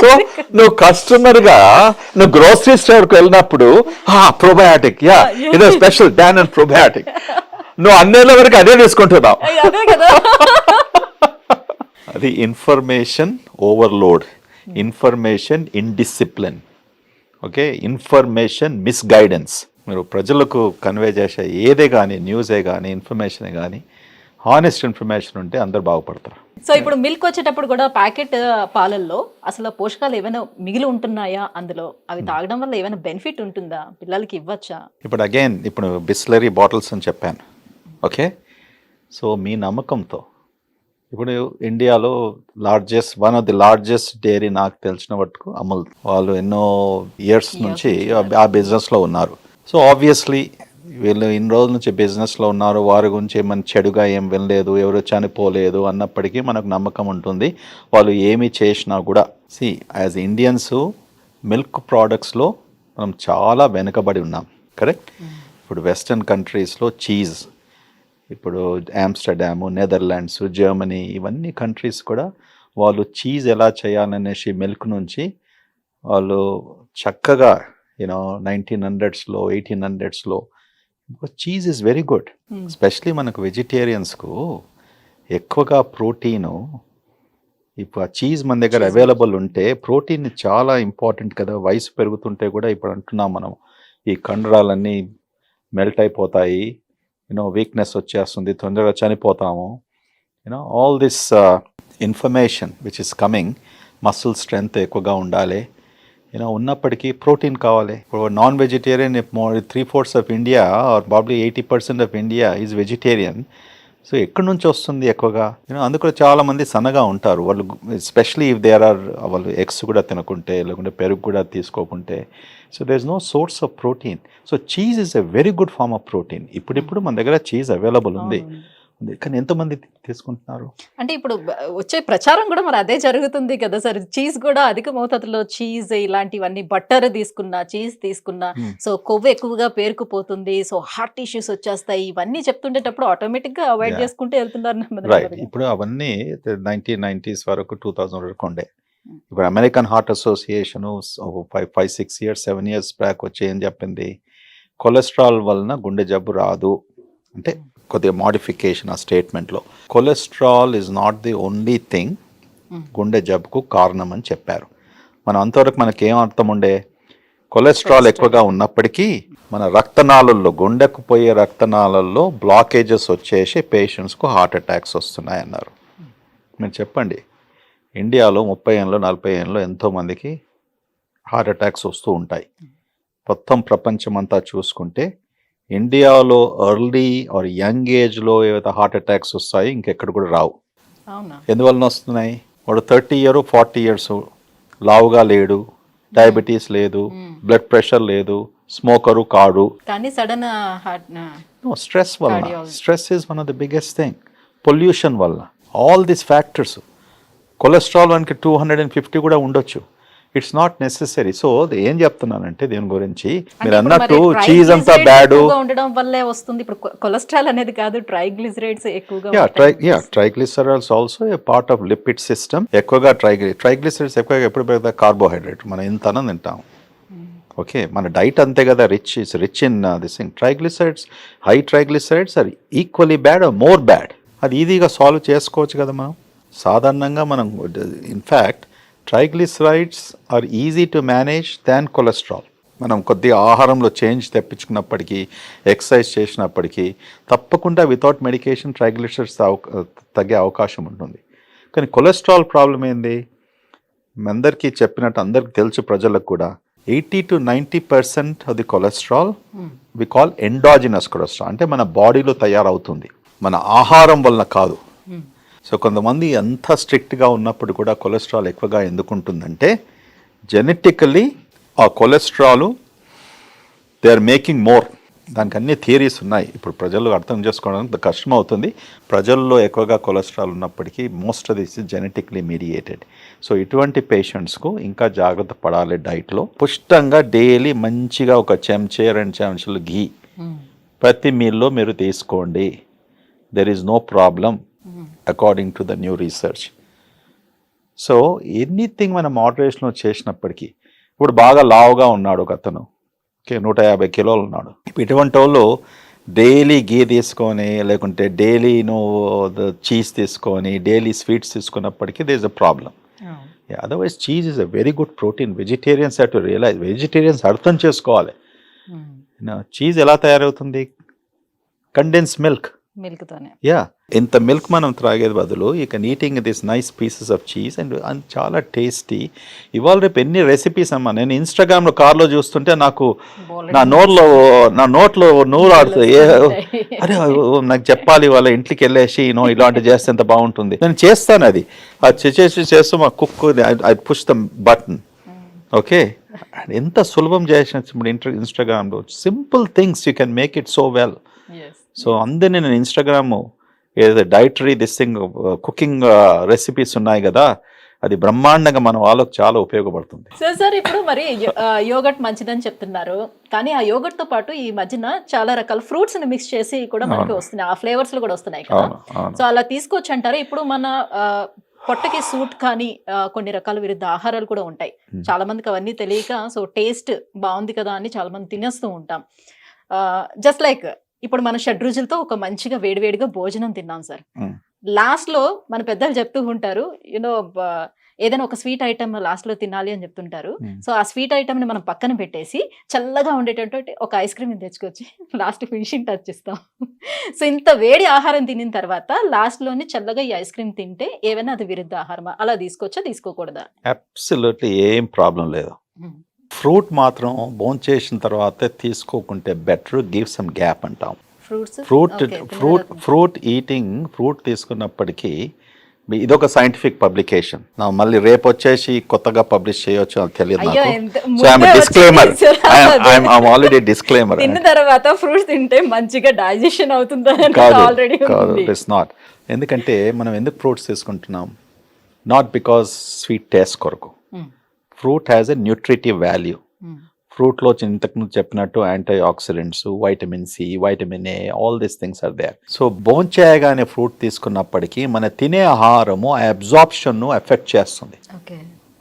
సో నువ్వు కస్టమర్ గా నువ్వు గ్రోసరీ స్టోర్ కు వెళ్ళినప్పుడు ప్రోబయాటిక్ యా ఇదో స్పెషల్ డానన్ ప్రోబయాటిక్, నువ్వు అన్నేళ్ళ వరకు అదే తీసుకుంటున్నావు. అది information overload, information indiscipline, okay information misguidance. మీరు ప్రజలకు కన్వే చేసే ఏదే కానీ న్యూసే కానీ ఇన్ఫర్మేషనే కానీ హానెస్ట్ ఇన్ఫర్మేషన్ ఉంటే అందరు బాగుపడతారు. సో ఇప్పుడు మిల్క్ వచ్చేటప్పుడు కూడా ప్యాకెట్ పాలల్లో అసలు పోషకాలు ఏమైనా మిగిలి ఉంటున్నాయా, అందులో అవి తాగడం వల్ల ఏమైనా బెనిఫిట్ ఉంటుందా, పిల్లలకి ఇవ్వచ్చా? ఇప్పుడు అగైన్ ఇప్పుడు బిస్లరీ బాటిల్స్ అని చెప్పాను, ఓకే. సో మీ నమ్మకంతో ఇప్పుడు ఇండియాలో one of the largest dairy నాకు తెలిసిన మటుకు అమూల్. వాళ్ళు ఎన్నో ఇయర్స్ నుంచి ఆ బిజినెస్లో ఉన్నారు. సో ఆబ్వియస్లీ వీళ్ళు ఇన్ని రోజుల నుంచి బిజినెస్లో ఉన్నారు, వారి గురించి ఏమైనా చెడుగా ఏం వినలేదు, ఎవరు చనిపోలేదు అన్నప్పటికీ మనకు నమ్మకం ఉంటుంది. వాళ్ళు ఏమి చేసినా కూడా యాజ్ ఇండియన్స్ మిల్క్ ప్రోడక్ట్స్లో మనం చాలా వెనుకబడి ఉన్నాం, కరెక్ట్. ఇప్పుడు వెస్టర్న్ కంట్రీస్లో చీజ్, ఇప్పుడు ఆమ్స్టర్డాము, నెదర్లాండ్స్, జర్మనీ ఇవన్నీ కంట్రీస్ కూడా వాళ్ళు చీజ్ ఎలా చేయాలనేసి మిల్క్ నుంచి వాళ్ళు చక్కగా 1900s, 1800s cheese is very good. Especially మనకు వెజిటేరియన్స్కు ఎక్కువగా ప్రోటీను, ఇప్పుడు ఆ చీజ్ మన దగ్గర అవైలబుల్ ఉంటే ప్రోటీన్ చాలా ఇంపార్టెంట్ కదా. వయసు పెరుగుతుంటే కూడా ఇప్పుడు అంటున్నాం మనం ఈ కండరాలన్నీ మెల్ట్ అయిపోతాయి, వీక్నెస్ వచ్చేస్తుంది, తొందరగా చనిపోతాము. All this information which is coming, muscle strength ఎక్కువగా ఉండాలి, ఉన్నప్పటికీ ప్రోటీన్ కావాలి. ఇప్పుడు non vegetarian 3/4 of India or probably 80% of India is vegetarian. So ఎక్కడి నుంచి వస్తుంది ఎక్కువగా? అందుకు చాలా మంది సన్నగా ఉంటారు వాళ్ళు, ఎస్పెషలీ ఇఫ్ దేర్ ఆర్ వాళ్ళు ఎగ్స్ కూడా తినకుంటే లేకుంటే పెరుగు కూడా తీసుకోకుంటే. So there is no source of protein. So cheese is a very good form of protein. ఇప్పుడు మన దగ్గర చీజ్ అవైలబుల్ ఉంది, కానీ ఎంతమంది తీసుకుంటున్నారు? అంటే ఇప్పుడు వచ్చే ప్రచారం కూడా మరి అదే జరుగుతుంది కదా సార్. చీజ్ కూడా అధిక మోతాదులో చీజ్ ఇలాంటివన్నీ, బట్టర్ తీసుకున్నా, చీజ్ తీసుకున్నా సో కొవ్వు ఎక్కువగా పేరుకుపోతుంది, సో హార్ట్ ఇష్యూస్ వచ్చేస్తాయి, ఇవన్నీ చెప్తుండేటప్పుడు ఆటోమేటిక్ గా అవాయిడ్ చేసుకుంటూ వెళ్తున్నారు. రైట్. ఇప్పుడు అవన్నీ 1990s వరకు 2000 వరకు ఉండే. ఇప్పుడు American heart association 5-6 years 7 years back వచ్చి ఏం చెప్పింది, కొలెస్ట్రాల్ వలన గుండె జబ్బు రాదు అంటే కొద్దిగా మోడిఫికేషన్ ఆ స్టేట్మెంట్లో. Cholesterol is not the only thing గుండె జబ్బుకు కారణం అని చెప్పారు. మనం అంతవరకు మనకేం అర్థం ఉండే, కొలెస్ట్రాల్ ఎక్కువగా ఉన్నప్పటికీ మన రక్తనాళల్లో, గుండెకు పోయే రక్తనాళల్లో బ్లాకేజెస్ వచ్చేసి పేషెంట్స్కు హార్ట్ అటాక్స్ వస్తున్నాయన్నారు. మీరు చెప్పండి, ఇండియాలో 30 ఏళ్ళు 40 ఏళ్ళు ఎంతోమందికి హార్ట్ అటాక్స్ వస్తూ ఉంటాయి. మొత్తం ప్రపంచమంతా చూసుకుంటే ఇండియాలో ఎర్లీ ఆర్ యంగ్ ఏజ్లో ఏవైతే హార్ట్ అటాక్స్ వస్తాయి ఇంకెక్కడ కూడా రావు. ఎందువలన వస్తున్నాయి? వాడు 30 years 40 years లావుగా లేడు, డయాబెటీస్ లేదు, బ్లడ్ ప్రెషర్ లేదు, స్మోకరు కాడు, కానీ సడన్ స్ట్రెస్ వల్ల. Stress is one of the biggest thing. Pollution వల్ల, ఆల్ దీస్ ఫ్యాక్టర్స్. కొలెస్ట్రాల్ వానికి 250 కూడా ఉండొచ్చు, ఇట్స్ నాట్ నెసెసరీ. సో ఏం చెప్తున్నానంటే దీని గురించి, మీరు అన్నట్టు చీజ్ అంతా బ్యాడ్ ఉండడం వల్లే వస్తుంది. ఇప్పుడు కొలెస్ట్రాల్ అనేది కాదు, ట్రైగ్లిసరైడ్స్ ఎక్కువగా. Triglycerides also a part of lipid system. ఎక్కువగా ట్రైగ్లిసరైడ్స్ ఎక్కువగా ఎప్పుడు పెడతారు? కార్బోహైడ్రేట్. మనం ఇంతనం తింటాం, ఓకే. మన డైట్ అంతే కదా, rich in this thing. Triglycerides, high triglycerides are equally bad or more bad. అది ఈజీగా సాల్వ్ చేసుకోవచ్చు కదా మనం సాధారణంగా. మనం in fact triglycerides are easy to manage than cholesterol. మనం కొద్దిగా ఆహారంలో చేంజ్ తెప్పించుకున్నప్పటికీ, ఎక్సర్సైజ్ చేసినప్పటికీ తప్పకుండా వితౌట్ మెడికేషన్ ట్రైగ్లిసరైడ్స్ తగ్గే అవకాశం ఉంటుంది. కానీ కొలెస్ట్రాల్ ప్రాబ్లం ఏంది? అందరికీ చెప్పినట్టు అందరికి తెలుసు, ప్రజలకు కూడా 80 to 90% of the cholesterol we call endogenous cholesterol. అంటే మన బాడీలో తయారవుతుంది, మన ఆహారం వలన కాదు. సో కొంతమంది అంత స్ట్రిక్ట్గా ఉన్నప్పుడు కూడా కొలెస్ట్రాల్ ఎక్కువగా ఎందుకు ఉంటుందంటే జెనెటికల్లీ ఆ cholesterol they are making more. దానికి అన్ని థియరీస్ ఉన్నాయి. ఇప్పుడు ప్రజలు అర్థం చేసుకోవడానికి కష్టం అవుతుంది. ప్రజల్లో ఎక్కువగా కొలెస్ట్రాల్ ఉన్నప్పటికీ most of this is genetically mediated. So ఇటువంటి పేషెంట్స్కు ఇంకా జాగ్రత్త పడాలి. డైట్లో పుష్టంగా డైలీ మంచిగా ఒక చెంచాలు ఘీ ప్రతి మీల్లో మీరు తీసుకోండి. There is no problem according to the new research. So anything మనం మోడరేషన్లో చేసినప్పటికీ, ఇప్పుడు బాగా లావుగా ఉన్నాడు ఒక అతను, 150 కిలోలు ఉన్నాడు. ఇటువంటి వాళ్ళు డైలీ ఘీ తీసుకొని, లేకుంటే డైలీ చీజ్ తీసుకొని, డైలీ స్వీట్స్ తీసుకున్నప్పటికీ they is a problem. Otherwise cheese is a very good protein. Vegetarians have to realise, vegetarians అర్థం చేసుకోవాలి. చీజ్ ఎలా తయారవుతుంది? Condense milk. యా, ఇంత మిల్క్ మనం త్రాగేది బదులు you can eating this nice pieces of cheese and చాలా టేస్టీ. ఇవాళ రేపు ఎన్ని రెసిపీస్ అమ్మా. నేను ఇన్స్టాగ్రామ్లో కార్లో చూస్తుంటే నాకు నా నోట్లో నూరు ఆడుతుంది. అరే నాకు చెప్పాలి, వాళ్ళ ఇంటికి వెళ్ళేసి ఇలాంటివి చేస్తే ఎంత బాగుంటుంది. నేను చేస్తాను అది చేస్తూ మా cook I push the button. Okay, ఎంత సులభం చేసిన ఇన్స్టాగ్రామ్లో simple things you can make it so well. So అందరినీ నేను ఇన్స్టాగ్రామ్ ఏదైతే డైటరీ థింగ్ కుకింగ్ రెసిపీస్ ఉన్నాయి కదా, అది బ్రహ్మాండంగా మన వాళ్ళకు చాలా ఉపయోగపడుతుంది. సార్ ఇప్పుడు మరి యోగట్ మంచిదని చెప్తున్నారు, కానీ ఆ యోగట్ తో పాటు ఈ మధ్యన చాలా రకాల ఫ్రూట్స్ ని మిక్స్ చేసి కూడా మనకి వస్తున్నాయి, ఆ ఫ్లేవర్స్ లో కూడా వస్తున్నాయి కదా. సో అలా తీసుకోవచ్చు అంటారా? ఇప్పుడు మన పొట్టకి సూట్ కానీ కొన్ని రకాల విరుద్ధ ఆహారాలు కూడా ఉంటాయి. చాలా మందికి అవన్నీ తెలియక సో టేస్ట్ బాగుంది కదా అని చాలా మంది తినేస్తూ ఉంటాం. జస్ట్ లైక్ ఇప్పుడు మన షడ్రుచులతో ఒక మంచిగా వేడివేడిగా భోజనం తిన్నాం సార్. లాస్ట్ లో మన పెద్దలు చెప్తూ ఉంటారు, ఏదైనా ఒక స్వీట్ ఐటమ్ లాస్ట్ లో తినాలి అని చెప్తుంటారు. సో ఆ స్వీట్ ఐటమ్ ని మనం పక్కన పెట్టేసి చల్లగా ఉండేటటువంటి ఒక ఐస్ క్రీమ్ తెచ్చుకొచ్చి లాస్ట్ ఫినిషింగ్ టచ్ ఇస్తాం. సో ఇంత వేడి ఆహారం తినిన తర్వాత లాస్ట్ లోని చల్లగా ఈ ఐస్ క్రీమ్ తింటే ఏమైనా అది విరుద్ధ ఆహారమా? అలా తీసుకోవచ్చా, తీసుకోకూడదా? అబ్సల్యూట్లీ ఏం ప్రాబ్లం లేదు. ఫ్రూట్ మాత్రం భోంచేసిన తర్వాత తీసుకోకుంటే బెటర్. గివ్ సమ్ గ్యాప్ అంటాం. ఫ్రూట్ ఈటింగ్, ఫ్రూట్ తీసుకున్నప్పటికీ ఇదొక సైంటిఫిక్ పబ్లికేషన్. మళ్ళీ రేపు వచ్చేసి కొత్తగా పబ్లిష్ చేయొచ్చు అని తెలియదు నాకు. So I'm disclaimer, I'm already disclaimer. తిన్న తర్వాత ఫ్రూట్స్ తింటే మంచిగా డైజెషన్ అవుతుంది ఆల్రెడీ. It's not. ఎందుకంటే మనం ఎందుకు ఫ్రూట్స్ తీసుకుంటున్నాం? నాట్ బికాస్ స్వీట్ టేస్ట్ కొరకు. Fruit has a nutritive value. ఫ్రూట్లో ఇంతకుముందు చెప్పినట్టు antioxidants, vitamin C, vitamin A, all these things are there. So భోంచేయగానే ఫ్రూట్ తీసుకున్నప్పటికీ మన తినే ఆహారము ఆ అబ్జార్ప్షన్ను ఎఫెక్ట్ చేస్తుంది.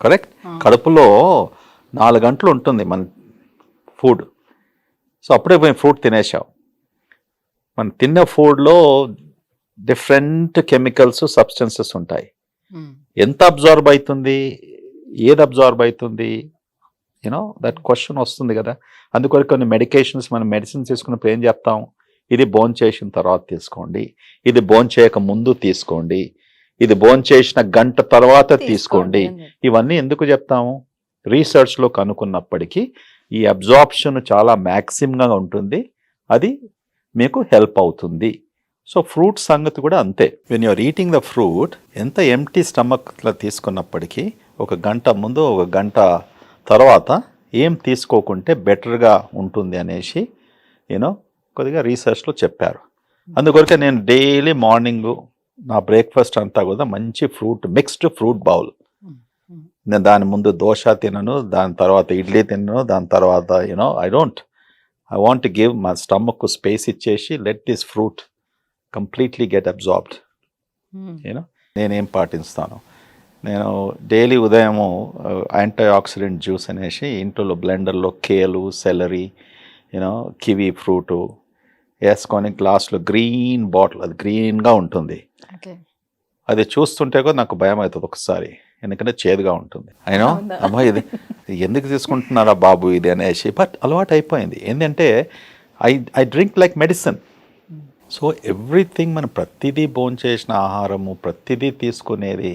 కరెక్ట్? కడుపులో 4 గంటలు ఉంటుంది మన ఫుడ్. సో అప్పుడే పోయి ఫ్రూట్ తినేసావు. మనం తిన్న ఫుడ్లో డిఫరెంట్ కెమికల్స్, సబ్స్టెన్సెస్ ఉంటాయి. ఎంత అబ్జార్బ్ అవుతుంది, ఏది అబ్జార్బ్ అవుతుంది, దట్ క్వశ్చన్ వస్తుంది కదా. అందుకొరకు కొన్ని మెడికేషన్స్, మనం మెడిసిన్స్ తీసుకున్నప్పుడు ఏం చెప్తాం? ఇది భోంచేసిన తర్వాత తీసుకోండి, ఇది భోంచేయక ముందు తీసుకోండి, ఇది భోంచేసిన గంట తర్వాత తీసుకోండి. ఇవన్నీ ఎందుకు చెప్తాము? రీసెర్చ్లో కనుక్కున్నప్పటికీ ఈ అబ్జార్ప్షన్ చాలా మ్యాక్సిమంగా ఉంటుంది, అది మీకు హెల్ప్ అవుతుంది. సో ఫ్రూట్ సంగతి కూడా అంతే. When you're eating the fruit, ఎంత ఎంటీ స్టమక్లో తీసుకున్నప్పటికీ 1 గంట ముందు, 1 గంట తర్వాత ఏం తీసుకోకుంటే బెటర్గా ఉంటుంది అనేసి కొద్దిగా రీసెర్చ్లో చెప్పారు. అందుకొరకే నేను డైలీ మార్నింగ్ నా బ్రేక్ఫాస్ట్ అంతా కూడా మంచి ఫ్రూట్, మిక్స్డ్ ఫ్రూట్ బౌల్. నేను దాని ముందు దోశ తినను, దాని తర్వాత ఇడ్లీ తినను, దాని తర్వాత I want give my stomach space ఇచ్చేసి let this fruit completely get absorbed. నేనేం పాటిస్తాను, నేను డైలీ ఉదయము యాంటీ ఆక్సిడెంట్ జ్యూస్ అనేసి ఇంట్లో బ్లెండర్లో కేలు, సెలరీ, కివీ ఫ్రూటు వేసుకొని గ్లాస్లో గ్రీన్ బాటిల్, అది గ్రీన్గా ఉంటుంది. అది చూస్తుంటే కూడా నాకు భయం అవుతుంది ఒకసారి, ఎందుకంటే చేదుగా ఉంటుంది. అయినా అమ్మా ఇది ఎందుకు తీసుకుంటున్నారా బాబు ఇది అనేసి, బట్ అలవాటు అయిపోయింది. ఏంటంటే I drink like medicine. So everything, మనం ప్రతిదీ భోంచేసిన ఆహారము, ప్రతిదీ తీసుకునేది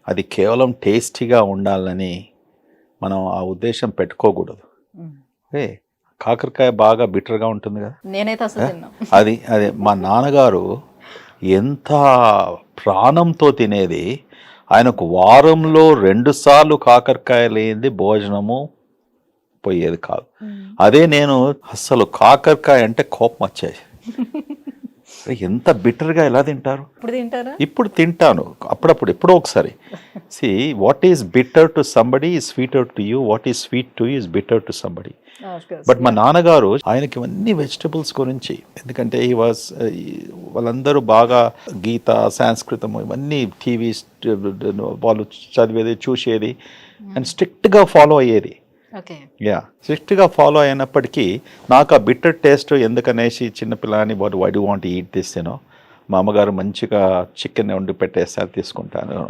అది కేవలం టేస్టీగా ఉండాలని మనం ఆ ఉద్దేశం పెట్టుకోకూడదు. కాకరకాయ బాగా బిటర్గా ఉంటుంది కదా, నేనైతే అది మా నాన్నగారు ఎంత ప్రాణంతో తినేది. ఆయనకు వారంలో 2 సార్లు కాకరకాయ లేనిది భోజనము పోయేది కాదు. అదే నేను అస్సలు కాకరకాయ అంటే కోపం వచ్చేది. ఎంత బిటర్గా ఎలా తింటారు. ఇప్పుడు తింటారా? ఇప్పుడు తింటాను అప్పుడప్పుడు, ఎప్పుడో ఒకసారి. See what is bitter to somebody is sweeter to you, what is sweet to you is bitter to somebody. But మా నాన్నగారు ఆయనకి ఇవన్నీ వెజిటబుల్స్ గురించి, ఎందుకంటే ఈ వాజ్ వాళ్ళందరూ బాగా గీత, సంస్కృతం ఇవన్నీ టీవీ వాళ్ళు చదివేది, చూసేది అండ్ స్ట్రిక్ట్గా ఫాలో అయ్యేది. యా, స్ట్రిక్ట్గా ఫాలో అయినప్పటికీ నాకు ఆ బిట్టర్ టేస్ట్ ఎందుకనేసి చిన్నపిల్లని why do want eat this you know, మా అమ్మగారు మంచిగా చికెన్ వండి పెట్టేస్తారు, తీసుకుంటాను.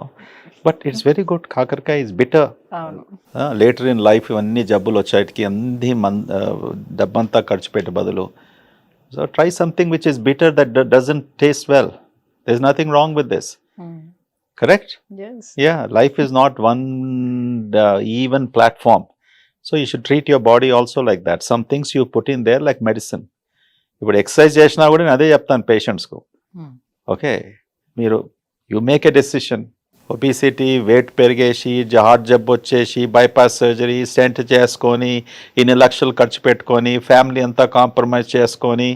But it's very good. కాకరకాయ is bitter. Later in life ఇవన్నీ జబ్బులు వచ్చాయికి అన్ని డబ్బంతా ఖర్చు పెట్టే బదులు, so try something which is bitter that doesn't taste well. There is nothing wrong with this. Correct? Yes. Yeah, life is not one even platform. So you should treat your body also like that. Some things you put in there like medicine. ఇప్పుడు ఎక్సర్సైజ్ చేసినా కూడా నేను అదే చెప్తాను పేషెంట్స్కు. ఓకే, మీరు you make a decision. Obesity, weight పెరిగేసి, హార్ట్ జబ్బు వచ్చేసి, బైపాస్ సర్జరీ, స్టెంట్ చేసుకొని, ఇన్ని లక్షలు ఖర్చు పెట్టుకొని, ఫ్యామిలీ అంతా కాంప్రమైజ్ చేసుకొని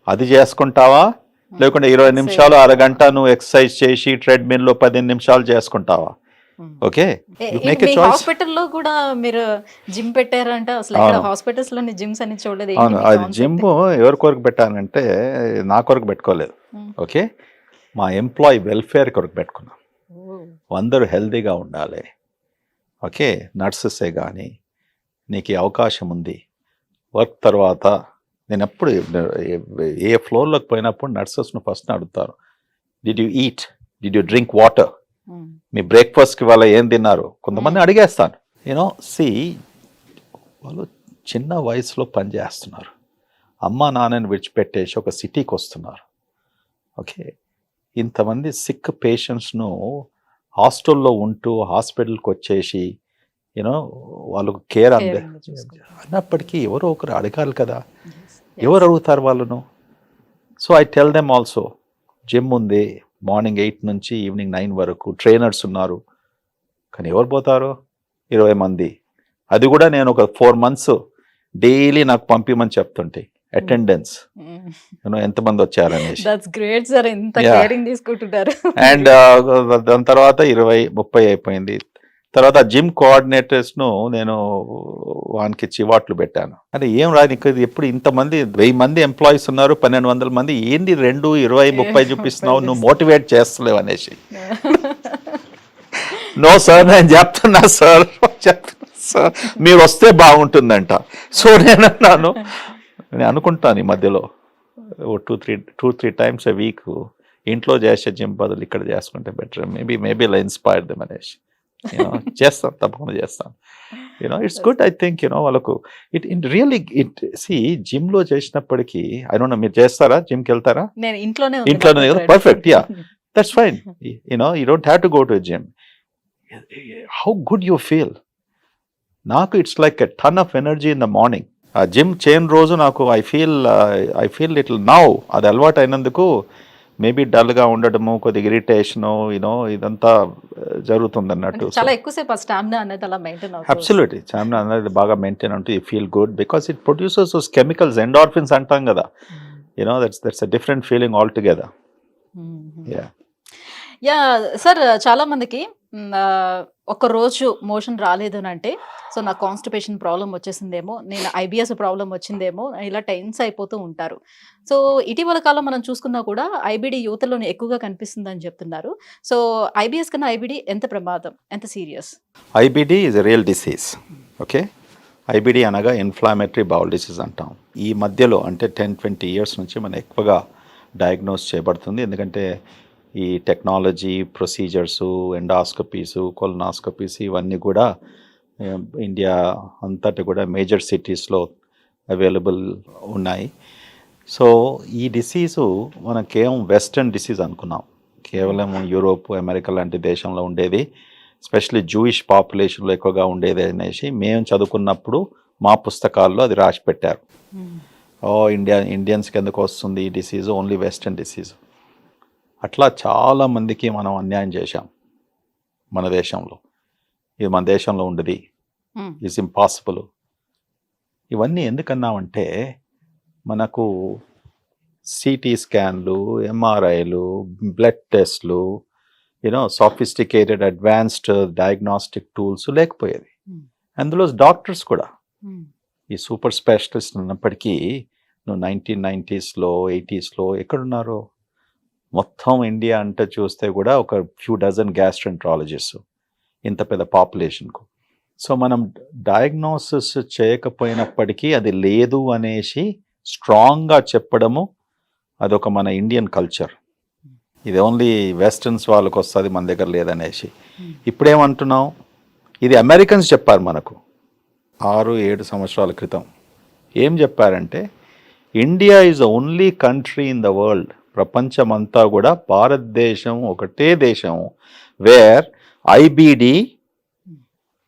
అది చేసుకుంటావా, లేకుంటే 20 నిమిషాలు అరగంట నువ్వు ఎక్సర్సైజ్ చేసి ట్రెడ్మిల్లో 15 నిమిషాలు చేసుకుంటావా? ఓకే, హాస్పిటల్లో కూడా మీరు జిమ్ పెట్టారంట. అసలు ఇక్కడ హాస్పిటల్స్ లోని జిమ్స్ అని చూడలేదు. అవును, అది జిమ్ ఎవరి కొరకు పెట్టానంటే నా కొరకు పెట్టుకోలేదు. ఓకే, మా ఎంప్లాయీ వెల్ఫేర్ కొరకు పెట్టుకున్నాం. అందరూ హెల్తీగా ఉండాలి. ఓకే, నర్సెసే కానీ నీకు ఈ అవకాశం ఉంది. వర్క్ తర్వాత నేను ఎప్పుడు ఏ ఫ్లోర్లోకి పోయినప్పుడు నర్సెస్ను ఫస్ట్ అడుగుతారు, did you eat, did you drink water, మీ బ్రేక్ఫాస్ట్కి వాళ్ళ ఏం తిన్నారు, కొంతమంది అడిగేస్తాను. యూనో సి, వాళ్ళు చిన్న వయసులో పనిచేస్తున్నారు, అమ్మ నాన్నని విడిచిపెట్టేసి ఒక సిటీకి వస్తున్నారు. ఓకే, ఇంతమంది సిక్ పేషెంట్స్ను హాస్టల్లో ఉంటూ హాస్పిటల్కి వచ్చేసి యూనో వాళ్ళకు కేర్ అన్నప్పటికీ ఎవరో ఒకరు అడగాలి కదా. ఎవరు అడుగుతారు వాళ్ళను? So I tell them also, gym ఉంది మార్నింగ్ 8 నుంచి ఈవినింగ్ 9 వరకు, ట్రైనర్స్ ఉన్నారు. కానీ ఎవరు పోతారు? 20 మంది. అది కూడా నేను ఒక 4 months డైలీ నాకు పంపిమని చెప్తుంటే అటెండెన్స్ ఎంతమంది వచ్చారనేసి. అండ్ దాని తర్వాత 20-30 అయిపోయింది. తర్వాత జిమ్ కోఆర్డినేటర్స్ను నేను వానికి చివాట్లు పెట్టాను. అంటే ఏం రాదు, ఎప్పుడు ఇంతమంది 1000 మంది ఎంప్లాయీస్ ఉన్నారు, 1200 మంది, ఏంది 2, 20, 30 చూపిస్తున్నావు, నువ్వు మోటివేట్ చేస్తలేవు అనేసి. నో సార్, నేను చెప్తున్నా సార్, మీరు వస్తే బాగుంటుందంట. సో నేను అనుకుంటాను ఈ మధ్యలో 2-3 times a week ఇంట్లో చేసే జిమ్ బదులు ఇక్కడ చేసుకుంటే బెటర్, మేబీ ఇన్స్పైర్ దెమ్ అనేసి చేస్తాను, తప్పకుండా చేస్తాను. It's good. ఐ థింక్ వాళ్ళకు ఇట్ రియల్లీ సి జిమ్లో చేసినప్పటికీ, ఐ డోంట్ నో మీరు చేస్తారా, జిమ్కి వెళ్తారా? ఇంట్లోనే కదా, perfect. Yeah, that's fine. You don't have to go to gym. How good you feel. నాకు it's like a ton of energy in the morning. ఆ జిమ్ చేయని రోజు నాకు ఐ ఫీల్ లిటిల్ నౌ, అది అలవాటు అయినందుకు మేబీ డల్గా ఉండడము, కొద్దిగా ఇరిటేషను, ఇదంతా జరుగుతుంది అన్నట్టు. చాలా ఎక్కువసేపు స్టామినా అనేది అలా మెయింటైన్ అవుతుంది. అబ్సల్యూట్లీ, స్టామినా అనేది బాగా మెయింటైన్ ఉంటే you feel good because it produces those chemicals, endorphins అంటాం కదా. That's a different feeling all together. Yeah sir, చాలా మందికి ఒక రోజు మోషన్ రాలేదు అని అంటే, సో నాకు కాన్స్టిపేషన్ ప్రాబ్లం వచ్చేసిందేమో, నేను ఐబిఎస్ ప్రాబ్లం వచ్చిందేమో, ఇలా టెన్స్ అయిపోతూ ఉంటారు. సో ఇటీవల కాలం మనం చూసుకున్నా కూడా ఐబిడి యువతలోనే ఎక్కువగా కనిపిస్తుందని చెప్తున్నారు. సో ఐబిఎస్ కన్నా ఐబిడి ఎంత ప్రమాదం, ఎంత serious? IBD is a real disease. Okay, IBD అనగా ఇన్ఫ్లామేటరీ బౌల్ డిసీజ్ అంటాం. ఈ మధ్యలో అంటే 10-20 years నుంచి మనం ఎక్కువగా డయాగ్నోస్ చేయబడుతుంది. ఎందుకంటే ఈ టెక్నాలజీ, ప్రొసీజర్సు, ఎండాస్కోపీసు, కొలనాస్కోపీస్ ఇవన్నీ కూడా ఇండియా అంతటి కూడా మేజర్ సిటీస్లో అవైలబుల్ ఉన్నాయి. సో ఈ డిసీజు మనం కేవలం వెస్టర్న్ డిసీజ్ అనుకున్నాం, కేవలం యూరోప్, అమెరికా లాంటి దేశంలో ఉండేది, ఎస్పెషల్లీ జూయిష్ పాపులేషన్లో ఎక్కువగా ఉండేది అనేసి మేము చదువుకున్నప్పుడు మా పుస్తకాల్లో అది రాసి పెట్టారు. ఇండియన్స్కి ఎందుకు వస్తుంది ఈ డిసీజు, ఓన్లీ వెస్టర్న్ డిసీజ్. అట్లా చాలా మందికి మనం అన్యాయం చేశాం మన దేశంలో. ఇది మన దేశంలో ఉండదు, ఇట్స్ ఇంపాసిబుల్. ఇవన్నీ ఎందుకన్నామంటే మనకు సిటీ స్కాన్లు, ఎంఆర్ఐలు, బ్లడ్ టెస్ట్లు, సాఫిస్టికేటెడ్ అడ్వాన్స్డ్ డయాగ్నాస్టిక్ టూల్స్ లేకపోయేది. అందులో డాక్టర్స్ కూడా ఈ సూపర్ స్పెషలిస్ట్ ఉన్నప్పటికీ నువ్వు 1990s, 80s ఎక్కడున్నారు? మొత్తం ఇండియా అంటే చూస్తే కూడా ఒక ఫ్యూ డజన్ గ్యాస్ట్రెంట్రాలజిస్ట్ ఇంత పెద్ద పాపులేషన్కు. సో మనం డయాగ్నోసిస్ చేయకపోయినప్పటికీ అది లేదు అనేసి స్ట్రాంగ్గా చెప్పడము అదొక మన ఇండియన్ కల్చర్. ఇది ఓన్లీ వెస్టర్న్స్ వాళ్ళకి వస్తుంది, మన దగ్గర లేదనేసి. ఇప్పుడేమంటున్నాం, ఇది అమెరికన్స్ చెప్పారు మనకు 6-7 సంవత్సరాల క్రితం. ఏం చెప్పారంటే India is the only country in the world, ప్రపంచమంతా కూడా భారతదేశం ఒకటే దేశం where IBD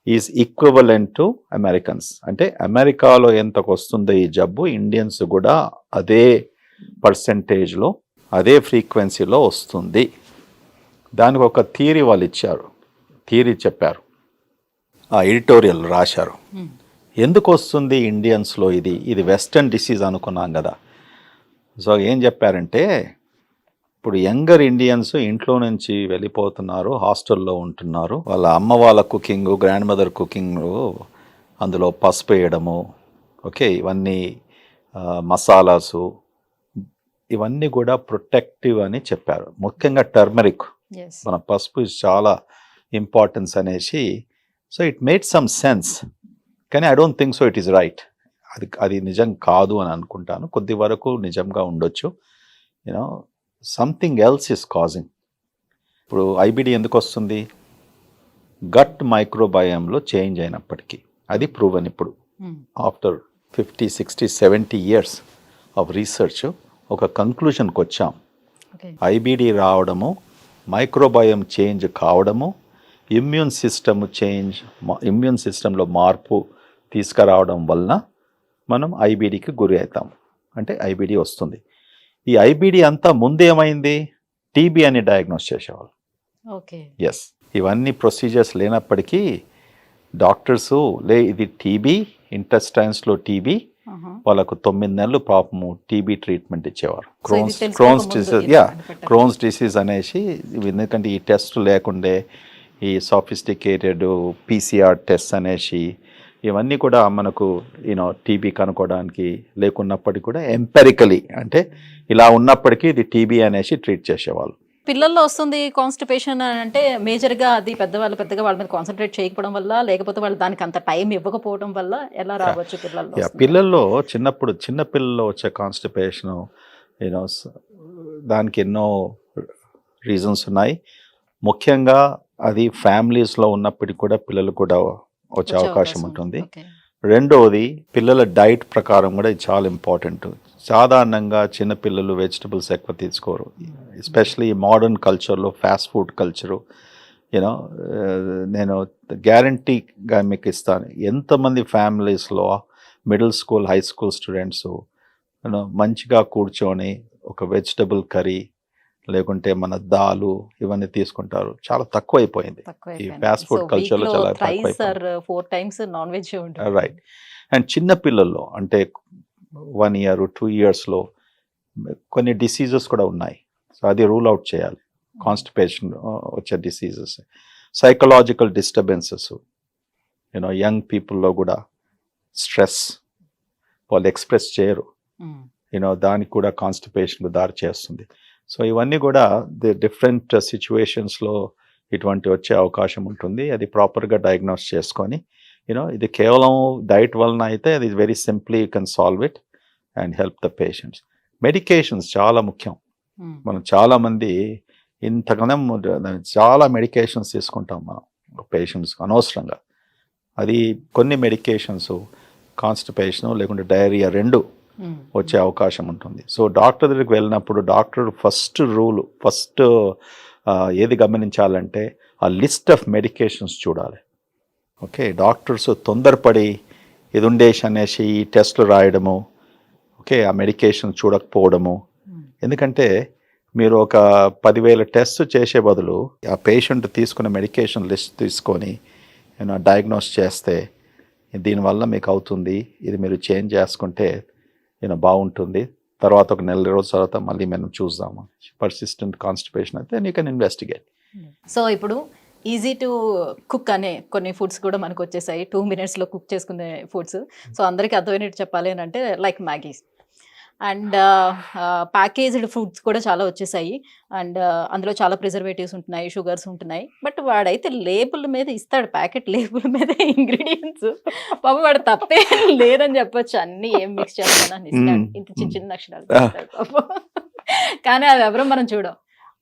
is equivalent to Americans. అంటే అమెరికాలో ఎంతకు వస్తుందో ఈ జబ్బు, ఇండియన్స్ కూడా అదే పర్సెంటేజ్లో అదే ఫ్రీక్వెన్సీలో వస్తుంది. దానికి ఒక థియరీ వాళ్ళు ఇచ్చారు, థియరీ చెప్పారు, ఆ ఎడిటోరియల్ రాశారు. ఎందుకు వస్తుంది ఇండియన్స్లో ఇది వెస్టర్న్ డిసీజ్ అనుకున్నాం కదా. సో ఏం చెప్పారంటే ఇప్పుడు యంగర్ ఇండియన్స్ ఇంట్లో నుంచి వెళ్ళిపోతున్నారు, హాస్టల్లో ఉంటున్నారు, వాళ్ళ అమ్మ వాళ్ళ కుకింగ్, గ్రాండ్ మదర్ కుకింగ్, అందులో పసుపు వేయడము, ఓకే, ఇవన్నీ మసాలాసు, ఇవన్నీ కూడా ప్రొటెక్టివ్ అని చెప్పారు. ముఖ్యంగా టర్మరిక్, మన పసుపు చాలా ఇంపార్టెన్స్ అనేసి. So it made some sense, కానీ I don't think so it is right. అది నిజం కాదు అని అనుకుంటాను. కొద్ది వరకు నిజంగా ఉండొచ్చు. Something else is causing. ఇప్పుడు ఐబిడి ఎందుకు వస్తుంది? గట్ మైక్రోబయోమ్లో చేంజ్ అయినప్పటికీ అది ప్రూవన్. ఇప్పుడు ఆఫ్టర్ 50, 60, 70 years ఆఫ్ రీసెర్చ్ ఒక కంక్లూషన్కి వచ్చాం. ఐబిడి రావడము, మైక్రోబయోమ్ చేంజ్ కావడము, ఇమ్యూన్ సిస్టంలో మార్పు తీసుకురావడం వలన మనం ఐబిడికి గురి అవుతాం, అంటే ఐబిడి వస్తుంది. ఈ ఐబిడి అంతా ముందేమైంది, టీబీ అని డయాగ్నోస్ చేసేవాళ్ళు. ఎస్, ఇవన్నీ ప్రొసీజర్స్ లేనప్పటికీ డాక్టర్సు ఇది టీబీ, ఇంటెస్టైన్స్లో టీబీ, వాళ్ళకు 9 నెలలు పాపము టీబీ ట్రీట్మెంట్ ఇచ్చేవారు. క్రోన్స్ డిసీజ్ అనేసి. ఎందుకంటే ఈ టెస్ట్ లేకుండే, ఈ సాఫిస్టికేటెడ్ పీసీఆర్ టెస్ట్ అనేసి ఇవన్నీ కూడా మనకు టీబీ కనుక్కోవడానికి లేకున్నప్పటికీ కూడా ఎంపెరికలీ, అంటే ఇలా ఉన్నప్పటికీ ఇది టీబీ అనేసి ట్రీట్ చేసేవాళ్ళు. పిల్లల్లో వస్తుంది కాన్స్టిపేషన్ అంటే మేజర్గా అది పెద్దగా వాళ్ళ మీద కాన్సన్ట్రేట్ చేయకపోవడం వల్ల, లేకపోతే వాళ్ళు దానికి అంత టైం ఇవ్వకపోవడం వల్ల ఎలా రావచ్చు పిల్లల్లో? పిల్లల్లో చిన్న పిల్లల్లో వచ్చే కాన్స్టిపేషన్ దానికి ఎన్నో రీజన్స్ ఉన్నాయి. ముఖ్యంగా అది ఫ్యామిలీస్లో ఉన్నప్పటికీ కూడా పిల్లలు కూడా వచ్చే అవకాశం ఉంటుంది. రెండవది పిల్లల డైట్ ప్రకారం కూడా ఇది చాలా ఇంపార్టెంట్. సాధారణంగా చిన్నపిల్లలు వెజిటబుల్స్ ఎక్కువ తీసుకోరు, ఎస్పెషలీ మోడర్న్ కల్చర్లో, ఫాస్ట్ ఫుడ్ కల్చరు. నేను గ్యారంటీగా మీకు ఇస్తాను, ఎంతమంది ఫ్యామిలీస్లో middle school, high school students మంచిగా కూర్చొని ఒక వెజిటబుల్ కర్రీ లేకుంటే మన దాలు ఇవన్నీ తీసుకుంటారు. చాలా తక్కువ అయిపోయింది ఈ ఫాస్ట్ ఫుడ్ కల్చర్లో, చాలా తక్కువ. రైట్. అండ్ చిన్న పిల్లల్లో అంటే 1 year, 2 yearsలో కొన్ని డిసీజెస్ కూడా ఉన్నాయి. సో అది రూల్ అవుట్ చేయాలి. కాన్స్టిపేషన్ వచ్చే డిసీజెస్, సైకలాజికల్ డిస్టర్బెన్సెస్, యంగ్ పీపుల్లో కూడా స్ట్రెస్ వాళ్ళు ఎక్స్ప్రెస్ చేయరు, దానికి కూడా కాన్స్టిపేషన్కు దారి చేస్తుంది. సో ఇవన్నీ కూడా డిఫరెంట్ సిచ్యువేషన్స్లో ఇటువంటి వచ్చే అవకాశం ఉంటుంది. అది ప్రాపర్గా డయాగ్నోస్ చేసుకొని ఇది కేవలం డైట్ వలన అయితే అది very simply you can solve it and help the patients. Medications చాలా ముఖ్యం. మనం చాలామంది ఇంతకన్నా చాలా మెడికేషన్స్ తీసుకుంటాం మనం పేషెంట్స్ అనవసరంగా. అది కొన్ని మెడికేషన్స్ కాన్స్టిపేషన్ లేకుంటే డయేరియా రెండు వచ్చే అవకాశం ఉంటుంది. సో డాక్టర్ దగ్గరికి వెళ్ళినప్పుడు డాక్టర్ ఫస్ట్ ఏది గమనించాలంటే ఆ లిస్ట్ ఆఫ్ మెడికేషన్స్ చూడాలి. ఓకే, డాక్టర్స్ తొందరపడి ఇది ఉండేసి అనేసి ఈ టెస్ట్లు రాయడము, ఓకే, ఆ మెడికేషన్ చూడకపోవడము. ఎందుకంటే మీరు ఒక 10,000 టెస్ట్ చేసే బదులు ఆ పేషెంట్ తీసుకున్న మెడికేషన్ లిస్ట్ తీసుకొని డయాగ్నోస్ చేస్తే దీనివల్ల మీకు అవుతుంది, ఇది మీరు చేంజ్ చేసుకుంటే బాగుంటుంది, తర్వాత ఒక నెల రోజుల తర్వాత మళ్ళీ మనం చూద్దాము. పర్సిస్టెంట్ కాన్స్టిపేషన్ అయితే యూ కెన్ ఇన్వెస్టిగేట్. సో ఇప్పుడు ఈజీ టు కుక్ అనే కొన్ని ఫుడ్స్ కూడా మనకు వచ్చేసాయి, 2 minutesలో కుక్ చేసుకునే ఫుడ్స్. సో అందరికీ అర్థమైనట్టు చెప్పాలి అని అంటే like Maggi and packaged foods కూడా చాలా వచ్చేసాయి. అండ్ అందులో చాలా ప్రిజర్వేటివ్స్ ఉంటున్నాయి, షుగర్స్ ఉంటున్నాయి. బట్ వాడైతే లేబుల్ మీద ఇస్తాడు, ప్యాకెట్ లేబుల్ మీద ఇంగ్రీడియంట్స్. పాప వాడు తప్పే లేదని చెప్పొచ్చు, అన్ని ఏం మిక్స్ చేస్తానని ఇస్తాడు, ఇంత చిన్న చిన్న అక్షరాలు ఇస్తాడు పాపం. కానీ అది ఎవరో మనం చూడం,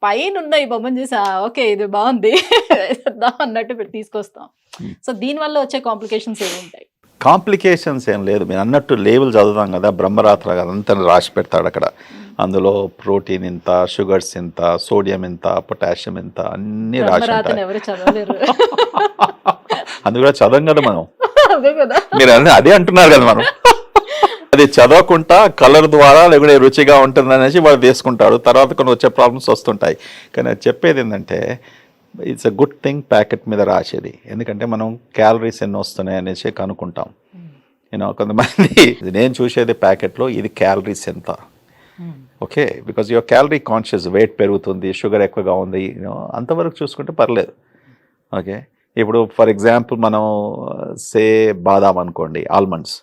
పైన ఉన్న ఈ బొమ్మను చూసి ఓకే ఇది బాగుంది అన్నట్టు తీసుకొస్తాం. సో దీనివల్ల వచ్చే కాంప్లికేషన్స్ ఏమి ఉంటాయి? కాంప్లికేషన్స్ ఏం లేదు, మీరు అన్నట్టు లేబుల్ చదువుతాం కదా, బ్రహ్మరాత్ర కదా అంతా రాసి పెడతాడు అక్కడ. అందులో ప్రోటీన్ ఇంత, షుగర్స్ ఇంత, సోడియం ఇంత, పొటాషియం ఇంత, అన్ని రాసి ఉంటాయి. ఎవరు చదవలేరు. అందు కూడా చదవం కదా మనం, అదే కదా మీరు అదే అంటున్నారు కదా మనం. అది చదవకుండా కలర్ ద్వారా లేకుంటే రుచిగా ఉంటుంది అనేసి వాడు తీసుకుంటాడు, తర్వాత కొన్ని వచ్చే ప్రాబ్లమ్స్ వస్తుంటాయి. కానీ అది చెప్పేది ఏంటంటే it's a good thing packet మీద రాసేది, ఎందుకంటే మనం క్యాలరీస్ ఎన్ని వస్తున్నాయి అనేసి కనుక్కుంటాం. కొంతమంది నేను చూసేది ప్యాకెట్లో ఇది క్యాలరీస్ ఎంత, okay, because your calorie conscious, weight పెరుగుతుంది, షుగర్ ఎక్కువగా ఉంది, అంతవరకు చూసుకుంటే పర్లేదు. ఓకే, ఇప్పుడు ఫర్ ఎగ్జాంపుల్ మనం సే బాదాం అనుకోండి, ఆల్మండ్స్,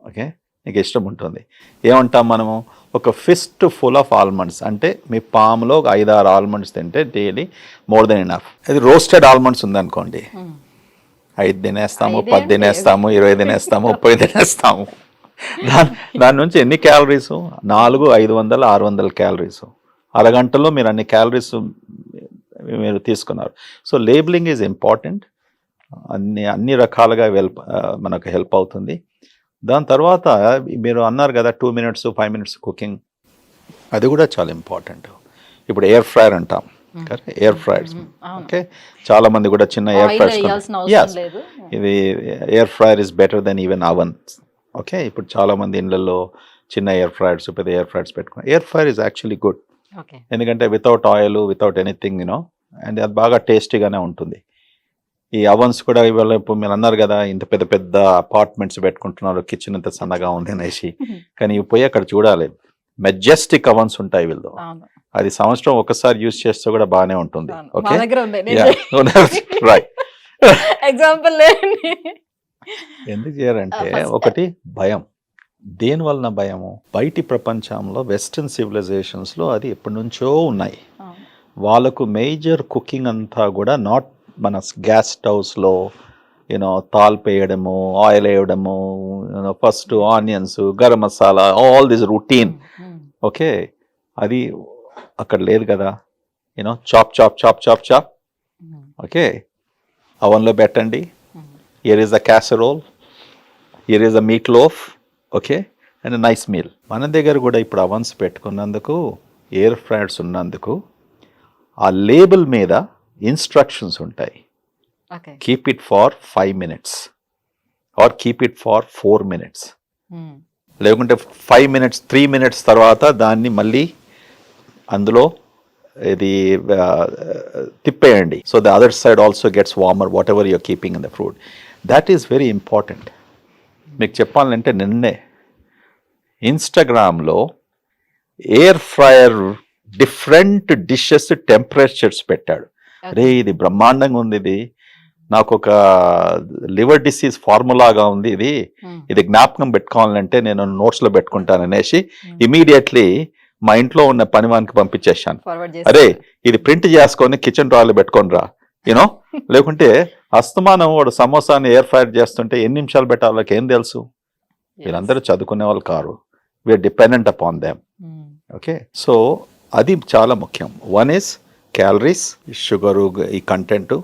ఓకే, మీకు ఇష్టం ఉంటుంది, ఏమంటాం మనము, ఒక ఫిస్ట్ ఫుల్ ఆఫ్ ఆల్మండ్స్, అంటే మీ పాములో 5-6 ఆల్మండ్స్ తింటే డైలీ మోర్ దెన్ ఎనఫ్. అది రోస్టెడ్ ఆల్మండ్స్ ఉందనుకోండి, 5 తినేస్తాము, 10 తినేస్తాము, 20 తినేస్తాము, 30 తినేస్తాము. దాని నుంచి ఎన్ని క్యాలరీస్? 400, 500, 600 క్యాలరీస్. అరగంటలో మీరు అన్ని క్యాలరీస్ మీరు తీసుకున్నారు. సో లేబులింగ్ ఈజ్ ఇంపార్టెంట్, అన్ని రకాలుగా మనకు హెల్ప్ అవుతుంది. దాని తర్వాత మీరు అన్నారు కదా 2 minutes 5 minutes కుకింగ్, అది కూడా చాలా ఇంపార్టెంట్. ఇప్పుడు ఎయిర్ ఫ్రైయర్ అంటాం, ఎయిర్ ఫ్రైయర్స్, ఓకే, చాలా మంది కూడా చిన్న ఎయిర్ ఫ్రైయర్స్, ఇది air fryer is better than even ovens. Okay, ఇప్పుడు చాలా మంది ఇళ్ళల్లో చిన్న ఎయిర్ ఫ్రైయర్స్, పెద్ద ఎయిర్ ఫ్రైయర్స్ పెట్టుకున్నారు. Air fryer is actually good, ఎందుకంటే without oil, without anything, and అది బాగా టేస్టీగానే ఉంటుంది. ఈ అవన్స్ కూడా ఇవాళ ఇప్పుడు మీరు అన్నారు కదా, ఇంత పెద్ద పెద్ద అపార్ట్మెంట్స్ పెట్టుకుంటున్నారు, కిచెన్ ఇంత సన్నగా ఉంది అనేసి, కానీ ఇవి పోయి అక్కడ చూడాలి, మెజెస్టిక్ అవన్స్ ఉంటాయి వీళ్ళు. అది సంవత్సరం ఒకసారి యూజ్ చేస్తే కూడా బాగానే ఉంటుంది. Okay, right. ఎగ్జాంపుల్ ఎందుకు చేయాలంటే ఒకటి భయం. దేని వలన భయము? బయటి ప్రపంచంలో వెస్టర్న్ సివిలైజేషన్స్లో అది ఎప్పటి నుంచో ఉన్నాయి. వాళ్ళకు మేజర్ కుకింగ్ అంతా కూడా నాట్ మన గ్యాస్ స్టవ్స్లో తాల్పు వేయడము, ఆయిల్ వేయడము, first onions, garam masala, all this routine. Okay, అది అక్కడ లేదు కదా. Chop chop chop chop chop, okay, అవన్లో పెట్టండి, here is a casserole, here is a meatloaf, okay, and nice meal. మన దగ్గర కూడా ఇప్పుడు అవన్స్ పెట్టుకున్నందుకు, ఎయిర్ ఫ్రైయర్స్ ఉన్నందుకు, ఆ లేబుల్ మీద ఇన్స్ట్రక్షన్స్ ఉంటాయి. Keep it for 5 minutes or keep it for 4 minutes, లేకుంటే 5 minutes 3 minutes తర్వాత దాన్ని మళ్ళీ అందులో ఇది తిప్పేయండి. So the other side also gets warmer, whatever you're keeping in the food. That is very important. మీకు చెప్పాలంటే నిన్నే ఇన్స్టాగ్రామ్లో air fryer different dishes temperatures పెట్టాడు. అరే ఇది బ్రహ్మాండంగా ఉంది, ఇది నాకు ఒక లివర్ డిసీజ్ ఫార్ములాగా ఉంది, ఇది జ్ఞాపకం పెట్టుకోవాలంటే నేను నోట్స్లో పెట్టుకుంటాను అనేసి ఇమీడియట్లీ మా ఇంట్లో ఉన్న పనివానికి పంపించేశాను. అరే ఇది ప్రింట్ చేసుకొని కిచెన్ డ్రాలో పెట్టుకొని రా, లేకుంటే అస్తమానం వాడు సమోసాని ఎయిర్ ఫ్రైర్ చేస్తుంటే ఎన్ని నిమిషాలు పెట్టాలి వాళ్ళకి ఏం తెలుసు? వీళ్ళందరూ చదువుకునే వాళ్ళు కారు, we're dependent upon them. Okay, so అది చాలా ముఖ్యం. వన్ ఈస్ క్యాలరీస్, షుగరు, ఈ కంటెంట్,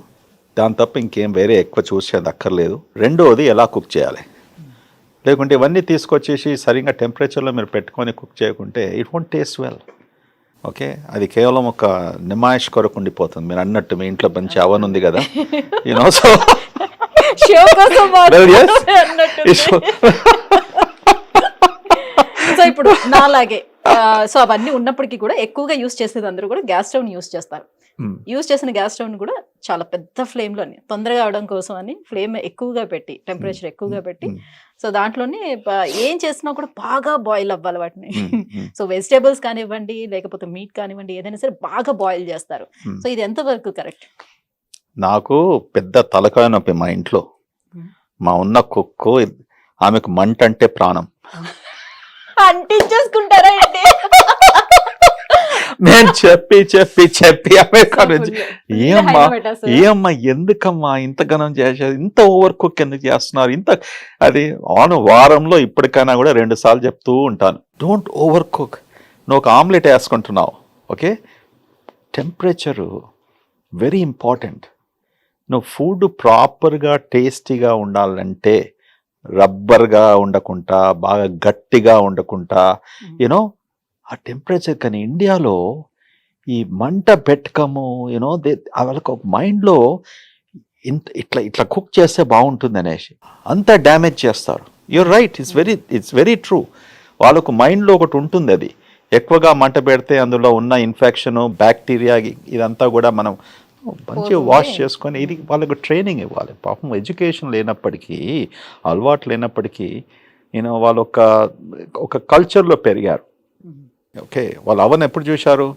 దాని తప్ప ఇంకేం వేరే ఎక్కువ చూసేది అక్కర్లేదు. రెండోది ఎలా కుక్ చేయాలి, లేకుంటే ఇవన్నీ తీసుకొచ్చేసి సరిగ్గా టెంపరేచర్లో మీరు పెట్టుకొని కుక్ చేయకుంటే it won't taste well. Okay, అది కేవలం ఒక నిమాయిష్ కొరకు ఉండిపోతుంది. మీరు అన్నట్టు మీ ఇంట్లో మంచి అవన్ ఉంది కదా, సో ఇప్పుడు నాలాగే సో అవన్నీ ఉన్నప్పటికీ కూడా ఎక్కువగా యూస్ చేసేది అందరూ కూడా గ్యాస్ స్టవ్ యూస్ చేస్తారు. యూస్ చేసిన గ్యాస్ స్టవ్ కూడా చాలా పెద్ద ఫ్లేమ్ లోని తొందరగా అవడం కోసం అని ఫ్లేమ్ ఎక్కువగా పెట్టి టెంపరేచర్ ఎక్కువగా పెట్టి సో దాంట్లోనే ఏం చేసినా కూడా బాగా బాయిల్ అవ్వాలి వాటిని. సో వెజిటేబుల్స్ కానివ్వండి లేకపోతే మీట్ కానివ్వండి ఏదైనా సరే బాగా బాయిల్ చేస్తారు. సో ఇది ఎంత వరకు కరెక్ట్? నాకు పెద్ద తలకాయ నొప్పి మా ఇంట్లో. మా ఉన్న కుక్కు, ఆమెకు మంట అంటే ప్రాణం. అంటించేసుకుంటారా ఏంటి? నేను చెప్పి చెప్పి చెప్పి అమెరికా నుంచి ఏమ్మా ఎందుకమ్మా ఇంత ఘనం చేసేది, ఇంత ఓవర్ కుక్ ఎందుకు చేస్తున్నారు, ఇంత అది వారంలో ఇప్పటికైనా కూడా 2 సార్లు చెప్తూ ఉంటాను, డోంట్ ఓవర్ కుక్. నువ్వు ఒక ఆమ్లెట్ వేసుకుంటున్నావు, ఓకే, టెంపరేచరు వెరీ ఇంపార్టెంట్. నువ్వు ఫుడ్ ప్రాపర్గా టేస్టీగా ఉండాలంటే రబ్బర్గా ఉండకుండా బాగా గట్టిగా ఉండకుండా యూనో ఆ టెంపరేచర్. కానీ ఇండియాలో ఈ మంట పెట్టుకము యూనో వాళ్ళకి ఒక మైండ్లో ఇట్లా ఇట్లా కుక్ చేస్తే బాగుంటుంది అనేసి అంతా డ్యామేజ్ చేస్తారు. You're right, it's very true. వాళ్ళకు మైండ్లో ఒకటి ఉంటుంది, అది ఎక్కువగా మంట పెడితే అందులో ఉన్న ఇన్ఫెక్షన్ బ్యాక్టీరియా ఇదంతా కూడా మనం మంచిగా వాష్ చేసుకొని ఇది వాళ్ళకు ట్రైనింగ్ ఇవ్వాలి. పాపం ఎడ్యుకేషన్ లేనప్పటికీ అలవాటు లేనప్పటికీ నేను వాళ్ళు ఒక కల్చర్లో పెరిగారు. ఓకే, వాళ్ళు అవన్ ఎప్పుడు చూశారు,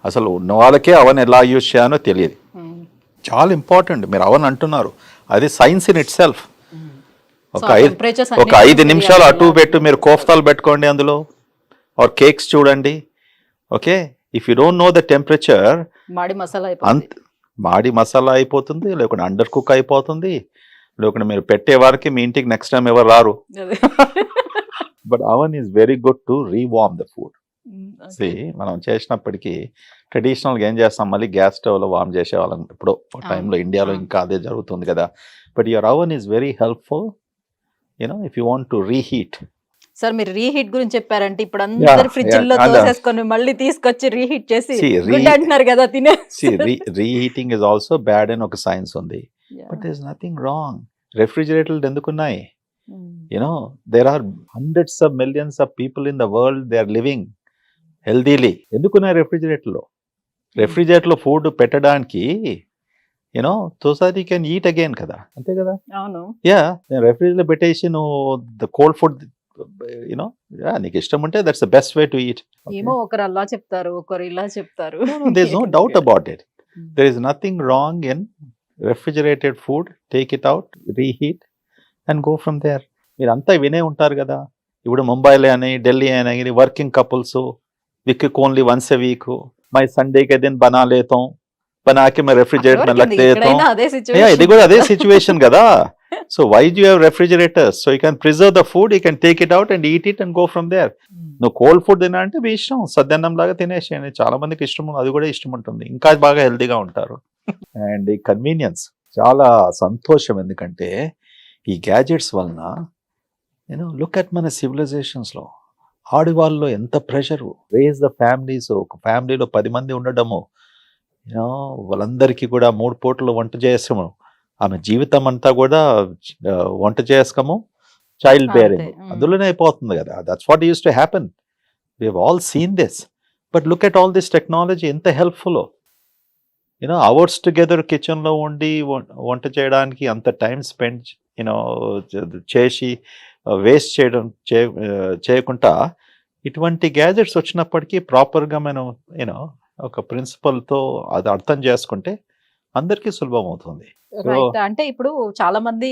అసలు ఉన్న వాళ్ళకే అవన్ ఎలా యూజ్ చేయాలో తెలియదు. చాలా ఇంపార్టెంట్. మీరు అవన్ అంటున్నారు, అది సైన్స్ ఇన్ ఇట్ సెల్ఫ్. ఒక 5 నిమిషాలు అటు పెట్టు, మీరు కోఫ్తాలు పెట్టుకోండి అందులో, ఆర్ కేక్స్ చూడండి. Okay, if you don't know the temperature మాడి మసాలా అయిపోతుంది, లేకుంటే అండర్ కుక్ అయిపోతుంది, లేకుంటే మీరు పెట్టే వారికి మీ ఇంటికి నెక్స్ట్ టైం ఎవరు రారు. But oven is very good to rewarm the food. మనం చేసినప్పటికీ ట్రెడిషనల్గా ఏం చేస్తాం, మళ్ళీ గ్యాస్ స్టవ్లో వార్మ్ చేసేవాళ్ళం. ఇప్పుడు టైంలో ఇండియాలో ఇంకా అదే జరుగుతుంది కదా. But your oven is very helpful you know if you want to reheat. Sir మీరు రీహీట్ గురించి చెప్పారంటే ఇప్పుడు అందరు ఫ్రిడ్జ్ లో తోసేసుకొని మళ్ళీ తీసుకొచ్చి రీహీట్ చేసి అంటున్నారు కదా తినే. రీహీటింగ్ ఇస్ ఆల్సో బ్యాడ్ అని ఒక సైన్స్ ఉంది. But there is nothing wrong. రెఫ్రిజిరేటర్లు ఎందుకున్నాయి? You know there are hundreds of millions of people in the world, they are living healthily. ఎందుకున్నాయి రెఫ్రిజిరేటర్లో ఫుడ్ పెట్టడానికి యూనో తోసారి యూ కెన్ ఈట్ అగైన్ కదా, అంతే కదా. యా, రెఫ్రిజిరేటర్లో పెట్టేసి నువ్వు ద కోల్డ్ ఫుడ్ యూనో నీకు ఇష్టం ఉంటే that's the best way to eat. ఏమో ఒకరు అలా చెప్తారు, ఒకరు ఇలా చెప్తారు. There is no doubt about it. There is nothing wrong in refrigerated food. Take it out, reheat and go from there. మీరు అంతా వినే ఉంటారు కదా, ఇప్పుడు ముంబైలో అని ఢిల్లీ అని working couples week only once a week, my Sunday के दिन बना लेता हूँ, बना के मैं रेफ्रिजरेटर में रख देता हूँ. ఇది కూడా అదే సిచ్యువేషన్ కదా. So why do you have refrigerators? So you can preserve the food, you can take it out and eat it and go from there. నువ్వు కోల్డ్ ఫుడ్ తినా అంటే మీ ఇష్టం, సద్దన్నం లాగా తినేసేయండి. చాలా మందికి ఇష్టం, అది కూడా ఇష్టం ఉంటుంది, ఇంకా బాగా హెల్తీగా ఉంటారు. అండ్ ఈ కన్వీనియన్స్ చాలా సంతోషం, ఎందుకంటే ఈ గ్యాజెట్స్ వలన యూనో లుక్ అట్ మన సివిలైజేషన్స్లో ఆడవాళ్ళలో ఎంత ప్రెషరు, రేజ్ ద ఫ్యామిలీస్. ఒక ఫ్యామిలీలో 10 మంది ఉండడము, యూనో వాళ్ళందరికీ కూడా 3 పూటలు వంట చేసాము. ఆమె జీవితం అంతా కూడా వంట చేసుకోము, చైల్డ్ బేరింగ్ అందులోనే అయిపోతుంది కదా. That's what use to happen. We have all seen this. But look at all this technology, ఎంత హెల్ప్ఫుల్. యూనో అవర్స్ టుగెదర్ కిచెన్లో ఉండి వంట చేయడానికి అంత టైం స్పెండ్ యూనో చేసి వేస్ట్ చేయకుండా ఇటువంటి గ్యాజెట్స్ వచ్చినప్పటికీ ప్రాపర్గా మనం యూనో ఒక ప్రిన్సిపల్తో అది అర్థం చేసుకుంటే అందరికీ సులభం అవుతుంది. అంటే ఇప్పుడు చాలా మంది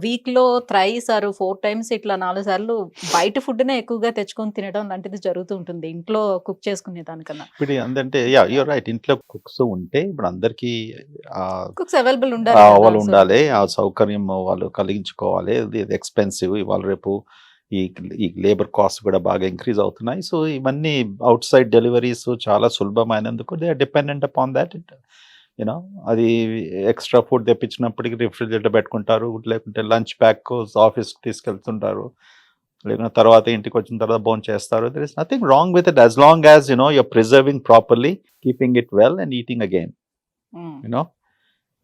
వీక్ లో 3 టైమ్స్ ఇట్లా 4 సార్లు బయట ఫుడ్ నే ఎక్కువగా తెచ్చుకొని తినడం లాంటిది జరుగుతూ ఉంటుంది ఇంట్లో కుక్ చేసుకునే దానికన్నా. ఇప్పుడు ఏంటంటే యూర్ రైట్, ఇంట్లో కుక్స్ ఉంటే ఇప్పుడు అందరికీ కుక్స్ అవైలబుల్ ఉండాలి, ఆ సౌకర్యం వాళ్ళు కలిగించుకోవాలి. ఇది ఎక్స్పెన్సివ్, ఇవాళ రేపు ఈ లేబర్ కాస్ట్ కూడా బాగా ఇంక్రీజ్ అవుతున్నాయి. సో ఇవన్నీ అవుట్ సైడ్ డెలివరీస్ చాలా సులభమైనందుకు they are dependent upon that. You know అది ఎక్స్ట్రా ఫుడ్ తెప్పించినప్పటికీ రిఫ్రిజిరేటర్ పెట్టుకుంటారు, లేకుంటే లంచ్ ప్యాక్ ఆఫీస్కి తీసుకెళ్తుంటారు, లేకుంటే తర్వాత ఇంటికి వచ్చిన తర్వాత భోజనం చేస్తారు. There is nothing wrong with it as long as you know you're preserving properly, keeping it well and eating again. You know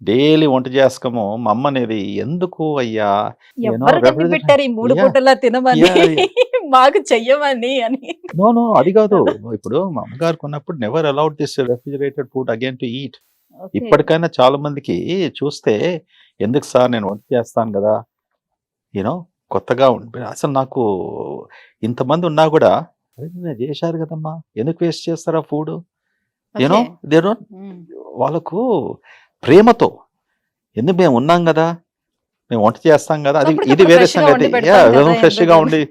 daily వంట చేసుకోము. మా అమ్మ అనేది ఎందుకు అయ్యా ఎవరు కనిపెట్టారు రెఫ్రిజిరేటర్ ఈ 3 యా పూటలా తినమని, యా మాకు చెయ్యమని అని? నో నో అది కాదు. ఇప్పుడు మా అమ్మగారికి ఉన్నప్పుడు never allowed this refrigerated food again to eat. Okay. ఇప్పటికైనా చాలా మందికి చూస్తే ఎందుకు సార్ నేను వంట చేస్తాను కదా యూనో కొత్తగా అసలు నాకు ఇంతమంది ఉన్నా కూడా "అరే, నేను చేశారు కదమ్మా ఎందుకు వేస్ట్ చేస్తారా food you know okay. They don't వాళ్ళకు ప్రేమతో ఎందుకు మేము ఉన్నాం కదా మేము వంట చేస్తాం కదా అది ఇది అప్పటికప్పుడు వేరే ఫ్రెష్‌గా సంగతి వండి యా పెడతాం కదా ఫ్రెష్గా ఎందుకు? ఉండి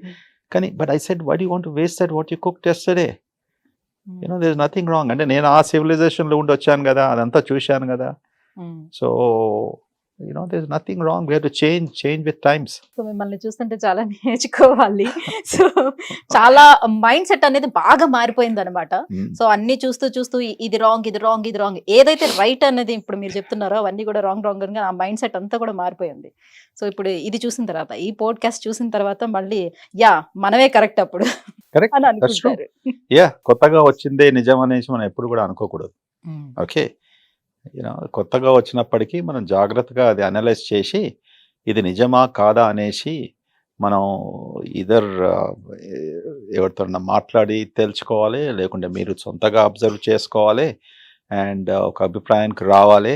కానీ but I said why do want waste that what you cook yesterday you know there is nothing wrong అంటే నేను ఆ సివిలైజేషన్లో ఉండి వచ్చాను కదా అదంతా చూశాను కదా so you know there is nothing wrong we have to change with times so మిమ్మల్ని చూస్తుంటే చాలా నేర్చుకోవాలి. సో చాలా మైండ్ సెట్ అనేది బాగా మారిపోయింది అనమాట. సో అన్ని చూస్తూ చూస్తూ ఇది రాంగ్, ఇది రాంగ్, ఇది రాంగ్, ఏదైతే రైట్ అనేది ఇప్పుడు మీరు చెప్తున్నారో అవన్నీ కూడా రాంగ్ రాంగ్ అని ఆ మైండ్ సెట్ అంతా కూడా మారిపోయింది. సో ఇప్పుడు ఇది చూసిన తర్వాత, ఈ పోడ్కాస్ట్ చూసిన తర్వాత మళ్ళీ యా మనమే కరెక్ట్ అప్పుడు కరెక్ట్ అని దట్స్ ట్రూ అనుకుంటారు. యా కొత్తగా వచ్చిందే నిజం అనేసి మనం ఎప్పుడు కూడా అనుకోకూడదు ఓకే యూనో కొత్తగా వచ్చినప్పటికీ మనం జాగ్రత్తగా అది అనలైజ్ చేసి ఇది నిజమా కాదా అనేసి మనం ఇదర్ ఎవరితో మాట్లాడి తెలుసుకోవాలి లేకుంటే మీరు సొంతగా అబ్జర్వ్ చేసుకోవాలి అండ్ ఒక అభిప్రాయానికి రావాలి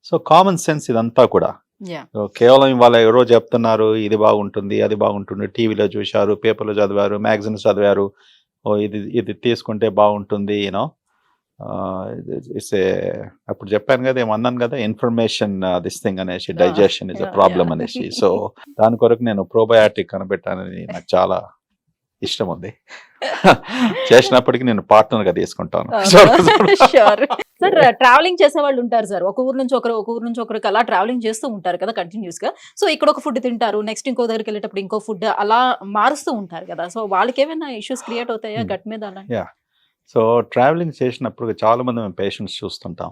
సో కామన్ సెన్స్ ఇదంతా కూడా యా కేవలం ఇవాళ ఎవరో చెప్తున్నారు ఇది బాగుంటుంది అది బాగుంటుంది టీవీలో చూశారు పేపర్లో చదివారు మ్యాగజైన్స్ చదివారు ఓ ఇది ఇది తీసుకుంటే బాగుంటుంది యూనో ఇట్స్ ఏ అప్పుడు చెప్పాను కదా ఏమన్నాను కదా ఇన్ఫర్మేషన్ దిస్ థింగ్ అనేసి డైజెషన్ ఇస్ అ ప్రాబ్లం అనేసి సో దాని కొరకు నేను ప్రోబయాటిక్ కనిపెట్టానని నాకు చాలా ఇష్టం ఉంది చేసినప్పటికీ నేను పార్ట్నర్గా తీసుకుంటాను షూర్. సార్ ట్రావెలింగ్ చేసే వాళ్ళు ఉంటారు సార్, ఒక ఊరు నుంచి ఒకరు, ఒక ఊరు నుంచి ఒకరికి అలా ట్రావెలింగ్ చేస్తూ ఉంటారు కదా కంటిన్యూస్ గా. సో ఇక్కడ ఒక ఫుడ్ తింటారు, నెక్స్ట్ ఇంకో దగ్గరికి వెళ్ళేటప్పుడు ఇంకో ఫుడ్ అలా మారుస్తూ ఉంటారు కదా. సో వాళ్ళకి ఏమైనా ఇష్యూస్ క్రియేట్ అవుతాయా గట్ మీద అలా? యా సో ట్రావెలింగ్ చేసినప్పుడు చాలా మంది మేము పేషెంట్స్ చూస్తుంటాం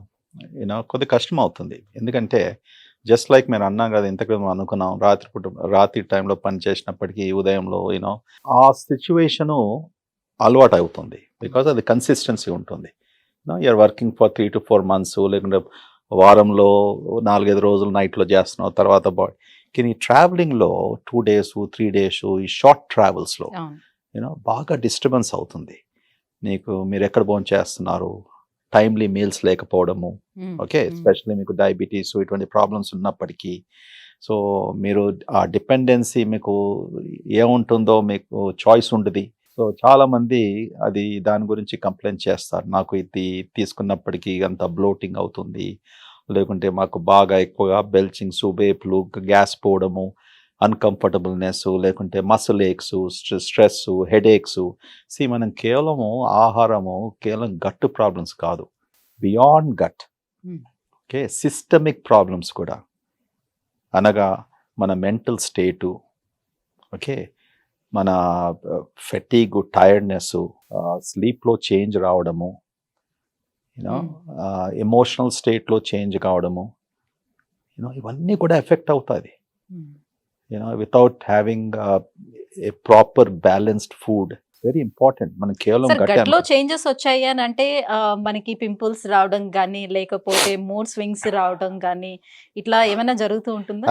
యూనో కొద్ది కష్టం అవుతుంది ఎందుకంటే జస్ట్ లైక్ మీరు అన్నాం కదా ఇంతకు అనుకున్నాం రాత్రి టైంలో పని చేసినప్పటికీ ఉదయంలో యూనో ఆ సిచ్యువేషను అలవాటు అవుతుంది బికాజ్ అది కన్సిస్టెన్సీ ఉంటుంది you know you're working for 3 to 4 months లేకుంటే వారంలో 4-5 రోజులు నైట్లో చేస్తున్నావు తర్వాత కానీ ట్రావెలింగ్లో 2 days 3 days ఈ షార్ట్ ట్రావెల్స్లో యూనో బాగా డిస్టర్బెన్స్ అవుతుంది నీకు మీరు ఎక్కడ భోజనం చేస్తున్నారు టైమ్లీ మీల్స్ లేకపోవడము ఓకే ఎస్పెషల్లీ మీకు డయాబెటీస్ ఇటువంటి ప్రాబ్లమ్స్ ఉన్నప్పటికీ సో మీరు ఆ డిపెండెన్సీ మీకు ఏముంటుందో మీకు చాయిస్ ఉంటుంది సో చాలామంది అది దాని గురించి కంప్లైంట్ చేస్తారు నాకు ఇది తీసుకున్నప్పటికీ అంత బ్లోటింగ్ అవుతుంది లేకుంటే మాకు బాగా ఎక్కువగా బెల్చింగ్స్ వేపులు గ్యాస్ పోవడము అన్కంఫర్టబుల్నెస్ లేకుంటే మసిల్ ఏక్స్ స్ట్రెస్ హెడేక్స్ మనం కేవలము ఆహారము కేవలం గట్ ప్రాబ్లమ్స్ కాదు beyond gut okay systemic problems కూడా అనగా మన మెంటల్ స్టేటు ఓకే మన ఫెటీగ్ టైర్డ్నెస్ స్లీప్లో చేంజ్ రావడము యూనో ఎమోషనల్ స్టేట్లో చేంజ్ కావడము యూనో ఇవన్నీ కూడా ఎఫెక్ట్ అవుతుంది without having a proper balanced food very important మనం కేవలం సార్ గట్లో చేంజెస్ వచ్చాయి అని అంటే మనకి పింపుల్స్ రావడం కానీ లేకపోతే మూడ్ స్వింగ్స్ రావడం కానీ ఇట్లా ఏమైనా జరుగుతూ ఉంటుందా?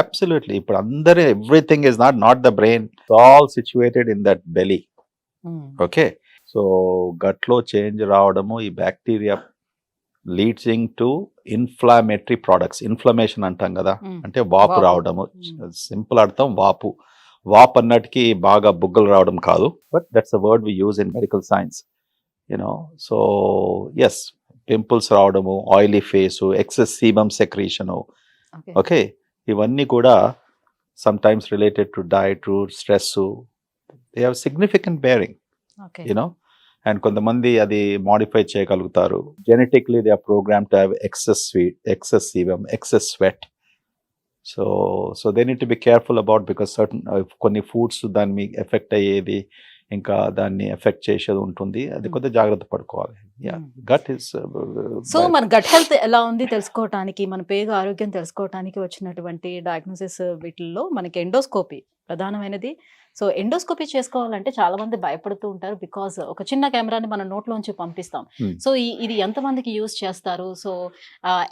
absolutely ఇప్పుడు అందరూ everything is not the brain all situated in that belly okay so గట్లో చేంజ్ రావడము ఈ bacteria leading to inflammatory products inflammation అంటాం కదా అంటే వాపు రావడము సింపుల్ అర్థం వాపు అన్నట్టుకి బాగా బుగ్గలు రావడం కాదు but that's a word we use in medical science you know so yes pimples రావడము oily face excess sebum secretion okay ఇవన్నీ కూడా some times related to diet stress they have significant bearing you know and కొంతమంది అది మాడిఫై చేయగలుగుతారు genetically they are programme to have excess sebum excess sweat so they need to be careful about because certain కొన్ని ఫుడ్స్ దాన్ని ఎఫెక్ట్ అయ్యేది ఇంకా దాన్ని ఎఫెక్ట్ చేసేది ఉంటుంది అది కొద్దిగా జాగ్రత్త పడుకోవాలి గట్ ఇస్ సో మన గట్ హెల్త్ ఎలా ఉంది తెలుసుకోవటానికి మన పేగు ఆరోగ్యం తెలుసుకోవటానికి వచ్చినటువంటి డయాగ్నోసిస్ వీటిల్లో మనకి ఎండోస్కోపీ ప్రధానమైనది. సో ఎండోస్కోపీ చేసుకోవాలంటే చాలా మంది భయపడుతూ ఉంటారు. బికాజ్ ఒక చిన్న కెమెరాని మన నోట్లోంచి పంపిస్తాం. సో ఇది ఎంతమందికి యూజ్ చేస్తారు? సో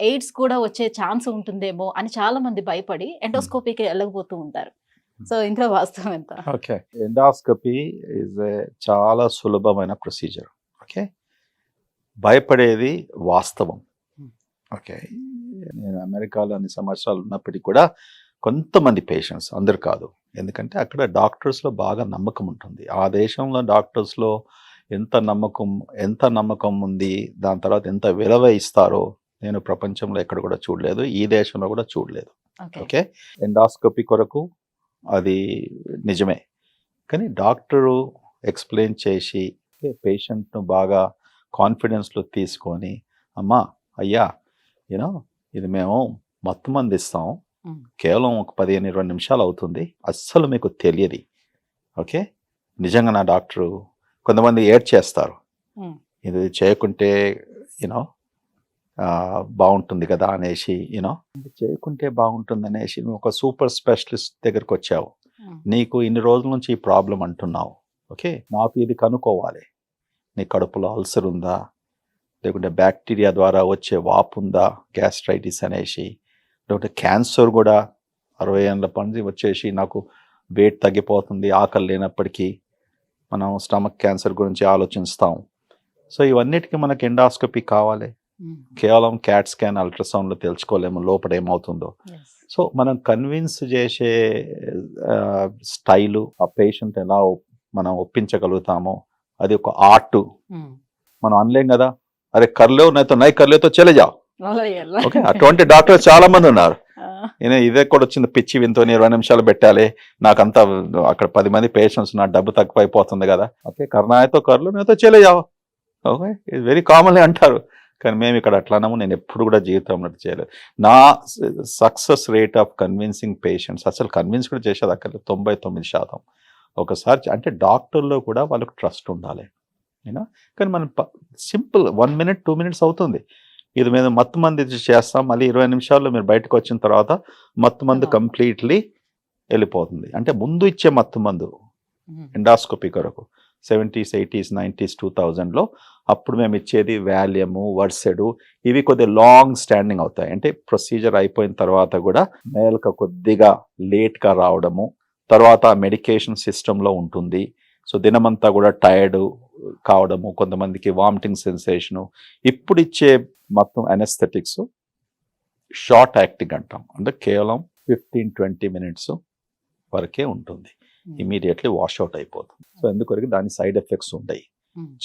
ఎయిడ్స్ కూడా వచ్చే ఛాన్స్ ఉంటుందేమో అని చాలా మంది భయపడి ఎండోస్కోపీకి వెళ్ళకపోతూ ఉంటారు. సో ఇందులో వాస్తవం ఎంత? ఓకే, ఎండాస్కోపీ ఇస్ చాలా సులభమైన ప్రొసీజర్. ఓకే, భయపడేది వాస్తవం. ఓకే, నేను అమెరికాలో అన్ని సంవత్సరాలు ఉన్నప్పటికీ కూడా కొంతమంది పేషెంట్స్, అందరు కాదు, ఎందుకంటే అక్కడ డాక్టర్స్లో బాగా నమ్మకం ఉంటుంది. ఆ దేశంలో డాక్టర్స్లో ఎంత నమ్మకం ఉంది, దాని తర్వాత ఎంత విలువ ఇస్తారో నేను ప్రపంచంలో ఎక్కడ కూడా చూడలేదు, ఈ దేశంలో కూడా చూడలేదు. ఓకే, ఎండాస్కోపీ కొరకు అది నిజమే, కానీ డాక్టరు ఎక్స్ప్లెయిన్ చేసి పేషెంట్ను బాగా కాన్ఫిడెన్స్లో తీసుకొని, అమ్మా అయ్యా యూనో ఇది మేము మత్తు మంది ఇస్తాం, కేవలం ఒక 15-20 నిమిషాలు అవుతుంది, అస్సలు మీకు తెలియదు. ఓకే, నిజంగా నా డాక్టరు, కొంతమంది ఏడ్ చేస్తారు, ఇది చేయకుంటే యూనో బాగుంటుంది కదా అనేసి, చేయకుంటే బాగుంటుంది అనేసి నువ్వు ఒక సూపర్ స్పెషలిస్ట్ దగ్గరికి వచ్చావు, నీకు ఇన్ని రోజుల నుంచి ఈ ప్రాబ్లం అంటున్నావు. ఓకే, నాకు ఇది కనుక్కోవాలి, నీ కడుపులో అల్సర్ ఉందా, లేకుంటే బ్యాక్టీరియా ద్వారా వచ్చే వాపు ఉందా, గ్యాస్ట్రైటిస్ అనేసి, లేకుంటే క్యాన్సర్ కూడా 60 ఏళ్ళ పండి వచ్చేసి నాకు వెయిట్ తగ్గిపోతుంది, ఆకలి లేనప్పటికీ మనం స్టమక్ క్యాన్సర్ గురించి ఆలోచిస్తాం. సో ఇవన్నిటికీ మనకి ఎండాస్కోపీ కావాలి, కేవలం క్యాట్ స్కాన్ అల్ట్రాసౌండ్లో తెలుసుకోలేము లోపల ఏమవుతుందో. సో మనం కన్విన్స్ చేసే స్టైలు, ఆ పేషెంట్ ఎలా మనం ఒప్పించగలుగుతామో అది ఒక ఆర్ట్. మనం అనలేం కదా, అరే కర్లేవు నైతో నై కర్లేతో చలే జావ్. ఓకే, అటువంటి డాక్టర్స్ చాలా మంది ఉన్నారు. ఇదే కూడా వచ్చింది పిచ్చి వింతో 20 నిమిషాలు పెట్టాలి, నాకంతా అక్కడ 10 మంది పేషెంట్స్, నా డబ్బు తక్కువ అయిపోతుంది కదా. ఓకే, కర్నాయతో కర్లు నేతో చలే జావ్. ఓకే, ఇది వెరీ కామన్లీ అంటారు, కానీ మేము ఇక్కడ అట్లానము, నేను ఎప్పుడు కూడా జీవితంలో చేయలేదు. నా success rate of convincing patients, అసలు కన్విన్స్ కూడా చేసేది అక్కడ 99%. ఒకసారి అంటే డాక్టర్లో కూడా వాళ్ళకు ట్రస్ట్ ఉండాలి, కానీ మనం సింపుల్ 1 minute 2 minutes అవుతుంది. ఇది మేము మత్తు మంది చేస్తాం, మళ్ళీ 20 నిమిషాల్లో మీరు బయటకు వచ్చిన తర్వాత మత్తు మందు కంప్లీట్లీ వెళ్ళిపోతుంది. అంటే ముందు ఇచ్చే మత్తు మందు ఎండాస్కోపీ కొరకు 70s 80s 90s 2000లో అప్పుడు మేము ఇచ్చేది వాల్యము, వర్సెడు, ఇవి కొద్దిగా లాంగ్ స్టాండింగ్ అవుతాయి. అంటే ప్రొసీజర్ అయిపోయిన తర్వాత కూడా మేల్క కొద్దిగా లేట్గా రావడము, తర్వాత మెడికేషన్ సిస్టంలో ఉంటుంది. సో దినమంతా కూడా టైర్డ్ కావడము, కొంతమందికి వామిటింగ్ సెన్సేషను. ఇప్పుడు ఇచ్చే మొత్తం అనెస్థెటిక్స్ షార్ట్ యాక్టింగ్ అంటాం, అంటే కేవలం 15-20 minutes వరకే ఉంటుంది, ఇమీడియట్లీ వాష్అవుట్ అయిపోతుంది. సో ఎందుకొరకు దాని సైడ్ ఎఫెక్ట్స్ ఉంటాయి,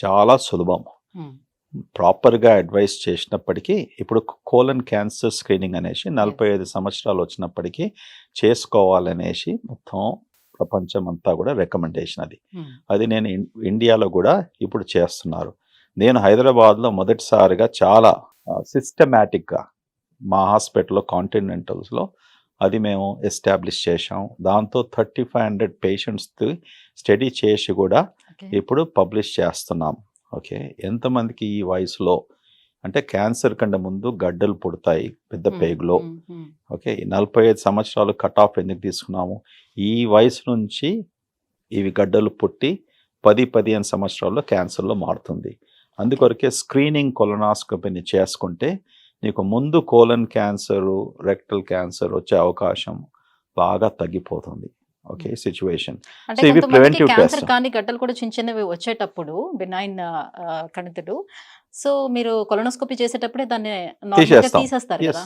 చాలా సులభం. ప్రాపర్గా అడ్వైస్ చేసినప్పటికీ ఇప్పుడు కోలన్ క్యాన్సర్ స్క్రీనింగ్ అనేసి 45 సంవత్సరాలు వచ్చినప్పటికీ చేసుకోవాలనేసి మొత్తం ప్రపంచం అంతా కూడా రికమెండేషన్. అది నేను ఇండియాలో కూడా ఇప్పుడు చేస్తున్నారు. నేను హైదరాబాద్లో మొదటిసారిగా చాలా సిస్టమేటిక్గా మా హాస్పిటల్లో కాంటినెంటల్స్లో అది మేము ఎస్టాబ్లిష్ చేసాం. దాంతో 3500 పేషెంట్స్కి స్టడీ చేసి కూడా ఇప్పుడు పబ్లిష్ చేస్తున్నాం. ఓకే, ఎంతమందికి ఈ వయసులో అంటే క్యాన్సర్ కంటే ముందు గడ్డలు పుడతాయి పెద్ద పేగులో. ఓకే, 45 సంవత్సరాలు కట్ ఆఫ్ ఎందుకు తీసుకున్నాము, ఈ వయసు నుంచి ఇవి గడ్డలు పుట్టి 10-15 సంవత్సరాల్లో క్యాన్సర్లో మారుతుంది. అందుకొరకే స్క్రీనింగ్ కొలనాస్కోపీని చేసుకుంటే నీకు ముందు కోలన్ క్యాన్సరు, రెక్టల్ క్యాన్సర్ వచ్చే అవకాశం బాగా తగ్గిపోతుంది. Okay, situation. సో ఇవి ప్రివెంటివ్ టెస్ట్. కానీ గడ్డలు కూడా చిన్న చిన్నవి వచ్చేటప్పుడు బినైన్ కణితుడు, సో మీరు కొలనోస్కోపీ చేసేటప్పుడే దాన్ని తీసేస్తారు కదా,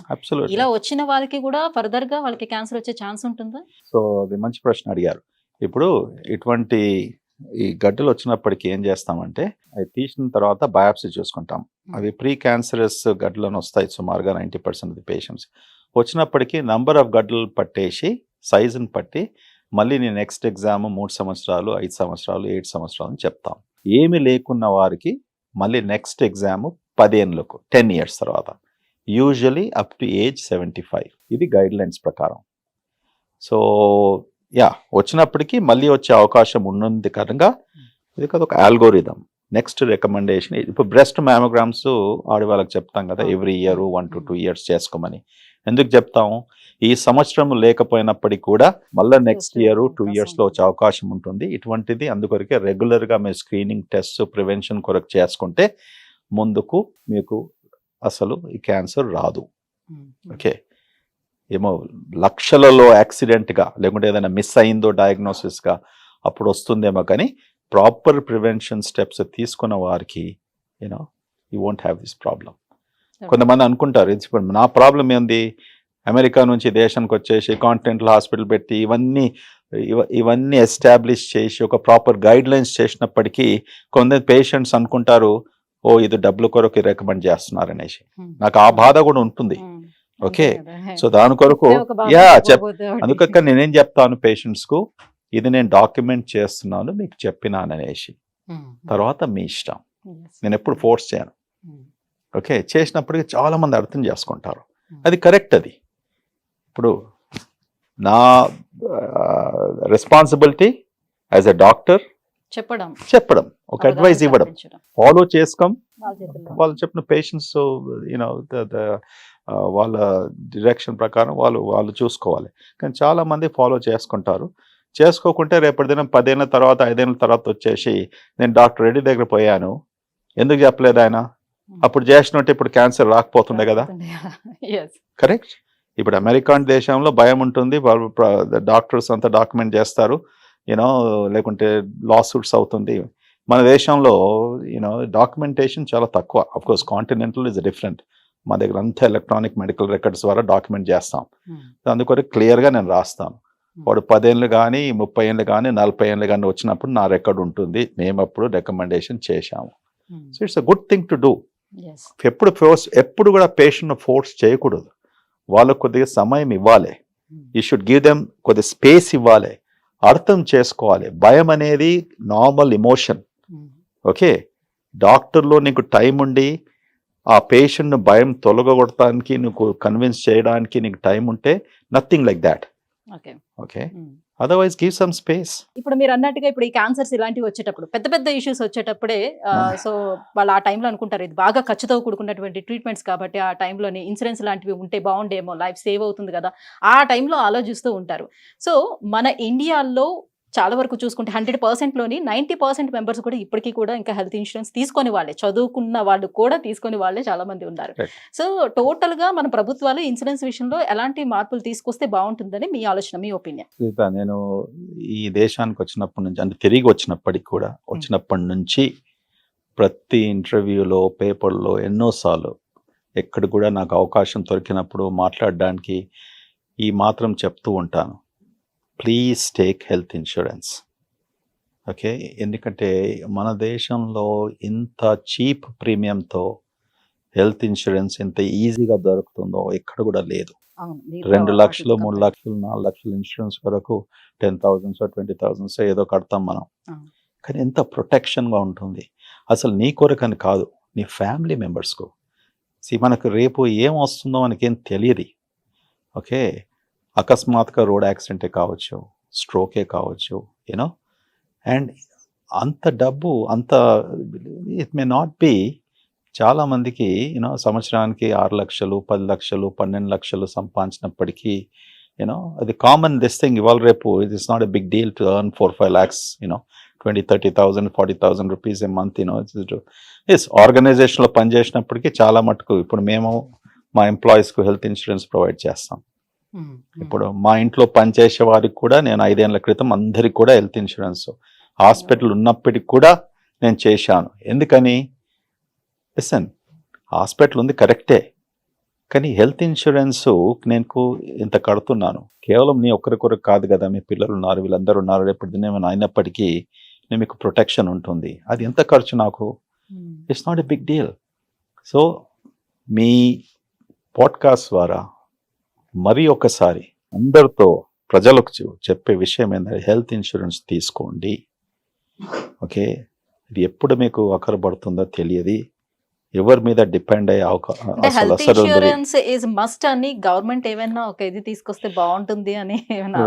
ఇలా వచ్చిన వాళ్ళకి కూడా ఫర్దర్ గా వాళ్ళకి క్యాన్సర్ వచ్చే ఛాన్స్ ఉంటుందా? సో అది మంచి ప్రశ్న అడిగారు. ఇప్పుడు ఇటువంటి ఈ గడ్డలు వచ్చినప్పటికీ ఏం చేస్తామంటే అవి తీసిన తర్వాత బయాప్సీ చూసుకుంటాం. అవి ప్రీ క్యాన్సరస్ గడ్డలను వస్తాయి సుమారుగా 90% పేషెంట్స్. వచ్చినప్పటికీ నంబర్ ఆఫ్ గడ్డలు పట్టేసి సైజుని పట్టి మళ్ళీ నేను నెక్స్ట్ ఎగ్జామ్ 3 సంవత్సరాలు 5 సంవత్సరాలు 7 సంవత్సరాలు అని చెప్తాం. ఏమి లేకున్న వారికి మళ్ళీ నెక్స్ట్ ఎగ్జామ్ 10 ఏళ్ళకు 10 years తర్వాత, యూజువలీ అప్ టు ఏజ్ 75. ఇది గైడ్ లైన్స్ ప్రకారం. సో వచ్చినప్పటికీ మళ్ళీ వచ్చే అవకాశం ఉన్నది కనుక ఇది కదా ఒక ఆల్గోరిథం. నెక్స్ట్ రికమెండేషన్ ఇప్పుడు బ్రెస్ట్ మ్యామోగ్రామ్స్ ఆడవాళ్ళకి చెప్తాం కదా, ఎవ్రీ ఇయర్ 1 to 2 years చేసుకోమని. ఎందుకు చెప్తాము, ఈ సంవత్సరం లేకపోయినప్పటికీ కూడా మళ్ళీ నెక్స్ట్ వచ్చే ఇయర్ 2 అవకాశం years లో వచ్చే అవకాశం ఉంటుంది. ఇటువంటిది అందుకొరకే రెగ్యులర్గా మీరు స్క్రీనింగ్ టెస్ట్ ప్రివెన్షన్ కొరకు చేసుకుంటే ముందుకు మీకు అసలు ఈ క్యాన్సర్ రాదు. ఓకే, ఏమో లక్షలలో యాక్సిడెంట్గా లేకుంటే ఏదైనా మిస్ అయిందో డయాగ్నోసిస్గా అప్పుడు వస్తుందేమో, కానీ ప్రాపర్ ప్రివెన్షన్ స్టెప్స్ తీసుకున్న వారికి you know you won't have this problem. కొంతమంది అనుకుంటారు ఇప్పుడు నా ప్రాబ్లం ఏంది, అమెరికా నుంచి దేశానికి వచ్చేసి కాంటినెంటల్ హాస్పిటల్ పెట్టి ఇవన్నీ ఎస్టాబ్లిష్ చేసి ఒక ప్రాపర్ గైడ్ లైన్స్ చేసినప్పటికీ కొందరు పేషెంట్స్ అనుకుంటారు ఓ ఇది డబ్బుల కొరకు రికమెండ్ చేస్తున్నారు అనేసి. నాకు ఆ బాధ కూడా ఉంటుంది. ఓకే, సో దాని కొరకు అందుకక్క నేనేం చెప్తాను పేషెంట్స్ కు, ఇది నేను డాక్యుమెంట్ చేస్తున్నాను మీకు చెప్పినాను అనేసి, తర్వాత మీ ఇష్టం, నేను ఎప్పుడు ఫోర్స్ చేయను. ఓకే, చేసినప్పటికీ చాలా మంది అర్థం చేసుకుంటారు, అది కరెక్ట్. అది ఇప్పుడు నా రెస్పాన్సిబిలిటీ యాజ్ ఎ డాక్టర్ చెప్పడం, ఒక అడ్వైస్ ఇవ్వడం, ఫాలో చేసుకోం వాళ్ళు చెప్పిన పేషెంట్స్ యూనో వాళ్ళ డిరెక్షన్ ప్రకారం వాళ్ళు చూసుకోవాలి. కానీ చాలా మంది ఫాలో చేసుకుంటారు, చేసుకోకుంటే రేపటి దినం 10 ఏళ్ళ తర్వాత 5 ఏళ్ళ తర్వాత వచ్చేసి నేను డాక్టర్ రెడ్డి దగ్గర పోయాను ఎందుకు చెప్పలేదు ఆయన, అప్పుడు చేసినట్టు ఇప్పుడు క్యాన్సర్ రాకపోతుండే కదా. కరెక్ట్. ఇప్పుడు అమెరికా దేశంలో భయం ఉంటుంది, వాళ్ళు డాక్టర్స్ అంతా డాక్యుమెంట్ చేస్తారు యూనో, లేకుంటే లా సూట్స్ అవుతుంది. మన దేశంలో యూనో డాక్యుమెంటేషన్ చాలా తక్కువ. Of course continental is different, మా దగ్గర అంతా ఎలక్ట్రానిక్ మెడికల్ రికార్డ్స్ ద్వారా డాక్యుమెంట్ చేస్తాం. అందుకొరకు క్లియర్గా నేను రాస్తాను. వాడు 10 ఏళ్ళు కానీ 30 ఏళ్ళు కానీ 40 ఏళ్ళు కానీ వచ్చినప్పుడు నా రికార్డ్ ఉంటుంది, మేము అప్పుడు రికమెండేషన్ చేశాము. So it's a good thing to do. ఎప్పుడు కూడా పేషెంట్ ఫోర్స్ చేయకూడదు, వాళ్ళకు కొద్దిగా సమయం ఇవ్వాలి. యూ షుడ్ గివ్ దెమ్ కొద్దిగా స్పేస్ ఇవ్వాలి, అర్థం చేసుకోవాలి. భయం అనేది నార్మల్ ఎమోషన్. ఓకే, డాక్టర్లో నీకు టైం ఉండి ఆ పేషెంట్ను భయం తొలగొడటానికి నీకు కన్విన్స్ చేయడానికి నీకు టైం ఉంటే nothing like that. Okay, otherwise give some space. ఇప్పుడు మీరు అన్నట్టుగా ఇప్పుడు ఈ క్యాన్సర్స్ ఇలాంటివి వచ్చేటప్పుడు పెద్ద పెద్ద ఇష్యూస్ వచ్చేటప్పుడే సో వాళ్ళు ఆ టైంలో అనుకుంటారు ఇది బాగా ఖర్చుతో కూడుకున్నటువంటి ట్రీట్మెంట్స్ కాబట్టి ఆ టైంలోనే ఇన్సూరెన్స్ లాంటివి ఉంటే బాగుండేమో, లైఫ్ సేవ్ అవుతుంది కదా, ఆ టైంలో ఆలోచిస్తూ ఉంటారు. సో మన ఇండియాలో చాలా వరకు చూసుకుంటే 100%లోని 90% మెంబర్స్ కూడా ఇప్పటికీ కూడా ఇంకా హెల్త్ ఇన్సూరెన్స్ తీసుకొని వాళ్ళే, చదువుకున్న వాళ్ళు కూడా తీసుకొని వాళ్ళే చాలా మంది ఉన్నారు. సో టోటల్ గా మన ప్రభుత్వాలు ఇన్సూరెన్స్ విషయంలో ఎలాంటి మార్పులు తీసుకొస్తే బాగుంటుందని మీ ఆలోచన, మీ ఒపీనియన్? నేను ఈ దేశానికి వచ్చినప్పటి నుంచి, అంటే తిరిగి వచ్చినప్పటికి కూడా వచ్చినప్పటి నుంచి ప్రతి ఇంటర్వ్యూలో పేపర్లో ఎన్నోసార్లు ఎక్కడ కూడా నాకు అవకాశం దొరికినప్పుడు మాట్లాడడానికి ఈ మాత్రం చెప్తూ ఉంటాను, please take health insurance. Okay, ఎందుకంటే మన దేశంలో ఇంత చీప్ ప్రీమియంతో హెల్త్ ఇన్సూరెన్స్ ఎంత ఈజీగా దొరుకుతుందో ఎక్కడ కూడా లేదు. 2 లక్షలు 3 లక్షలు 4 లక్షలు ఇన్సూరెన్స్ వరకు 10,000 20,000 ఏదో కడతాం మనం, కానీ ఎంత ప్రొటెక్షన్గా ఉంటుంది. అసలు నీ కొరకని కాదు, నీ ఫ్యామిలీ మెంబర్స్కు. మనకు రేపు ఏం వస్తుందో మనకేం తెలియదు. ఓకే, అకస్మాత్తుగా రోడ్ యాక్సిడెంటే కావచ్చు, స్ట్రోకే కావచ్చు, యూనో, అండ్ అంత డబ్బు అంత ఇట్ మే నాట్ బి. చాలామందికి యూనో సంవత్సరానికి 6 లక్షలు 10 లక్షలు 12 లక్షలు సంపాదించినప్పటికీ యూనో అది కామన్ దిస్ థింగ్. ఇవాళ రేపు it is not a big deal to earn 4-5 lakhs, you know 20,000-30,000 40,000 rupees a month. You know it's ఆర్గనైజేషన్లో పనిచేసినప్పటికీ చాలా మటుకు ఇప్పుడు మేము మా ఎంప్లాయీస్కు హెల్త్ ఇన్సూరెన్స్ ప్రొవైడ్ చేస్తాం. ఇప్పుడు మా ఇంట్లో పనిచేసే వారికి కూడా నేను 5 ఏళ్ల క్రితం అందరికి కూడా హెల్త్ ఇన్సూరెన్స్ హాస్పిటల్ ఉన్నప్పటికి కూడా నేను చేశాను. ఎందుకని, లిసన్, హాస్పిటల్ ఉంది కరెక్టే, కానీ హెల్త్ ఇన్సూరెన్స్ నేను ఇంత కడుతున్నాను కేవలం నీ ఒక్కరికొరకు కాదు కదా, మీ పిల్లలు ఉన్నారు, వీళ్ళందరూ ఉన్నారు, రేపు ఏమైనా అయినప్పటికీ నేను మీకు ప్రొటెక్షన్ ఉంటుంది. అది ఎంత ఖర్చు నాకు, it's not a big deal. So మీ పాడ్కాస్ట్ ద్వారా మరి ఒకసారి అందరితో ప్రజలకు చెప్పే విషయం ఏంటంటే హెల్త్ ఇన్సూరెన్స్ తీసుకోండి. ఓకే, ఇది ఎప్పుడు మీకు అక్కరపడుతుందో తెలియదు, ఎవరి మీద డిపెండ్ అయ్యే ఇన్సూరెన్స్ ఇస్ మస్ట్ అని గవర్నమెంట్ ఏమైనా ఒక ఇది తీసుకొస్తే బాగుంటుంది అని.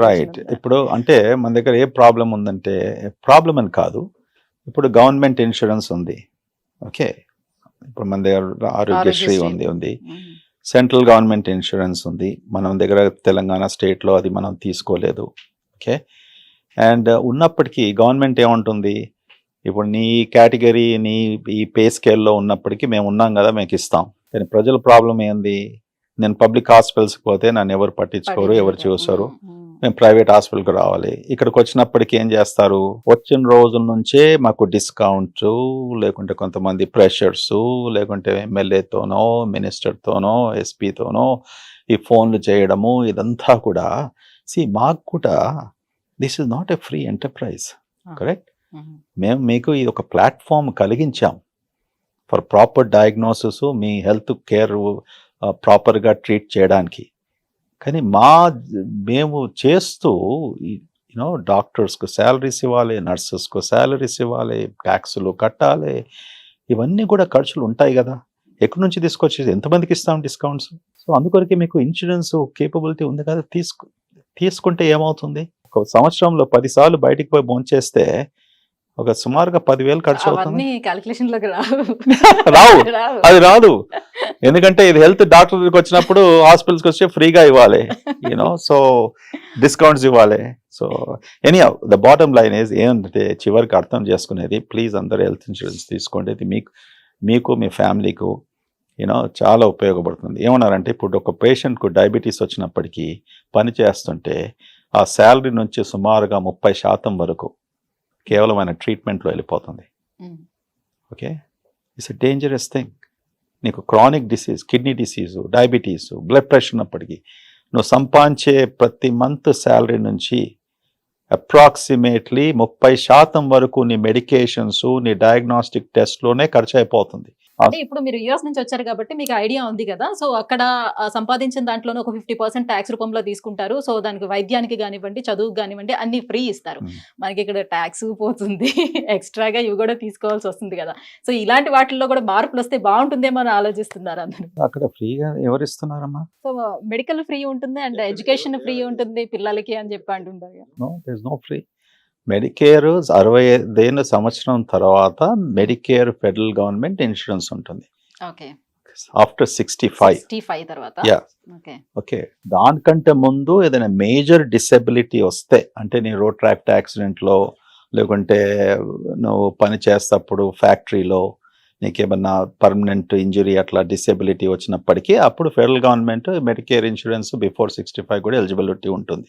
రైట్, ఇప్పుడు అంటే మన దగ్గర ఏ ప్రాబ్లం ఉందంటే, ప్రాబ్లం అని కాదు, ఇప్పుడు గవర్నమెంట్ ఇన్సూరెన్స్ ఉంది. ఓకే, ఇప్పుడు మన దగ్గర ఆరోగ్యశ్రీ ఉంది. సెంట్రల్ గవర్నమెంట్ ఇన్సూరెన్స్ ఉంది, మనం దగ్గర తెలంగాణ స్టేట్లో అది మనం తీసుకోలేదు. ఓకే, అండ్ ఉన్నప్పటికీ గవర్నమెంట్ ఏమంటుంది, ఇప్పుడు నీ కేటగిరీ నీ ఈ పే స్కేల్లో ఉన్నప్పటికీ మేము ఉన్నాం కదా, మీకు ఇస్తాం. కానీ ప్రజల ప్రాబ్లం ఏంది, నేను పబ్లిక్ హాస్పిటల్స్కి పోతే నన్ను ఎవరు పట్టించుకోరు, ఎవరు చూస్తారు, మేము ప్రైవేట్ హాస్పిటల్కి రావాలి. ఇక్కడికి వచ్చినప్పటికీ ఏం చేస్తారు, వచ్చిన రోజుల నుంచే మాకు డిస్కౌంట్, లేకుంటే కొంతమంది ప్రెషర్స్, లేకుంటే ఎమ్మెల్యేతోనో మినిస్టర్తోనో ఎస్పీతోనో ఈ ఫోన్లు చేయడము, ఇదంతా కూడా మాకు కూడా this is not a free enterprise. Correct, మేము మీకు ఇది ఒక ప్లాట్ఫామ్ కలిగించాం ఫర్ ప్రాపర్ డయాగ్నోసిస్, మీ హెల్త్ కేర్ ప్రాపర్గా ట్రీట్ చేయడానికి. కానీ మేము చేస్తూ యూనో డాక్టర్స్కు శాలరీస్ ఇవ్వాలి, నర్సెస్కు శాలరీస్ ఇవ్వాలి, ట్యాక్సులు కట్టాలి, ఇవన్నీ కూడా ఖర్చులు ఉంటాయి కదా. ఎక్కడి నుంచి తీసుకొచ్చి ఎంతమందికి ఇస్తాం డిస్కౌంట్స్? సో అందుకొరకే మీకు ఇన్సూరెన్స్ కేపబిలిటీ ఉంది కదా, తీసుకుంటే ఏమవుతుంది, ఒక సంవత్సరంలో 10 సార్లు బయటికి పోయి భోంచేస్తే ఒక సుమారుగా 10,000 ఖర్చు అవుతుంది. రావు, అది రాదు. ఎందుకంటే ఇది హెల్త్ డాక్టర్ దగ్గరికి వచ్చినప్పుడు హాస్పిటల్స్కి వచ్చి ఫ్రీగా ఇవ్వాలి, యూనో, సో డిస్కౌంట్స్ ఇవ్వాలి. So anyhow the bottom line is ఏంటంటే చివరికి అర్థం చేసుకునేది, ప్లీజ్ అందరూ హెల్త్ ఇన్సూరెన్స్ తీసుకోండి. ఇది మీకు మీ ఫ్యామిలీకు యూనో చాలా ఉపయోగపడుతుంది. ఏమన్నారంటే ఇప్పుడు ఒక పేషెంట్కు డయాబెటీస్ వచ్చినప్పటికీ పని చేస్తుంటే ఆ శాలరీ నుంచి సుమారుగా 30% వరకు కేవలం ఆయన ట్రీట్మెంట్లో వెళ్ళిపోతుంది. Okay, it's a dangerous thing. నీకు chronic disease, kidney disease, diabetes, blood pressure ఉన్నప్పటికీ నువ్వు సంపాదించే ప్రతి మంత్ శాలరీ నుంచి అప్రాక్సిమేట్లీ 30% వరకు నీ మెడికేషన్స్, నీ డయాగ్నోస్టిక్ టెస్ట్లోనే ఖర్చు అయిపోతుంది. అంటే ఇప్పుడు మీరు యూఎస్ నుంచి వచ్చారు కాబట్టి మీకు ఐడియా ఉంది కదా, సో అక్కడ సంపాదించిన దాంట్లోనే ఒక 50% ట్యాక్స్ రూపంలో తీసుకుంటారు. సో దానికి వైద్యానికి కానివ్వండి, చదువుకు కానివ్వండి అన్ని ఫ్రీ ఇస్తారు. మనకి ఇక్కడ ట్యాక్స్ పోతుంది, ఎక్స్ట్రాగా ఇవి కూడా తీసుకోవాల్సి వస్తుంది కదా. సో ఇలాంటి వాటిల్లో కూడా మార్పులు వస్తే బాగుంటుందేమో అని ఆలోచిస్తున్నారు అందరూ. అక్కడ ఫ్రీగా ఎవరు ఇస్తున్నారమ్మా? సో మెడికల్ ఫ్రీ ఉంటుంది అండ్ ఎడ్యుకేషన్ ఫ్రీ ఉంటుంది పిల్లలకి అని చెప్పి అంటుంటారు. No free. మెడికేర్ 65 సంవత్సరం తర్వాత మెడికేర్ ఫెడరల్ గవర్నమెంట్ ఇన్సూరెన్స్ ఉంటుంది. ఓకే, ఆఫ్టర్ 65 తర్వాత. ఓకే, దానికంటే ముందు ఏదైనా మేజర్ డిసెబిలిటీ వస్తే, అంటే నీ రోడ్ ట్రాఫిక్ యాక్సిడెంట్లో, లేకుంటే నువ్వు పని చేసేటప్పుడు ఫ్యాక్టరీలో నీకేమన్నా పర్మనెంట్ ఇంజరీ అట్లా డిసెబిలిటీ వచ్చినప్పటికీ అప్పుడు federal government Medicare insurance before 65 కూడా ఎలిజిబిలిటీ ఉంటుంది.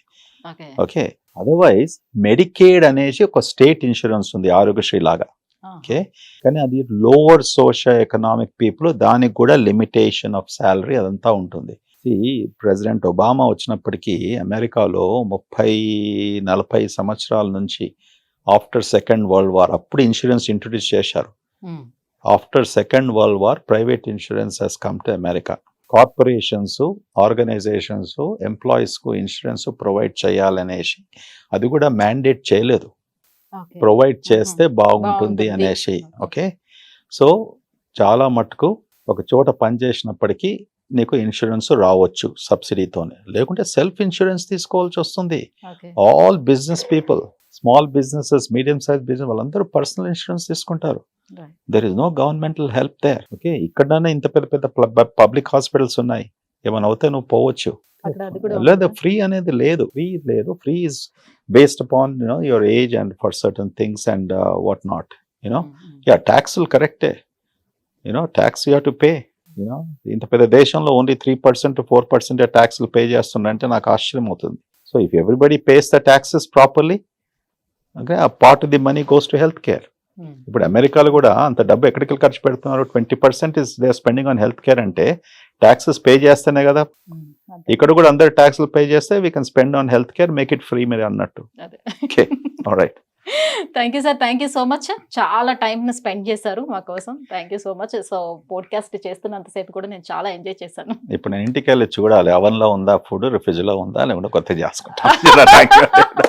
ఓకే, అదర్వైజ్ మెడికేడ్ అనేసి ఒక స్టేట్ ఇన్సూరెన్స్ ఉంది, ఆరోగ్యశ్రీ లాగా. ఓకే, కానీ అది లోవర్ సోషల్ ఎకనామిక్ పీపుల్, దానికి కూడా లిమిటేషన్ ఆఫ్ శాలరీ అదంతా ఉంటుంది. ప్రెసిడెంట్ ఒబామా వచ్చినప్పటికీ అమెరికాలో 30-40 సంవత్సరాల నుంచి ఆఫ్టర్ సెకండ్ వరల్డ్ వార్ అప్పుడు ఇన్సూరెన్స్ ఇంట్రొడ్యూస్ చేశారు. After second world war private insurance has come to America. Corporations, organisations ఎంప్లాయీస్కు ఇన్సూరెన్స్ ప్రొవైడ్ చేయాలనేసి అది కూడా మ్యాండేట్ చేయలేదు, ప్రొవైడ్ చేస్తే బాగుంటుంది అనేసి. ఓకే, సో చాలా మటుకు ఒక చోట పనిచేసినప్పటికీ నీకు ఇన్సూరెన్స్ రావచ్చు సబ్సిడీతోనే, లేకుంటే సెల్ఫ్ ఇన్సూరెన్స్ తీసుకోవాల్సి వస్తుంది. All business people, small businesses, medium size business వాళ్ళందరూ పర్సనల్ ఇన్సూరెన్స్ తీసుకుంటారు. There is no governmental help there. Okay, ఇక్కడనే ఇంత పెద్ద పెద్ద పబ్లిక్ హాస్పిటల్స్ ఉన్నాయి, ఏమైనా అవుతే నువ్వు పోవచ్చు. లేదా ఫ్రీ అనేది లేదు, free is based upon your age and for certain things and what not. ట్యాక్సులు కరెక్టే, tax you have to pay. ఇంత పెద్ద దేశంలో ఓన్లీ 3% 4% ట్యాక్సులు పే చేస్తుందంటే నాకు ఆశ్చర్యం అవుతుంది. So if everybody pays the taxes properly, okay, ఆ part of the money goes to health care. ఇప్పుడు అమెరికాలో కూడా అంత డబ్బు ఎక్కడికి ఖర్చు పెడుతున్నారు, 20% is they are spending on health care. అంటే ట్యాక్సెస్ పే చేస్తేనే కదా, ఇక్కడ కూడా అందరు ట్యాక్సులు పే చేస్తే we can spend on health care, make it free మీరు అన్నట్టు. Okay, alright. Thank you sir, thank you so much. చాలా టైంని స్పెండ్ చేశారు మా కోసం, thank you so much. So podcast చేస్తున్నంతసేపు కూడా నేను చాలా ఎంజాయ్ చేశాను. ఇప్పుడు నేను ఇంటికి వెళ్ళి చూడాలి, అవన్లో ఉందా ఫుడ్, ఫ్రిడ్జ్లో ఉందా, లేకుంటే కొత్తగా చేసుకుంటాను.